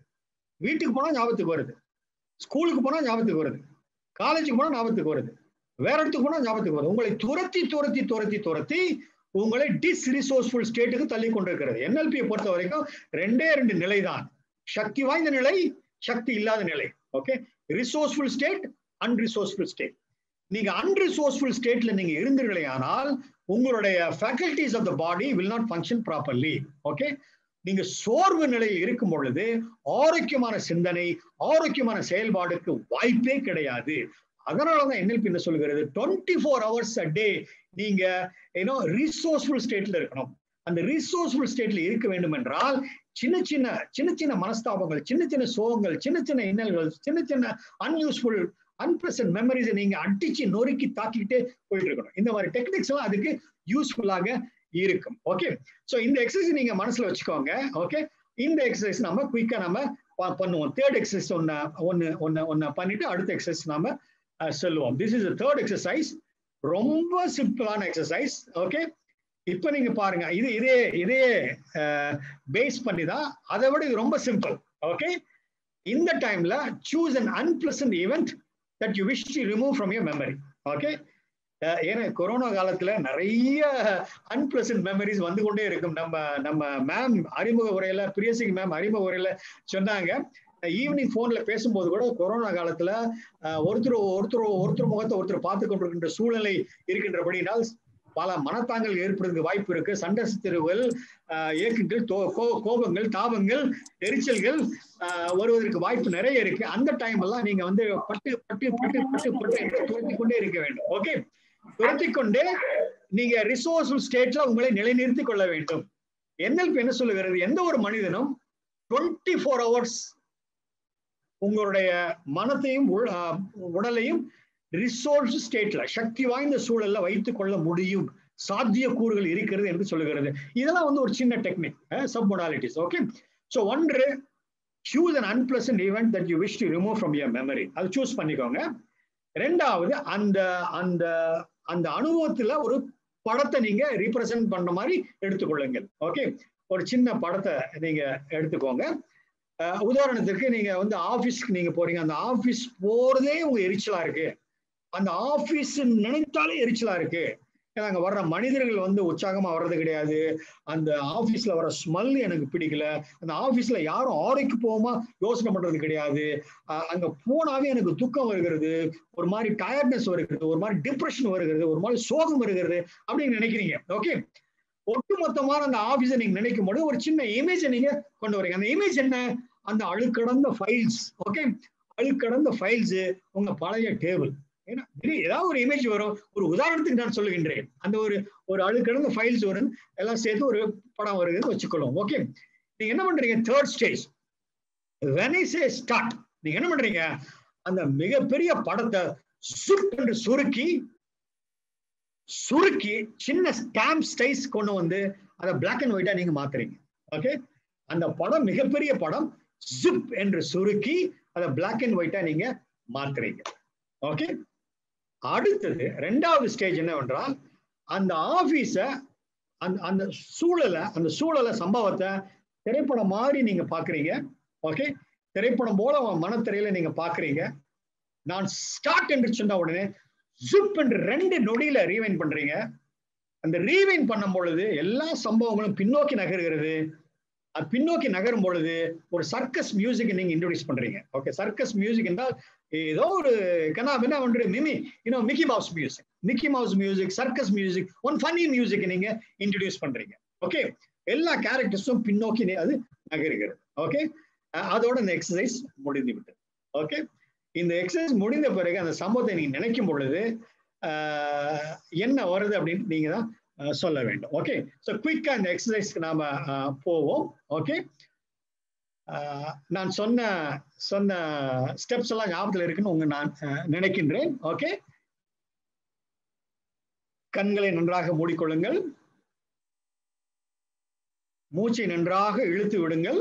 வீட்டுக்கு போனா ஞாபகத்துக்கு வருது, ஸ்கூலுக்கு போனா ஞாபகத்துக்கு வருது, காலேஜுக்கு போனா ஞாபகத்துக்கு வருது, வேற இடத்துக்கு போனா ஞாபகத்துக்கு வருது. உங்களை துரத்தி துரத்தி துரத்தி துரத்தி உங்களை டிஸ்ரிசோர்ஸ்ஃபுல் ஸ்டேட்டுக்கு தள்ளி கொண்டிருக்கிறது. NLP பொறுத்த வரைக்கும் 2 நிலை தான், சக்தி வாய்ந்த நிலை, சக்தி இல்லாத நிலை. Okay, resourceful state, unresourceful state. நீங்க அன்ரிசோர்ஸ்ஃபுல் ஸ்டேட்ல நீங்க இருந்தீர்களே ஆனால் உங்களுடைய faculties of the body will not function properly. Okay, நீங்க சோர்வு நிலையில் இருக்கும் பொழுது ஆரோக்கியமான சிந்தனை, ஆரோக்கியமான செயல்பாடுக்கு வாய்ப்பே கிடையாது. அதனாலதான் NLP என்ன சொல்லுகிறது, 24 hours a day நீங்க ரிசோர்ஸ்ஃபுல் ஸ்டேட்ல இருக்கணும். அந்த ரிசோர்ஸ்ஃபுல் ஸ்டேட்ல இருக்க வேண்டும் என்றால் சின்ன சின்ன மனஸ்தாபங்கள், சின்ன சின்ன சோகங்கள், சின்ன சின்ன இன்னல்கள், சின்ன சின்ன அன்யூஸ்ஃபுல் அன்பிரசன்ட் மெமரிஸை நீங்க அடிச்சு நொறுக்கி தாக்கிக்கிட்டே போயிட்டு இருக்கணும். இந்த மாதிரி டெக்னிக்ஸ் எல்லாம் அதுக்கு யூஸ்ஃபுல்லாக இருக்கும். ஓகே, சோ இந்த எக்ஸசைஸ் நீங்க மனசுல வச்சுக்கோங்க. ஓகே, இந்த எக்ஸசைஸ் நம்ம குயிக்கா நம்ம பண்ணுவோம். 3rd எக்ஸசைஸ் ஒன்னு பண்ணிட்டு அடுத்த எக்ஸசைஸ் நாம சொல்லுவோம். திஸ் இஸ் தேர்ட் எக்ஸசைஸ், ரொம்ப சிம்பிளான எக்ஸசைஸ். ஓகே, இப்ப நீங்க பாருங்க, இதே பேஸ் பண்ணி தான், அதை விட இது ரொம்ப சிம்பிள். ஓகே, இந்த டைம்ல choose an unpleasant event that you wish to remove from your memory. Okay, ஏன்னா கொரோனா காலத்துல நிறைய அன்பிளசன்ட் மெமரிஸ் வந்து கொண்டே இருக்கும். நம்ம மேம் அறிமுக உரையில, பிரியசிங் மேம் அறிமுக உரையில சொன்னாங்க, ஈவினிங் போன்ல பேசும்போது கூட கொரோனா காலத்துல ஒருத்தர் முகத்தை ஒருத்தர் பார்த்து கொண்டிருக்கின்ற சூழ்நிலை இருக்கின்றபடினால் பல மனத்தாங்கள் ஏற்படுறதுக்கு வாய்ப்பு இருக்கு. சண்டை சித்திரவுகள், ஏக்கங்கள், கோபங்கள், தாபங்கள், எரிச்சல்கள் வருவதற்கு வாய்ப்பு நிறைய இருக்கு. அந்த டைம் எல்லாம் நீங்க வந்து பட்டு பட்டு பட்டு பட்டு பட்டு துரத்தி கொண்டே இருக்க வேண்டும். ஓகே, துரத்தி கொண்டே நீங்க ரிசோர்ஸ்ஃபுல் ஸ்டேட்ல உங்களை நிலைநிறுத்திக் கொள்ள வேண்டும். NLP என்ன சொல்லுகிறது, எந்த ஒரு மனிதனும் 24 hours உங்களுடைய மனத்தையும் உடலையும் ரிசோர்ஸ் ஸ்டேட்ல, சக்தி வாய்ந்த சூழல்ல வைத்துக் கொள்ள முடியும், சாத்திய கூறுகள் இருக்கிறது என்று சொல்லுகிறது. இதெல்லாம் வந்து ஒரு சின்ன technique, sub modalities. Okay, so ஒன்று, choose an unpleasant event that you wish to remove from your memory. அது சூஸ் பண்ணிக்கோங்க. 2வது, அந்த அந்த அந்த அனுபவத்துல ஒரு படத்தை நீங்க ரீப்ரசென்ட் பண்ண மாதிரி எடுத்துக்கொள்ளுங்கள். ஓகே, ஒரு சின்ன படத்தை நீங்க எடுத்துக்கோங்க. உதாரணத்துக்கு நீங்க வந்து ஆபீஸ்க்கு நீங்க போறீங்க, அந்த ஆபீஸ் போறதே உங்க எரிச்சலா இருக்கு, அந்த ஆபீஸ் நினைத்தாலே எரிச்சலா இருக்கு. ஏன்னா அங்க வர்ற மனிதர்கள் வந்து உற்சாகமா வர்றது கிடையாது, அந்த ஆபீஸ்ல வர ஸ்மெல் எனக்கு பிடிக்கல, அந்த ஆபீஸ்ல யாரும் ஆரோக்கிய போமா யோசனை பண்றது கிடையாது, அங்க போனாவே எனக்கு துக்கம் வருகிறது, ஒரு மாதிரி டயர்ட்னஸ் வருகிறது, ஒரு மாதிரி டிப்ரெஷன் வருகிறது, ஒரு மாதிரி சோகம் வருகிறது அப்படின்னு நினைக்கிறீங்க. ஓகே, ஒட்டுமொத்தமான அந்த ஆபீஸை நீங்க நினைக்கும் போது ஒரு சின்ன இமேஜை நீங்க கொண்டு வரீங்க. அந்த இமேஜ் என்ன, அந்த அழுக்கடந்த ஃபைல்ஸ். ஓகே, அழுக்கடந்த ஃபைல்ஸ், உங்க பழைய டேபிள், ஏன்னா ஏதாவது ஒரு இமேஜ் வரும். ஒரு உதாரணத்துக்கு நான் சொல்லுகின்றேன், அந்த ஒரு அழுக்கடந்த ஃபைல்ஸ் வரும், எல்லாம் சேர்த்து ஒரு படம் வருகிறது வச்சுக்கொள்ளும். ஓகே, நீங்க என்ன பண்றீங்க, 3rd stage, when I say start, நீங்க என்ன பண்றீங்க, அந்த மிகப்பெரிய படத்தை சுட்டு சுருக்கி சின்ன ஸ்டாம்ப் சைஸ் கொண்டு வந்து அதை பிளாக் அண்ட் ஒயிட்டா நீங்க மாத்துறீங்க. ஓகே, அந்த படம் மிகப்பெரிய படம் ஜிப் என்று சுருக்கி அதை பிளாக் அண்ட் ஒயிட்டா நீங்க மாத்துறீங்க. ஓகே, அடுத்தது 2வது ஸ்டேஜ் என்னவென்றால், அந்த ஆபீஸ, அந்த சூழலை சம்பவத்தை திரைப்படம் மாதிரி நீங்க பாக்குறீங்க. ஓகே, திரைப்படம் போல மனத்திரையில நீங்க பாக்குறீங்க. நான் ஸ்டார்ட் என்று சொன்ன உடனே ஜிப் என்று 2 நொடியில ரீவைண்ட் பண்றீங்க. அந்த ரீவைண்ட் பண்ணும் பொழுது எல்லா சம்பவங்களும் பின்னோக்கி நகர்கிறது. அது பின்னோக்கி நகரும் பொழுது ஒரு சர்க்கஸ் மியூசிக் நீங்க இன்ட்ரோடியூஸ் பண்றீங்க. ஓகே, சர்க்கஸ் மியூசிக் என்றால் ஏதோ ஒரு என்ன பண்றீங்க, Mickey mouse music, circus music, one funny music நீங்க இன்ட்ரோடியூஸ் பண்றீங்க. ஓகே, எல்லா கேரக்டர்ஸும் பின்னோக்கி அது நகருகிறது. ஓகே, அதோட இந்த எக்ஸசைஸ் முடிந்து விட்டது. ஓகே, இந்த எக்ஸசைஸ் முடிந்த பிறகு அந்த சம்பவத்தை நீங்க நினைக்கும் பொழுது என்ன வருது அப்படின்னு நீங்க தான் சொல்ல வேண்டும். ஓகே, ஸோ குயிக்கா இந்த எக்ஸசைஸ்க்கு நாம போவோம். ஓகே, நான் சொன்ன ஸ்டெப்ஸ் எல்லாம் ஞாபகத்தில் இருக்குன்னு நான் நினைக்கின்றேன். ஓகே, கண்களை நன்றாக மூடிக்கொள்ளுங்கள். மூச்சை நன்றாக இழுத்து விடுங்கள்.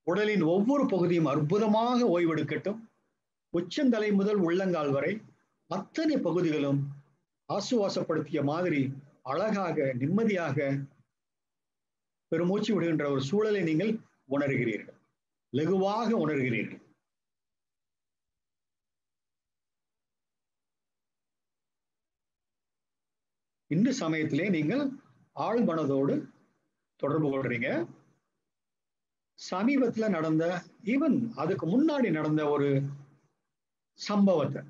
உடலின் ஒவ்வொரு பகுதியும் அற்புதமாக ஓய்வெடுக்கட்டும். உச்சந்தலை முதல் உள்ளங்கால் வரை அத்தனை பகுதிகளும் ஆசுவாசப்படுத்திய மாதிரி அழகாக நிம்மதியாக பெருமூச்சு விடுகின்ற ஒரு சூழலை நீங்கள் உணர்கிறீர்கள், லகுவாக உணர்கிறீர்கள். இந்த சமயத்திலே நீங்கள் ஆழ் மனதோடு தொடர்பு கொள்றீங்க. சமீபத்துல நடந்த, ஈவன் அதுக்கு முன்னாடி நடந்த ஒரு சம்பவத்தை,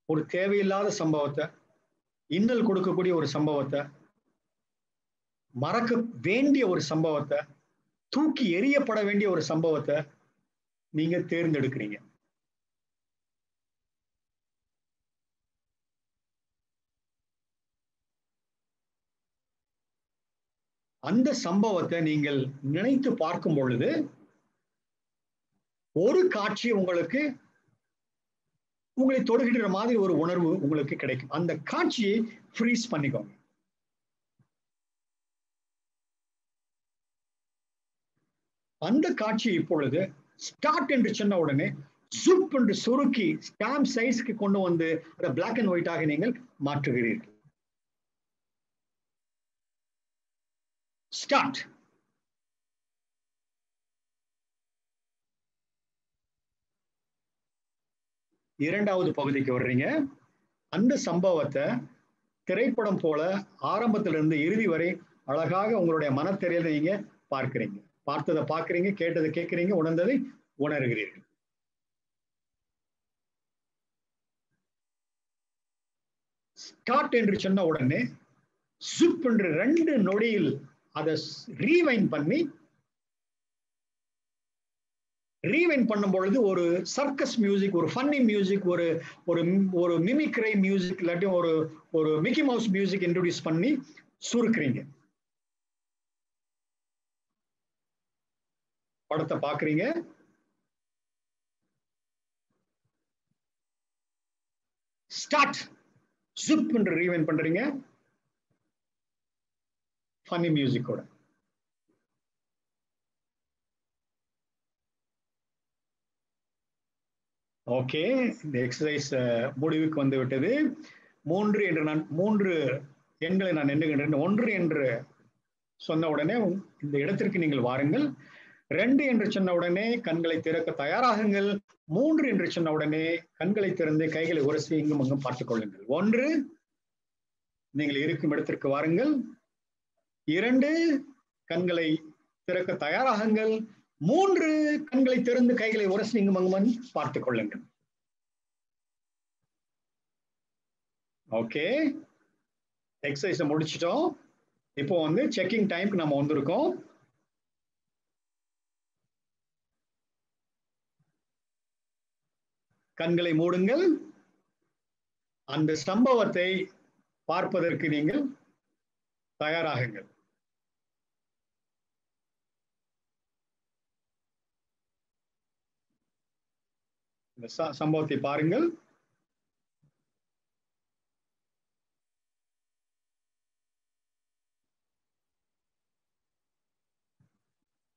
ஒரு தேவையில்லாத சம்பவத்தை, இன்னல் கொடுக்கக்கூடிய ஒரு சம்பவத்தை, மறக்க வேண்டிய ஒரு சம்பவத்தை, தூக்கி எறியப்பட வேண்டிய ஒரு சம்பவத்தை நீங்க தேர்ந்தெடுக்கிறீங்க. அந்த சம்பவத்தை நீங்கள் நினைத்து பார்க்கும் பொழுது ஒரு காட்சி உங்களை தொடுகின்ற மாதிரி ஒரு உணர்வு உங்களுக்கு கிடைக்கும். அந்த காட்சியை ஃப்ரீஸ் பண்ணிக்கோங்க. அந்த காட்சியை இப்பொழுது ஸ்டார்ட் என்று சொன்ன உடனே சூப் என்று சுருக்கி ஸ்டாம்ப் சைஸ்க்கு கொண்டு வந்து அதை பிளாக் அண்ட் ஒயிட்டாக நீங்கள் மாற்றுகிறீர்கள். ஸ்டார்ட். இரண்டாவது பகுதிக்கு வர்றீங்க. அந்த சம்பவத்தை திரைப்படம் போல ஆரம்பத்திலிருந்து இறுதி வரை அழகாக உங்களுடைய மனத்திரையில நீங்க பார்க்கிறீங்க. பார்த்ததை பார்க்கிறீங்க, கேட்டதை கேட்கிறீங்க, உணர்ந்ததை உணர்கிறீர்கள். ஸ்டார்ட் என்று சொன்ன உடனே சுப் என்று 2 நொடியில் அதை ரீவைண்ட் பண்ணும் பொழுது ஒரு சர்க்கஸ் மியூசிக், ஒரு ஃபன்னி மியூசிக், ஒரு மிமிக்ரை மியூசிக், இல்லாட்டி ஒரு மிக்கி மவுஸ் மியூசிக் இன்ட்ரோடியூஸ் பண்ணி சுருக்குறீங்க. படத்தை பாக்குறீங்க. ஸ்டார்ட். ஜிப் என்று ரீவைண்ட் பண்றீங்க ஃபன்னி மியூசிக்கோட. ஓகே, இந்த எக்ஸசைஸ் முடிவுக்கு வந்து விட்டது. 3 என்று நான் 3 எண்களை நான் எண்ணுகின்றேன். 1 என்று சொன்ன உடனே இந்த இடத்திற்கு நீங்கள் வாருங்கள். 2 என்று சொன்ன உடனே கண்களை திறக்க தயாராகுங்கள். 3 என்று சொன்ன உடனே கண்களை திறந்து கைகளை உரசி இங்கும் அங்கும் பார்த்துக் கொள்ளுங்கள். 1, நீங்கள் இருக்கும் இடத்திற்கு வாருங்கள். 2, கண்களை திறக்க தயாராகுங்கள். 3, கண்களை திறந்து கைகளை உரசி இங்கும் அங்கும் பார்த்துக் கொள்ளுங்கள். ஓகே, எக்ஸசைஸை முடிச்சிட்டோம். இப்போ வந்து செக்கிங் டைம்க்கு நம்ம வந்திருக்கோம். கண்களை மூடுங்கள். அந்த சம்பவத்தை பார்ப்பதற்கு நீங்கள் தயாராகுங்கள். இந்த சம்பவத்தை பாருங்கள்.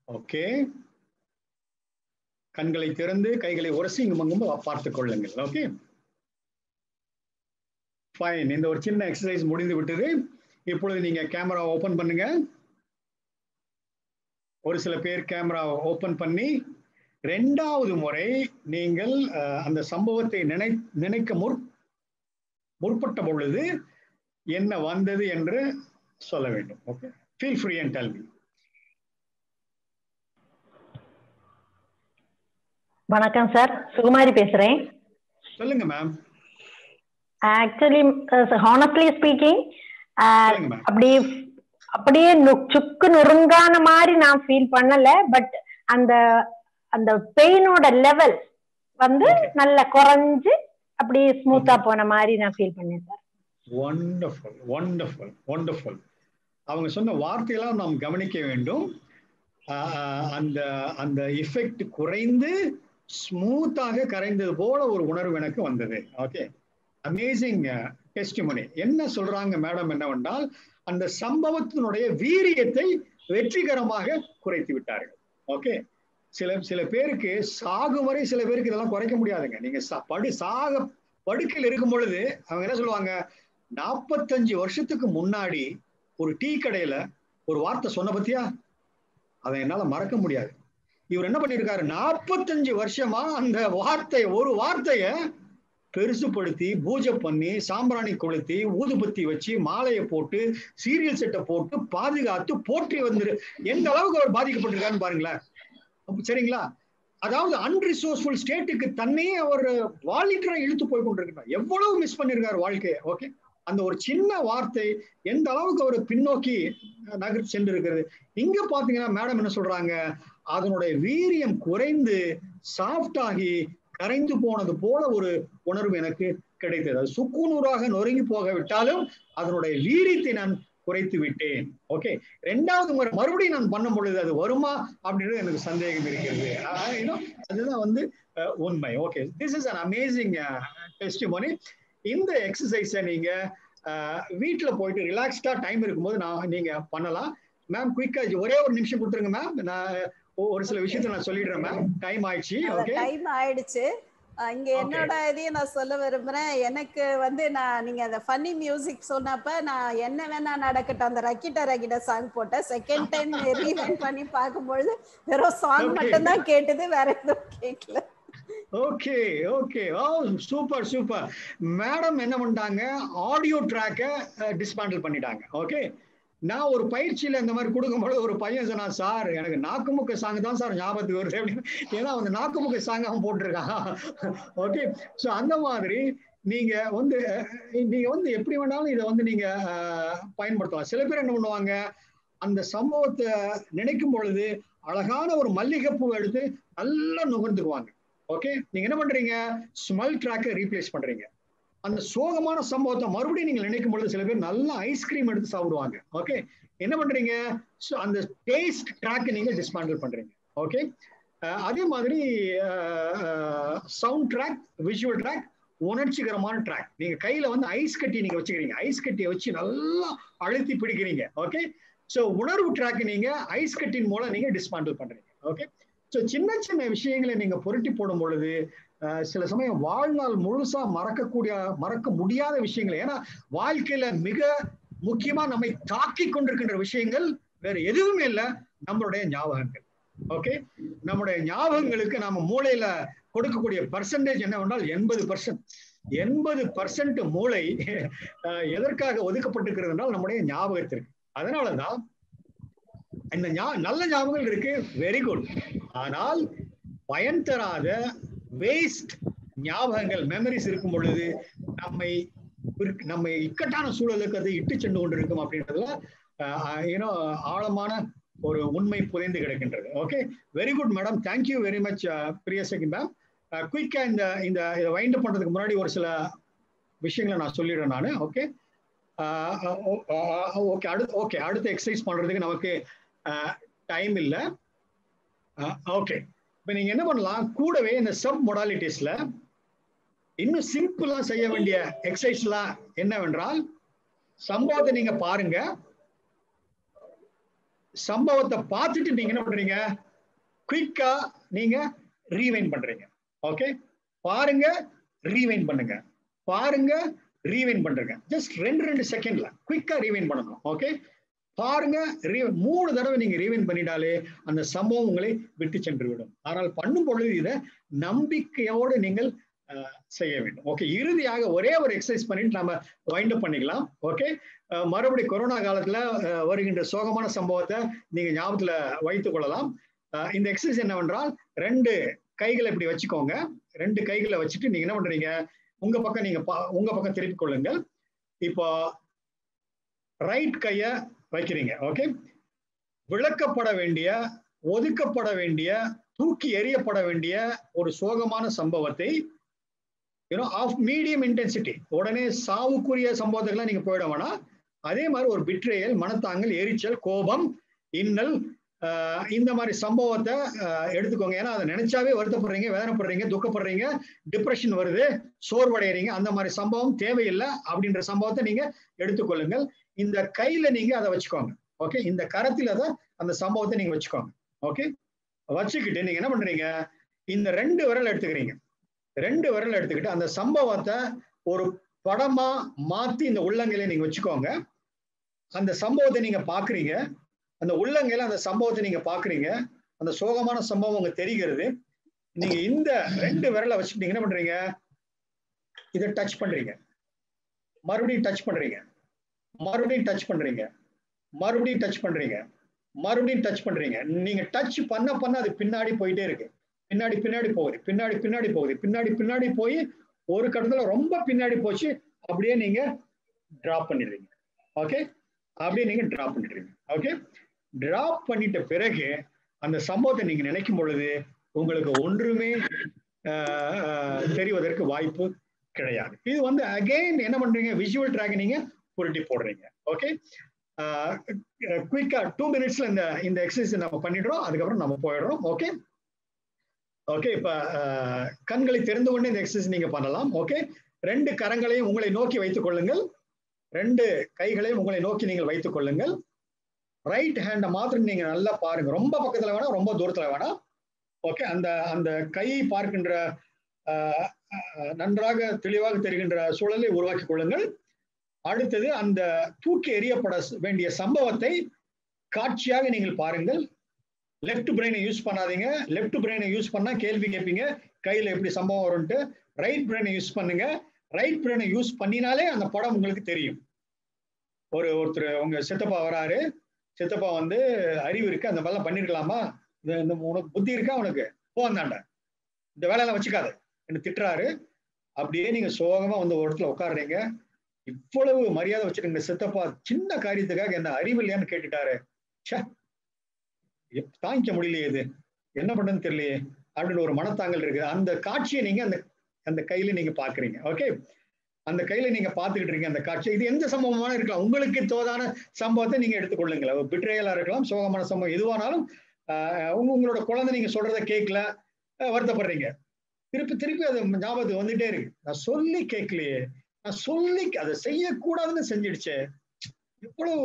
ஓகே, கண்களை திறந்து கைகளை உரசி இங்கும் பார்த்துக் கொள்ளுங்கள். Okay, fine. இந்த ஒரு சின்ன எக்ஸசைஸ் முடிந்து விட்டது. இப்பொழுது நீங்க கேமரா ஓபன் பண்ணுங்க. ஒரு சில பேர் கேமரா ஓபன் பண்ணி 2வது முறை நீங்கள் அந்த சம்பவத்தை நினைக்க முற்பட்ட பொழுது என்ன வந்தது என்று சொல்ல வேண்டும். Okay, feel free and tell me. வணக்கம் சார், சுகுமாரி பேசுறேன். சொல்லுங்க மேம். ஆக்சுவலி ஹானஸ்ட்லி ஸ்பீக்கிங், அப்படியே சுக்கு நுறுங்கான மாதிரி நான் ஃபீல் பண்ணல. பட் அந்த பெயினோட லெவல் வந்து நல்ல குறைஞ்சு அப்படியே ஸ்மூத்தா போன மாதிரி நான் ஃபீல் பண்ணேன் சார். Wonderful, wonderful, wonderful. அவங்க சொன்ன வார்த்தையெல்லாம் நாம் கவனிக்க வேண்டும். அந்த எஃபெக்ட் குறைந்து ஸ்மூத்தாக கரைந்தது போல ஒரு உணர்வு எனக்கு வந்தது. Okay, amazing testimony. என்ன சொல்றாங்க மேடம் என்னவென்றால், அந்த சம்பவத்தினுடைய வீரியத்தை வெற்றிகரமாக குறைத்து விட்டார்கள். ஓகே, சில பேருக்கு சாகும் வரை சில பேருக்கு இதெல்லாம் குறைக்க முடியாதுங்க. நீங்க படுக்கையில் இருக்கும் பொழுது அவங்க என்ன சொல்லுவாங்க, 45 வருஷத்துக்கு முன்னாடி ஒரு டீ கடையில ஒரு வார்த்தை சொன்ன பத்தியா, அதை என்னால மறக்க முடியாது. இவர் என்ன பண்ணிருக்காரு, 45 வருஷமா அந்த ஒரு வார்த்தைய பெருசுப்படுத்தி பூஜை பண்ணி சாம்பிராணி கொளுத்தி ஊதுபத்தி வச்சு மாலையை போட்டு சீரியல் செட்டை போட்டு பாதுகாத்து போற்றி வந்துரு எந்த அளவுக்கு அவர் பாதிக்கப்பட்டிருக்காருன்னு பாருங்களேன். சரிங்களா? அதாவது அன்ரிசோர்ஸ்ஃபுல் ஸ்டேட்டுக்கு தன்னையே அவர் வாலிட்டரை இழுத்து போய் கொண்டிருக்கிறார். எவ்வளவு மிஸ் பண்ணிருக்காரு வாழ்க்கையை. ஓகே, அந்த ஒரு சின்ன வார்த்தை எந்த அளவுக்கு அவர் பின்னோக்கி நகர்த்தி சென்று இருக்கிறது. இங்க பாத்தீங்கன்னா மேடம் என்ன சொல்றாங்க, அதனுடைய வீரியம் குறைந்து சாஃப்ட் ஆகி கரைந்து போனது போல ஒரு உணர்வு எனக்கு கிடைத்தது. அது சுக்குநூறாக நொறுங்கி போக விட்டாலும் அதனுடைய வீரியத்தை நான் குறைத்து விட்டேன். ஓகே, 2வது முறை மறுபடியும் நான் பண்ணும் பொழுது அது வருமா அப்படின்றது எனக்கு சந்தேகம் இருக்கிறது. அதுதான் உண்மை. Okay, this is an amazing testimony. இந்த எக்ஸசைஸை நீங்க வீட்டுல போயிட்டு ரிலாக்ஸ்டா டைம் இருக்கும்போது நீங்க பண்ணலாம். மேம் குயிக்கா ஒரே ஒரு நிமிஷம் கொடுத்துருங்க மேம். நான் ஒரு சில விஷயத்தை நான் சொல்லிடுறேன் மேம். டைம் ஆயிடுச்சு. டைம் ஆயிடுச்சு. இங்க என்னோட இதையும் நான் சொல்ல விரும்புறேன். எனக்கு நீங்க அந்த ஃபன்னி மியூசிக் சொன்னப்ப நான் என்ன வேணா நடக்கட்டும் அந்த ரக்கிட்ட சாங் போட்டேன். செகண்ட் டைம் ரீவைண்ட் பண்ணி பார்க்கும்பொழுது வெறும் சாங் மட்டும் தான் கேட்டது, வேற எதுவும் கேட்கல. Okay okay, super super. Madam என்ன பண்ணிட்டாங்க, ஆடியோ ட்ராக்கை டிஸ்மேண்டில் பண்ணிட்டாங்க. ஓகே, நான் ஒரு பயிற்சியில இந்த மாதிரி கொடுக்கும்போது ஒரு பையன் சொன்னா, சார் எனக்கு நாக்குமுக்க சாங் தான் சார் ஞாபகத்துக்கு வருது அப்படின்னு. ஏன்னா அந்த நாக்குமுக்க சாங் அவன் போட்டிருக்கான். ஓகே, ஸோ அந்த மாதிரி நீங்க எப்படி வேணாலும் இதை நீங்க பயன்படுத்தலாம். சில பேர் என்ன பண்ணுவாங்க, அந்த சம்பவத்தை நினைக்கும் பொழுது அழகான ஒரு மல்லிகைப்பூ எடுத்து நல்லா நுகர்ந்துக்குவாங்க. ஓகே, நீங்க என்ன பண்றீங்க, ஸ்மெல் ட்ராக்கை ரீப்ளேஸ் பண்றீங்க. அந்த சோகமான சம்பவத்தை மறுபடியும் நீங்க நினைக்கும் பொழுது சில பேர் நல்ல ஐஸ்கிரீம் எடுத்து சாப்பிடுவாங்க. ஓகே, என்ன பண்றீங்க, அந்த டேஸ்ட் ட்ராக்கை நீங்க டிஸ்மேண்டில் பண்றீங்க. ஓகே, அதே மாதிரி சவுண்ட் ட்ராக், விஷுவல் ட்ராக், உணர்ச்சிகரமான ட்ராக். நீங்க கையில ஐஸ் கட்டி நீங்க வச்சுக்கிறீங்க, ஐஸ் கட்டியை வச்சு நல்லா அழுத்தி பிடிக்கிறீங்க. ஓகே, ஸோ உணர்வு ட்ராக் நீங்க ஐஸ் கட்டின் மூலம் நீங்க டிஸ்மேண்டில் பண்றீங்க. ஓகே, ஸோ சின்ன சின்ன விஷயங்களை நீங்க புரட்டி போடும் பொழுது சில சமயம் வாழ்நாள் முழுசா மறக்க முடியாத விஷயங்கள். ஏன்னா வாழ்க்கையில மிக முக்கியமா நம்மை தாக்கி கொண்டிருக்கின்ற விஷயங்கள் வேற எதுவுமே இல்லை, நம்மளுடைய ஞாபகங்கள். ஓகே, நம்முடைய ஞாபகங்களுக்கு நாம மூளையில கொடுக்கக்கூடிய பர்சன்டேஜ் என்னவென்றால் 80%. 80% மூளை எதற்காக ஒதுக்கப்பட்டிருக்கிறது என்றால் நம்முடைய ஞாபகத்திற்கு. அதனாலதான் இந்த நல்ல ஞாபகங்கள் இருக்கு, வெரி குட். ஆனால் பயன் தராத வேஸ்ட் ஞாபகங்கள், மெமரிஸ் இருக்கும் பொழுது நம்மை இக்கட்டான சூழலுக்கு அது இட்டு சென்று கொண்டிருக்கும் அப்படின்றதுல ஆழமான ஒரு உண்மை புதைந்து கிடக்கின்றது. Okay, very good madam, thank you very much Priyasakhi ma'am. குயிக்கா இந்த வைண்ட் பண்றதுக்கு முன்னாடி ஒரு சில விஷயங்களை நான் சொல்லிடுறேன் நான். ஓகே ஓகே, அடுத்த எக்ஸசைஸ் பண்றதுக்கு நமக்கு டைம் இல்லை. ஓகே, இப்ப நீங்க என்ன பண்ணலாம், கூடவே இந்த சப் மொடாலிட்டிஸ்ல இன்னும் சிம்பிளா செய்ய வேண்டிய எக்ஸசைஸ்லாம் என்னவென்றால், சம்பவத்தை நீங்க பாருங்க, சம்பவத்தை பார்த்துட்டு நீங்க என்ன பண்றீங்க, குயிக்கா நீங்க ரீவைண்ட் பண்றீங்க. ஓகே, பாருங்க ரீவைண்ட் பண்ணுங்க, பாருங்க ரீவைண்ட் பண்றீங்க. ஜஸ்ட் 2 செகண்ட்ல குயிக்கா ரீவைண்ட் பண்ணணும். ஓகே, பாருங்க 3 தடவை நீங்க ரீவைண்ட் பண்ணிட்டாலே அந்த சம்பவம் உங்களை விட்டு சென்று விடும். ஆனால் பண்ணும் பொழுது இதை நம்பிக்கையோடு நீங்கள் செய்ய வேண்டும். ஓகே, இறுதியாக ஒரே ஒரு எக்ஸசைஸ் பண்ணிட்டு நம்ம வைண்ட் அப் பண்ணிக்கலாம். ஓகே, மறுபடியும் கொரோனா காலத்துல வருகின்ற சோகமான சம்பவத்தை நீங்க ஞாபகத்துல வைத்துக் கொள்ளலாம். இந்த எக்ஸசைஸ் என்னவென்றால், 2 கைகளை இப்படி வச்சுக்கோங்க. 2 கைகளை வச்சுட்டு நீங்க என்ன பண்றீங்க, உங்க பக்கம் திருப்பிக் கொள்ளுங்கள். இப்போ ரைட் கைய வைக்கிறீங்க. ஓகே, விளக்கப்பட வேண்டிய, ஒதுக்கப்பட வேண்டிய, தூக்கி எறியப்பட வேண்டிய ஒரு சோகமான சம்பவத்தை ஆஃப் மீடியம் இன்டென்சிட்டி, உடனே சாவுக்குரிய சம்பவத்துக்கெல்லாம் நீங்க போயிட வேணாம். அதே மாதிரி ஒரு பிட்ரேயல், மனத்தாங்கல், எரிச்சல், கோபம், இன்னல், இந்த மாதிரி சம்பவத்தை எடுத்துக்கோங்க. ஏன்னா அதை நினைச்சாவே வருத்தப்படுறீங்க, வேதனைப்படுறீங்க, துக்கப்படுறீங்க, டிப்ரெஷன் வருது, சோர்வடைகிறீங்க. அந்த மாதிரி சம்பவம் தேவையில்லை. அப்படின்ற சம்பவத்தை நீங்க எடுத்துக்கொள்ளுங்கள். இந்த கையில நீங்க அதை வச்சுக்கோங்க. ஓகே, இந்த கரத்துல தான் அந்த சம்பவத்தை நீங்க வச்சுக்கோங்க. ஓகே, வச்சுக்கிட்டு நீங்க என்ன பண்றீங்க, இந்த 2 விரல் எடுத்துக்கிறீங்க. 2 விரல் எடுத்துக்கிட்டு அந்த சம்பவத்தை ஒரு படமா மாத்தி இந்த உள்ளங்கையில நீங்க வச்சுக்கோங்க. அந்த சம்பவத்தை நீங்க பாக்குறீங்க, அந்த உள்ளங்கையில அந்த சம்பவத்தை நீங்க பாக்குறீங்க, அந்த சோகமான சம்பவம் உங்க தெரிகிறது. நீங்க இந்த 2 விரலை வச்சுட்டு நீங்க என்ன பண்றீங்க, இதை டச் பண்றீங்க, மறுபடியும் டச் பண்றீங்க, மறுபடியும் டச் பண்றீங்க, மறுபடியும் டச் பண்றீங்க, மறுபடியும் டச் பண்றீங்க. நீங்க டச் பண்ண பண்ண அது பின்னாடி போயிட்டே இருக்கு, பின்னாடி பின்னாடி போகுது, பின்னாடி பின்னாடி போகுது, பின்னாடி பின்னாடி போய் ஒரு கட்டத்துல ரொம்ப பின்னாடி போச்சு. அப்படியே நீங்க டிராப் பண்ணிடுறீங்க. ஓகே, அப்படியே நீங்க டிராப் பண்ணிடுறீங்க. ஓகே, டிராப் பண்ணிட்ட பிறகு அந்த சம்பவத்தை நீங்க நினைக்கும் பொழுது உங்களுக்கு ஒன்றுமே தெரிவதற்கு வாய்ப்பு கிடையாது. இது வந்து அகைன் என்ன பண்றீங்க, விஷுவல் ட்ராக் நீங்க புரட்டி போடுறீங்க. ஓகே, குயிக்கா 2 மினிட்ஸ்ல இந்த எக்ஸசைஸ் நம்ம பண்ணிடுறோம். அதுக்கப்புறம் நம்ம போயிடுறோம். ஓகே ஓகே, இப்ப கண்களை திறந்து கொண்டு இந்த எக்ஸசைஸ் நீங்க பண்ணலாம். ஓகே, 2 கரங்களையும் உங்களை நோக்கி வைத்துக் கொள்ளுங்கள், 2 கைகளையும் உங்களை நோக்கி நீங்கள் வைத்துக் கொள்ளுங்கள். ரைட் ஹேண்டை மாத்திரம் நீங்க நல்லா பாருங்க, ரொம்ப பக்கத்துல வேணாம், ரொம்ப தூரத்துல வேணாம். ஓகே, அந்த அந்த கையை பார்க்கின்ற நன்றாக தெளிவாக தெரிகின்ற சூழலை உருவாக்கி கொள்ளுங்கள். அடுத்தது அந்த தூக்கி எறியப்பட வேண்டிய சம்பவத்தை காட்சியாக நீங்கள் பாருங்கள். லெஃப்ட் பிரெயினை யூஸ் பண்ணாதீங்க. லெஃப்ட் பிரெயினை யூஸ் பண்ணா கேள்வி கேட்பீங்க, கையில எப்படி சம்பவம் வரும்ட்டு. ரைட் பிரெயினை யூஸ் பண்ணுங்க. ரைட் பிரெயினை யூஸ் பண்ணினாலே அந்த படம் உங்களுக்கு தெரியும். ஒருத்தர் உங்க சித்தப்பா வராரு, சித்தப்பா வந்து அறிவு இருக்கு, அந்த மாதிரிலாம் பண்ணிருக்கலாமா, உனக்கு புத்தி இருக்கா, உனக்கு போந்தாண்ட இந்த வேலையெல்லாம் வச்சுக்காத என்ன திட்டுறாரு. அப்படியே நீங்க சோகமா வந்து ஒரு இடத்துல உட்காடுறீங்க. இவ்வளவு மரியாதை வச்சிருக்க சித்தப்பா சின்ன காரியத்துக்காக என்ன அறிவு இல்லையான்னு கேட்டுட்டாரு, தாங்கிக்க முடியலையே, இது என்ன பண்றதுன்னு தெரியலையே அப்படின்னு ஒரு மனத்தாங்கல் இருக்கு. அந்த காட்சியை நீங்க அந்த கையில நீங்க பாக்குறீங்க. ஓகே, அந்த கையில நீங்க பாத்துக்கிட்டு இருக்கீங்க அந்த காட்சி. இது எந்த சம்பவமான இருக்கலாம், உங்களுக்கு தோதான சம்பவத்தை நீங்க எடுத்துக்கொள்ளுங்களேன். பிட்ரேயலா இருக்கலாம், சோகமான சம்பவம் எதுவானாலும். உங்களோட குழந்தை நீங்க சொல்றதை கேட்கல, வருத்தப்படுறீங்க, திருப்பி திருப்பி அது ஞாபகத்துக்கு வந்துட்டே இருக்கு. நான் சொல்லி கேட்கலையே, நான் சொல்லி அதை செய்யக்கூடாதுன்னு செஞ்சிடுச்சே, இவ்வளவு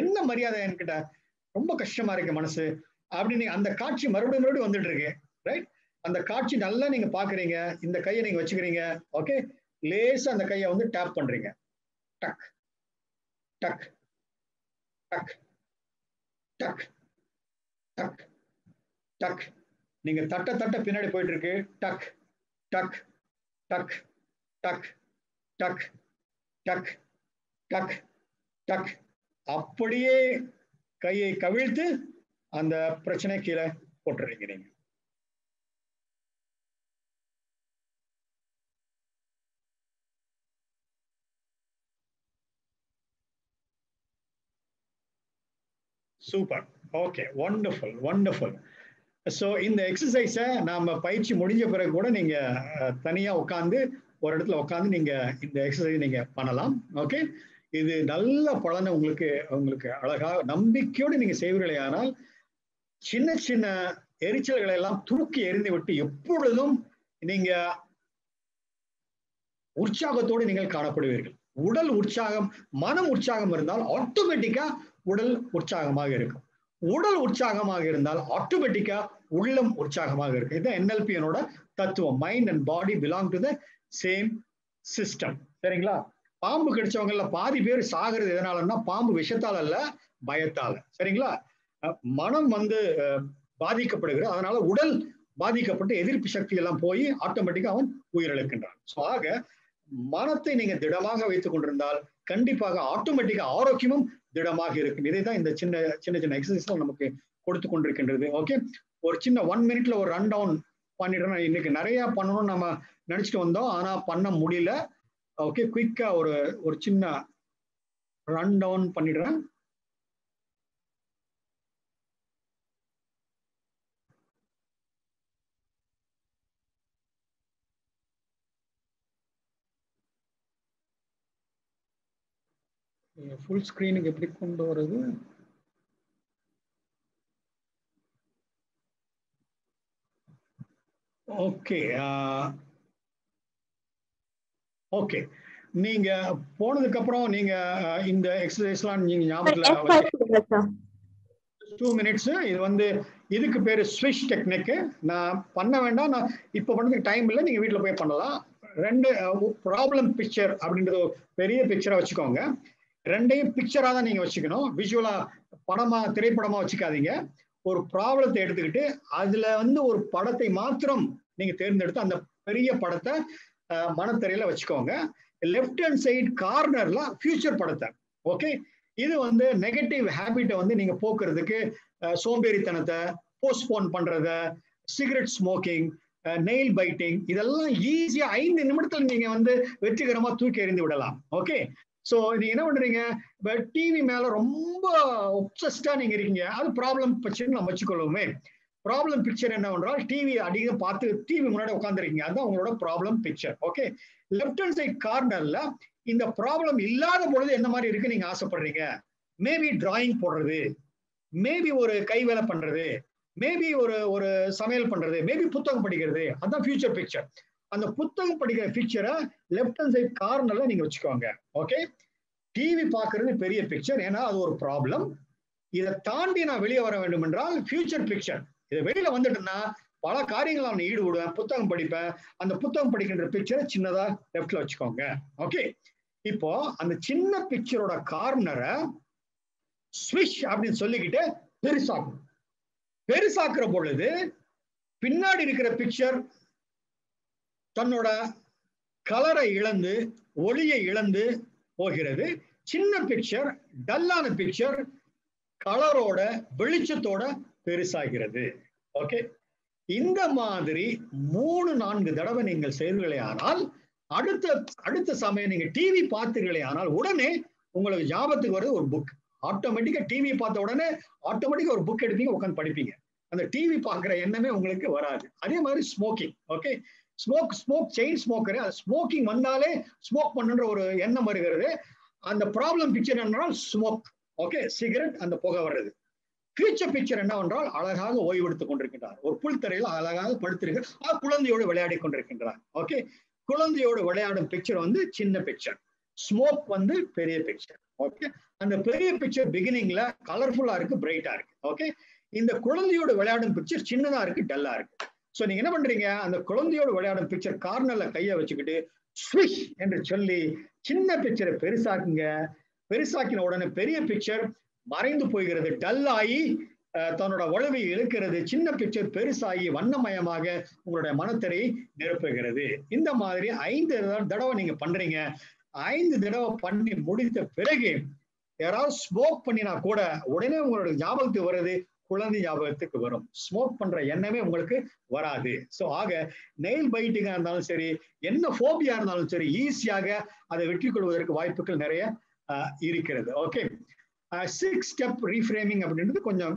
என்ன மரியாதை என்கிட்ட, ரொம்ப கஷ்டமா இருக்கு மனசு அப்படின்னு அந்த காட்சி மறுபடியும் மறுபடியும் வந்துட்டு இருக்கு. ரைட், அந்த காட்சி நல்லா நீங்க பாக்குறீங்க. இந்த கையை நீங்க வச்சுக்கிறீங்க. ஓகே, லேசா அந்த கையை வந்து டேப் பண்றீங்க. டக் டக் டக் டக் டக் டக். நீங்க தட்ட தட்ட பின்னாடி போயிட்டு இருக்கு. டக் டக் டக் டக் டக் டக் டக் டக். அப்படியே கையை கவிழ்த்து அந்த பிரச்சனை கீழே போட்டுறீங்க நீங்க. Super. Okay, wonderful wonderful. So இந்த எக்ஸசைஸை நாம பயிற்சி முடிஞ்ச பிறகு கூட நீங்க தனியா உட்காந்து ஒரு இடத்துல உட்காந்து நீங்க இந்த எக்ஸசைஸ் நீங்க பண்ணலாம். ஓகே, இது நல்ல பலனை உங்களுக்கு அழகா நம்பிக்கையோடு நீங்க செய்வீர்களே ஆனால் சின்ன சின்ன எரிச்சல்களை எல்லாம் தூக்கி எறிந்து விட்டு எப்பொழுதும் நீங்க உற்சாகத்தோடு நீங்கள் காணப்படுவீர்கள். உடல் உற்சாகம், மனம் உற்சாகம் இருந்தால் ஆட்டோமேட்டிக்கா உடல் உற்சாகமாக இருக்கும். உடல் உற்சாகமாக இருந்தால் ஆட்டோமேட்டிக்கா உள்ளம் உற்சாகமாக இருக்கு. இதுதான் NLP-யோட தத்துவம். Mind and body belong to the same system. சரிங்களா? பாம்பு கடிச்சவங்கல பாதி பேர் சாகிறது எதனாலன்னா பாம்பு விஷத்தால் அல்ல, பயத்தால. சரிங்களா? மனம் வந்து பாதிக்கப்படுகிறது, அதனால உடல் பாதிக்கப்பட்டு எதிர்ப்பு சக்தி எல்லாம் போய் ஆட்டோமேட்டிக்கா அவன் உயிரிழக்கின்றான். ஸோ ஆக மனத்தை நீங்க திடமாக வைத்துக் கொண்டிருந்தால் கண்டிப்பாக ஆட்டோமேட்டிக்கா ஆரோக்கியமும் திடமாக இருக்கும். இதைதான் இந்த சின்ன சின்ன எக்ஸசைஸ்லாம் நமக்கு கொடுத்து கொண்டிருக்கின்றது. ஓகே, ஒரு சின்ன 1 மினிட்ல ஒரு ரன் டவுன் பண்ணிடுறோம். இன்னைக்கு நிறைய பண்ணணும்னு நம்ம நினைச்சிட்டு வந்தோம், ஆனா பண்ண முடியல. ஓகே, குயிக்கா ஒரு சின்ன ரன் டவுன் பண்ணிடுறேன். ஃபுல் ஸ்கிரீனுக்கு எப்படி கொண்டு வருது? ஓகே ஓகே, நீங்க போனதுக்கு அப்புறம் நீங்க இந்த எக்ஸசைஸ்லாம் நீங்க ஞாபகத்துல 2 மினிட்ஸ். இது வந்து இதுக்கு பேரு ஸ்விஷ் டெக்னிக். நான் பண்ண வேண்டாம், நான் இப்ப பண்ணதுக்கு டைம் இல்லை, நீங்க வீட்டுல போய் பண்ணலாம். 2 ப்ராப்ளம் பிக்சர் அப்படின்றது பெரிய பிக்சரா வச்சுக்கோங்க. 2யும் பிக்சரா தான் நீங்க வச்சுக்கணும், விஷுவலா படமா திரைப்படமா வச்சுக்காதீங்க. ஒரு ப்ராப்ளத்தை எடுத்துக்கிட்டு அதுல வந்து ஒரு படத்தை மாத்திரம் நீங்க தேர்ந்தெடுத்து அந்த பெரிய படத்தை மனத்திரையில வச்சுக்கோங்க. லெஃப்ட் ஹேண்ட் சைடு கார்னர்ல ஃபியூச்சர் படத்தை. ஓகே, இது வந்து நெகட்டிவ் ஹேபிட்டை வந்து நீங்க போக்குறதுக்கு சோம்பேறித்தனத்தை, போஸ்ட்போன் பண்றத, சிகரெட் ஸ்மோக்கிங், நெயில் பைட்டிங், இதெல்லாம் ஈஸியா 5 நிமிடத்துல நீங்க வந்து வெற்றிகரமா தூக்கி எறிந்து விடலாம். ஓகே, ஸோ நீங்க என்ன பண்றீங்க, இப்போ டிவி மேல ரொம்ப ஒப்சஸ்டா நீங்க இருக்கீங்க, அது ப்ராப்ளம் பிக்சர் நம்ம வச்சுக்கொள்ளுமே. ப்ராப்ளம் பிக்சர் என்னவென்றால் டிவி அதிகம் பார்த்து டிவி முன்னாடி உட்காந்துருக்கீங்க, அதுதான் உங்களோட problem picture. Okay, left hand side கார்னர்ல இந்த ப்ராப்ளம் இல்லாத பொழுது என்ன மாதிரி இருக்கு நீங்க ஆசைப்படுறீங்க, மேபி டிராயிங் போடுறது, மேபி ஒரு கை வேலை பண்றது, மேபி ஒரு சமையல் பண்றது, மேபி புத்தகம் படிக்கிறது, அதுதான் ஃபியூச்சர் பிக்சர். அந்த புத்தகம் படிக்கிற பிக்சரை லெஃப்ட் ஹேண்ட் சைட் கார்னர்ல நீங்க வச்சுக்கோங்க. ஓகே, டிவி பார்க்கறது பெரிய பிக்சர், ஏன்னா அது ஒரு ப்ராப்ளம். இதை தாண்டி நான் வெளியே வர வேண்டும் என்றால் ஃபியூச்சர் பிக்சர். இதை வெளியில வந்துட்டுன்னா பல காரியங்கள் நான் ஈடுபடுவேன், புத்தகம் படிப்பேன், அந்த புத்தகம் படிக்கின்ற பிக்சரை சின்னதா லெஃப்ட்ல வச்சுக்கோங்க. ஓகே, இப்போ அந்த சின்ன பிக்சரோட கார்னரை ஸ்விஷ் அப்படின்னு சொல்லிக்கிட்டு பெருசாக்கும். பெருசாக்குற பொழுது பின்னாடி இருக்கிற பிக்சர் தன்னோட கலரை இழந்து ஒளியை இழந்து போகிறது. சின்ன பிக்சர், டல்லான பிக்சர் கலரோட வெளிச்சத்தோட பெருசாகிறது. ஓகே, இந்த மாதிரி 3-4 தடவை நீங்கள் செய்வீர்களே ஆனால் அடுத்த சமயம் நீங்க டிவி பார்த்தீர்களே ஆனால் உடனே உங்களுக்கு ஞாபகத்துக்கு வருது ஒரு புக். ஆட்டோமேட்டிக்கா டிவி பார்த்த உடனே ஆட்டோமேட்டிக்கா ஒரு புக் எடுப்பீங்க, உட்காந்து படிப்பீங்க. அந்த டிவி பார்க்குற எண்ணமே உங்களுக்கு வராது. அதே மாதிரி smoking. Okay, smoke chain smoker, smoking வந்தாலே ஸ்மோக் பண்ணுன்ற ஒரு எண்ணம் வருகிறது. அந்த ப்ராப்ளம் பிக்சர் என்றால் ஸ்மோக். ஓகே, சிகரெட், அந்த புகை வர்றது. ஃபியூச்சர் பிக்சர் என்னவென்றால் அழகாக ஓய்வெடுத்துக் கொண்டிருக்கின்றார், ஒரு புல்தரையில் அழகாக படுத்திருக்கிறார், குழந்தையோடு விளையாடி கொண்டிருக்கின்றார். ஓகே, குழந்தையோடு விளையாடும் பிக்சர் வந்து சின்ன பிக்சர், ஸ்மோக் வந்து பெரிய பிக்சர். ஓகே, அந்த பெரிய பிக்சர் பிகினிங்ல கலர்ஃபுல்லா இருக்கு, பிரைட்டா இருக்கு. ஓகே, இந்த குழந்தையோடு விளையாடும் பிக்சர் சின்னதா இருக்கு, டல்லா இருக்கு. சோ நீங்க என்ன பண்றீங்க, அந்த குழந்தையோடு விளையாடும் பிக்சர் கார்னர்ல கையை வச்சுக்கிட்டு ஸ்விஷ் என்று சொல்லி சின்ன பிக்சரை பெருசாக்குங்க. பெருசாக்கின உடனே பெரிய பிக்சர் மறைந்து போகிறது, டல் ஆகி தன்னோட வலுவை இழுக்கிறது. சின்ன பிக்சர் பெருசாகி வண்ணமயமாக உங்களுடைய மனத்திரை நிரப்புகிறது. இந்த மாதிரி 5 தடவை நீங்க பண்றீங்க. 5 தடவை பண்ணி முடித்த பிறகு யாராவது ஸ்மோக் பண்ணினா கூட உடனே உங்களோட ஞாபகத்துக்கு வருது, குழந்தை ஞாபகத்துக்கு வரும். ஸ்மோக் பண்ற எண்ணமே உங்களுக்கு வராது. ஸோ ஆக நெயில் பைட்டிங்கா இருந்தாலும் சரி, என்ன ஃபோபியா இருந்தாலும் சரி, ஈஸியாக அதை வெற்றி கொள்வதற்கு வாய்ப்புகள் நிறைய இருக்கிறது. ஓகே, 6 ஸ்டெப் ரீஃப்ரேமிங் அப்படின்றது கொஞ்சம்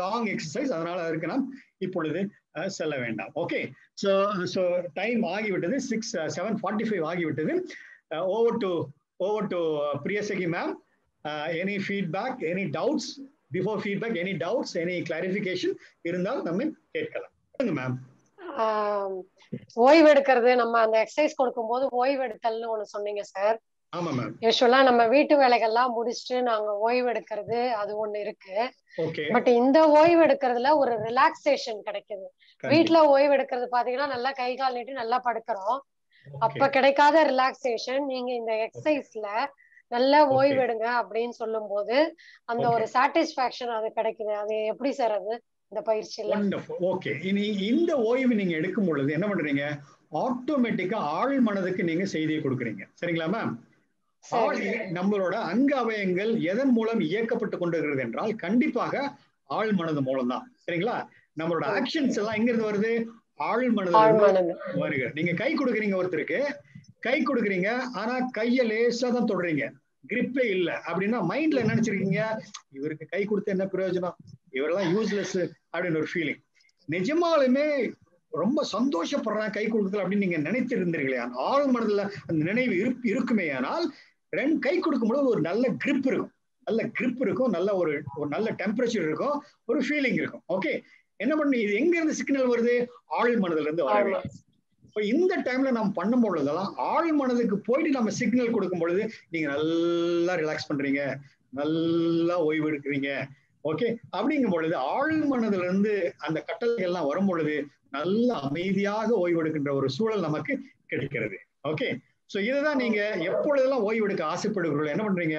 லாங் எக்ஸசைஸ், அதனால அதற்கு நாம் இப்பொழுது செல்ல வேண்டாம். ஓகே, ஸோ டைம் ஆகிவிட்டது, 7:45 ஆகிவிட்டது. Over to Priyasakhi ma'am. Any feedback, any doubts before feedback, any doubts, any clarification இருந்தால் நம்ம கேட்கலாம் மேம். ஓய்வு எடுக்கிறது, நம்ம அந்த எக்ஸசைஸ் கொடுக்கும் போது ஓய்வு எடுத்தல்னு ஒண்ணு சொன்னீங்க சார். ஆமா மேம். யூசுவலா நம்ம வீட்டு வேலைகள்லாம் முடிச்சுட்டு நாங்க ஓய்வு எடுக்கிறது அது ஒண்ணு இருக்கு. பட் இந்த ஓய்வு எடுக்கிறதுல ஒரு ரிலாக்ஸேஷன் கிடைக்குது. வீட்டுல ஓய்வு எடுக்கிறது பாத்தீங்கன்னா நல்லா கை கால் நீட்டி நல்லா படுக்கிறோம், அப்ப கிடைக்காத ரிலாக்ஸேஷன் நீங்க இந்த எக்ஸசைஸ்ல நல்ல ஓய்வு எடுங்க அப்படின்னு சொல்லும் போது அந்த ஒரு சாட்டிஸ்பாக்சன் அது கிடைக்குது. அது எப்படி சார் அது இந்த பயிற்சியில? ஓகே, இனி இந்த ஓய்வு நீங்க எடுக்கும் பொழுது என்ன பண்றீங்க, ஆட்டோமேட்டிக்கா ஆழ் மனதுக்கு நீங்க செய்தியை கொடுக்குறீங்க. சரிங்களா மேம்? நம்மளோட அங்க அவயங்கள் எதன் மூலம் இயக்கப்பட்டு கொண்டிருக்கிறது என்றால் கண்டிப்பாக ஆழ் மனது மூலம் தான். சரிங்களா? நம்மளோட ஆக்ஷன்ஸ் எல்லாம் எங்க இருந்து வருது, ஆழ் மனது வருக. நீங்க கை கொடுக்குறீங்க, ஒருத்தருக்கு கை கொடுக்குறீங்க, ஆனா கைய லேசா தான் தொடுறீங்க, கிரிப்பே இல்ல அப்படின்னா மைண்ட்ல நினைச்சிருக்கீங்க, இவருக்கு கை கொடுத்த என்ன பிரயோஜனம், இவரெல்லாம் யூஸ்லெஸ் அப்படின்னு ஒரு ஃபீலிங். நிஜமாலுமே ரொம்ப சந்தோஷப்படுறான் கை கொடுக்கல அப்படின்னு நீங்க நினைத்து இருந்தீர்களே, ஆழ் மனதுல அந்த நினைவு இருக்குமே, ஆனால் கை கொடுக்கும்போது ஒரு நல்ல கிரிப் இருக்கும், நல்ல கிரிப் இருக்கும், நல்ல ஒரு நல்ல டெம்பரேச்சர் இருக்கும், ஒரு ஃபீலிங் இருக்கும். ஓகே, என்ன பண்ணி இது எங்க இருந்து சிக்னல் வருது? ஆழ் மனதுல இருந்து வரவே. இப்ப இந்த டைம்ல நம்ம பண்ணும் பொழுதெல்லாம் ஆழ் மனதுக்கு போயிட்டு நம்ம சிக்னல் கொடுக்கும் பொழுது நீங்க நல்லா ரிலாக்ஸ் பண்றீங்க, நல்லா ஓய்வு எடுக்கிறீங்க. ஓகே, அப்படிங்கும் பொழுது ஆழ் மனதுல இருந்து அந்த கட்டளைகள் எல்லாம் வரும் பொழுது நல்ல அமைதியாக ஓய்வு எடுக்கின்ற ஒரு சூழல் நமக்கு கிடைக்கிறது. ஓகே, சோ இதுதான் நீங்க எப்பொழுதெல்லாம் ஓய்வு எடுக்க ஆசைப்படுகிறீர்கள் என்ன பண்றீங்க?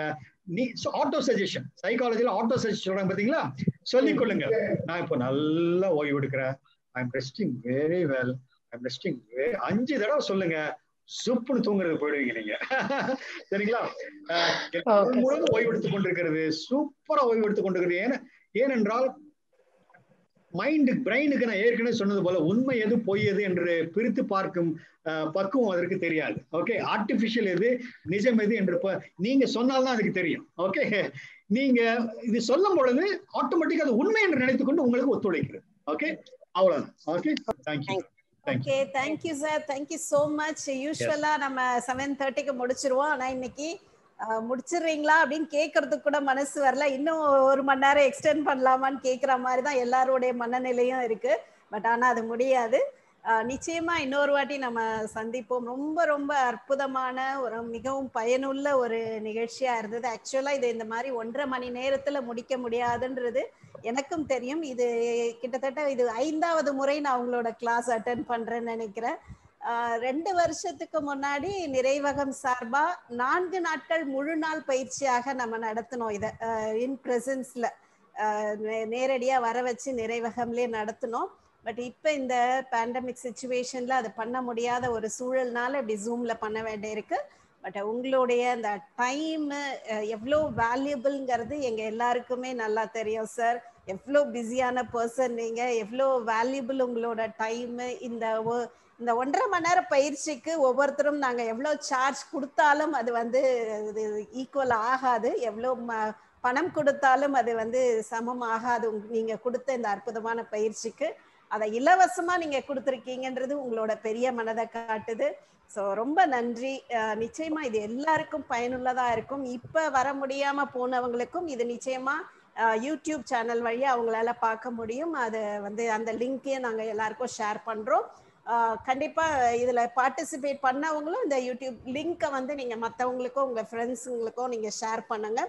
நீ ஆட்டோ சஜஷன், சைக்காலஜில ஆட்டோ சஜஷன் சொல்றாங்க பாத்தீங்களா? சொல்லிக் கொள்ளுங்க, நான் இப்போ நல்லா ஓய்வு எடுக்கிறேன், I am resting very well, I am resting 5 தடவை சொல்லுங்க, சுப்புன்னு தூங்குறது போயிடுவீங்க நீங்க. சரிங்களா? முழுவதும் ஓய்வு எடுத்துக் கொண்டிருக்கிறது, சூப்பரா ஓய்வு எடுத்துக் கொண்டிருக்கிறது. ஏனென்றால் மைண்டு, பிரெயினுக்கு நான் ஏற்கனவே சொன்னது போல உண்மை எது பொய் எது என்று பிரித்து பார்க்கும் பக்குவம் அதற்கு தெரியாது. ஓகே, ஆர்டிபிஷியல் எது நிஜம் எது என்று நீங்க சொன்னால்தான் அதுக்கு தெரியும். ஓகே, நீங்க இது சொல்லும் பொழுது ஆட்டோமேட்டிக்கா அது உண்மை என்று நினைத்துக் கொண்டு உங்களுக்கு ஒத்துழைக்கிறது. ஓகே, அவ்வளவுதான். Okay, thank you. Okay, thank you sir, thank you so much. யூஸ்வலா நம்ம 7:30க்கு முடிச்சிருவோம், ஆனா இன்னைக்கு முடிச்சிடுறீங்களா அப்படின்னு கேட்கறதுக்கு கூட மனசு வரல. இன்னும் 1 மணி நேரம் எக்ஸ்டெண்ட் பண்ணலாமான்னு கேட்குற மாதிரி தான் எல்லாருடைய மனநிலையும் இருக்கு. பட் ஆனா அது முடியாது. நிச்சயமா இன்னொரு வாட்டி நம்ம சந்திப்போம். ரொம்ப ரொம்ப அற்புதமான ஒரு மிகவும் பயனுள்ள ஒரு நிகழ்ச்சியா இருந்தது. ஆக்சுவலா இது இந்த மாதிரி 1.5 மணி நேரத்துல முடிக்க முடியாதுன்றது எனக்கும் தெரியும். இது கிட்டத்தட்ட இது 5வது முறை நான் உங்களோட கிளாஸ் அட்டென்ட் பண்றேன்னு நினைக்கிறேன். 2 வருஷத்துக்கு முன்னாடி நிறைவகம் சார்பா 4 நாட்கள் முழு நாள் பயிற்சியாக நம்ம நடத்தினோம். இதை இன் பிரசன்ஸ்ல நேரடியா வர வச்சு நிறைவகம்லயே நடத்தினோம். பட் இப்ப இந்த பேண்டமிக் சிச்சுவேஷன்ல அது பண்ண முடியாத ஒரு சூழல்னால இப்படி ஜூம்ல பண்ண வேண்டியிருக்கு. பட் உங்களுடைய அந்த டைம் எவ்வளோ வேல்யூபிள்ங்கிறது எங்க எல்லாருக்குமே நல்லா தெரியும் சார். எவ்வளோ பிஸியான பர்சன் நீங்க, எவ்வளோ வேல்யூபிள் உங்களோட டைம். இந்த 1.5 மணி நேரம் பயிற்சிக்கு ஒவ்வொருத்தரும் நாங்க எவ்வளோ சார்ஜ் கொடுத்தாலும் அது வந்து ஈக்குவல் ஆகாது. எவ்வளோ பணம் கொடுத்தாலும் அது வந்து சமம் ஆகாது. நீங்க கொடுத்த இந்த அற்புதமான பயிற்சிக்கு அதை இலவசமா நீங்க கொடுத்துருக்கீங்கன்றது உங்களோட பெரிய மனதை காட்டுது. ஸோ ரொம்ப நன்றி. நிச்சயமா இது எல்லாருக்கும் பயனுள்ளதா இருக்கும். இப்ப வர முடியாம போனவங்களுக்கும் இது நிச்சயமா யூடியூப் சேனல் வழியா அவங்களால பார்க்க முடியும். அது வந்து அந்த லிங்கையும் நாங்க எல்லாருக்கும் ஷேர் பண்றோம். கண்டிப்பா இதுல பார்ட்டிசிபேட் பண்ணவங்களும் இந்த யூடியூப் லிங்கை வந்து நீங்க மற்றவங்களுக்கும் உங்க ஃப்ரெண்ட்ஸுங்களுக்கும் நீங்க ஷேர் பண்ணுங்க.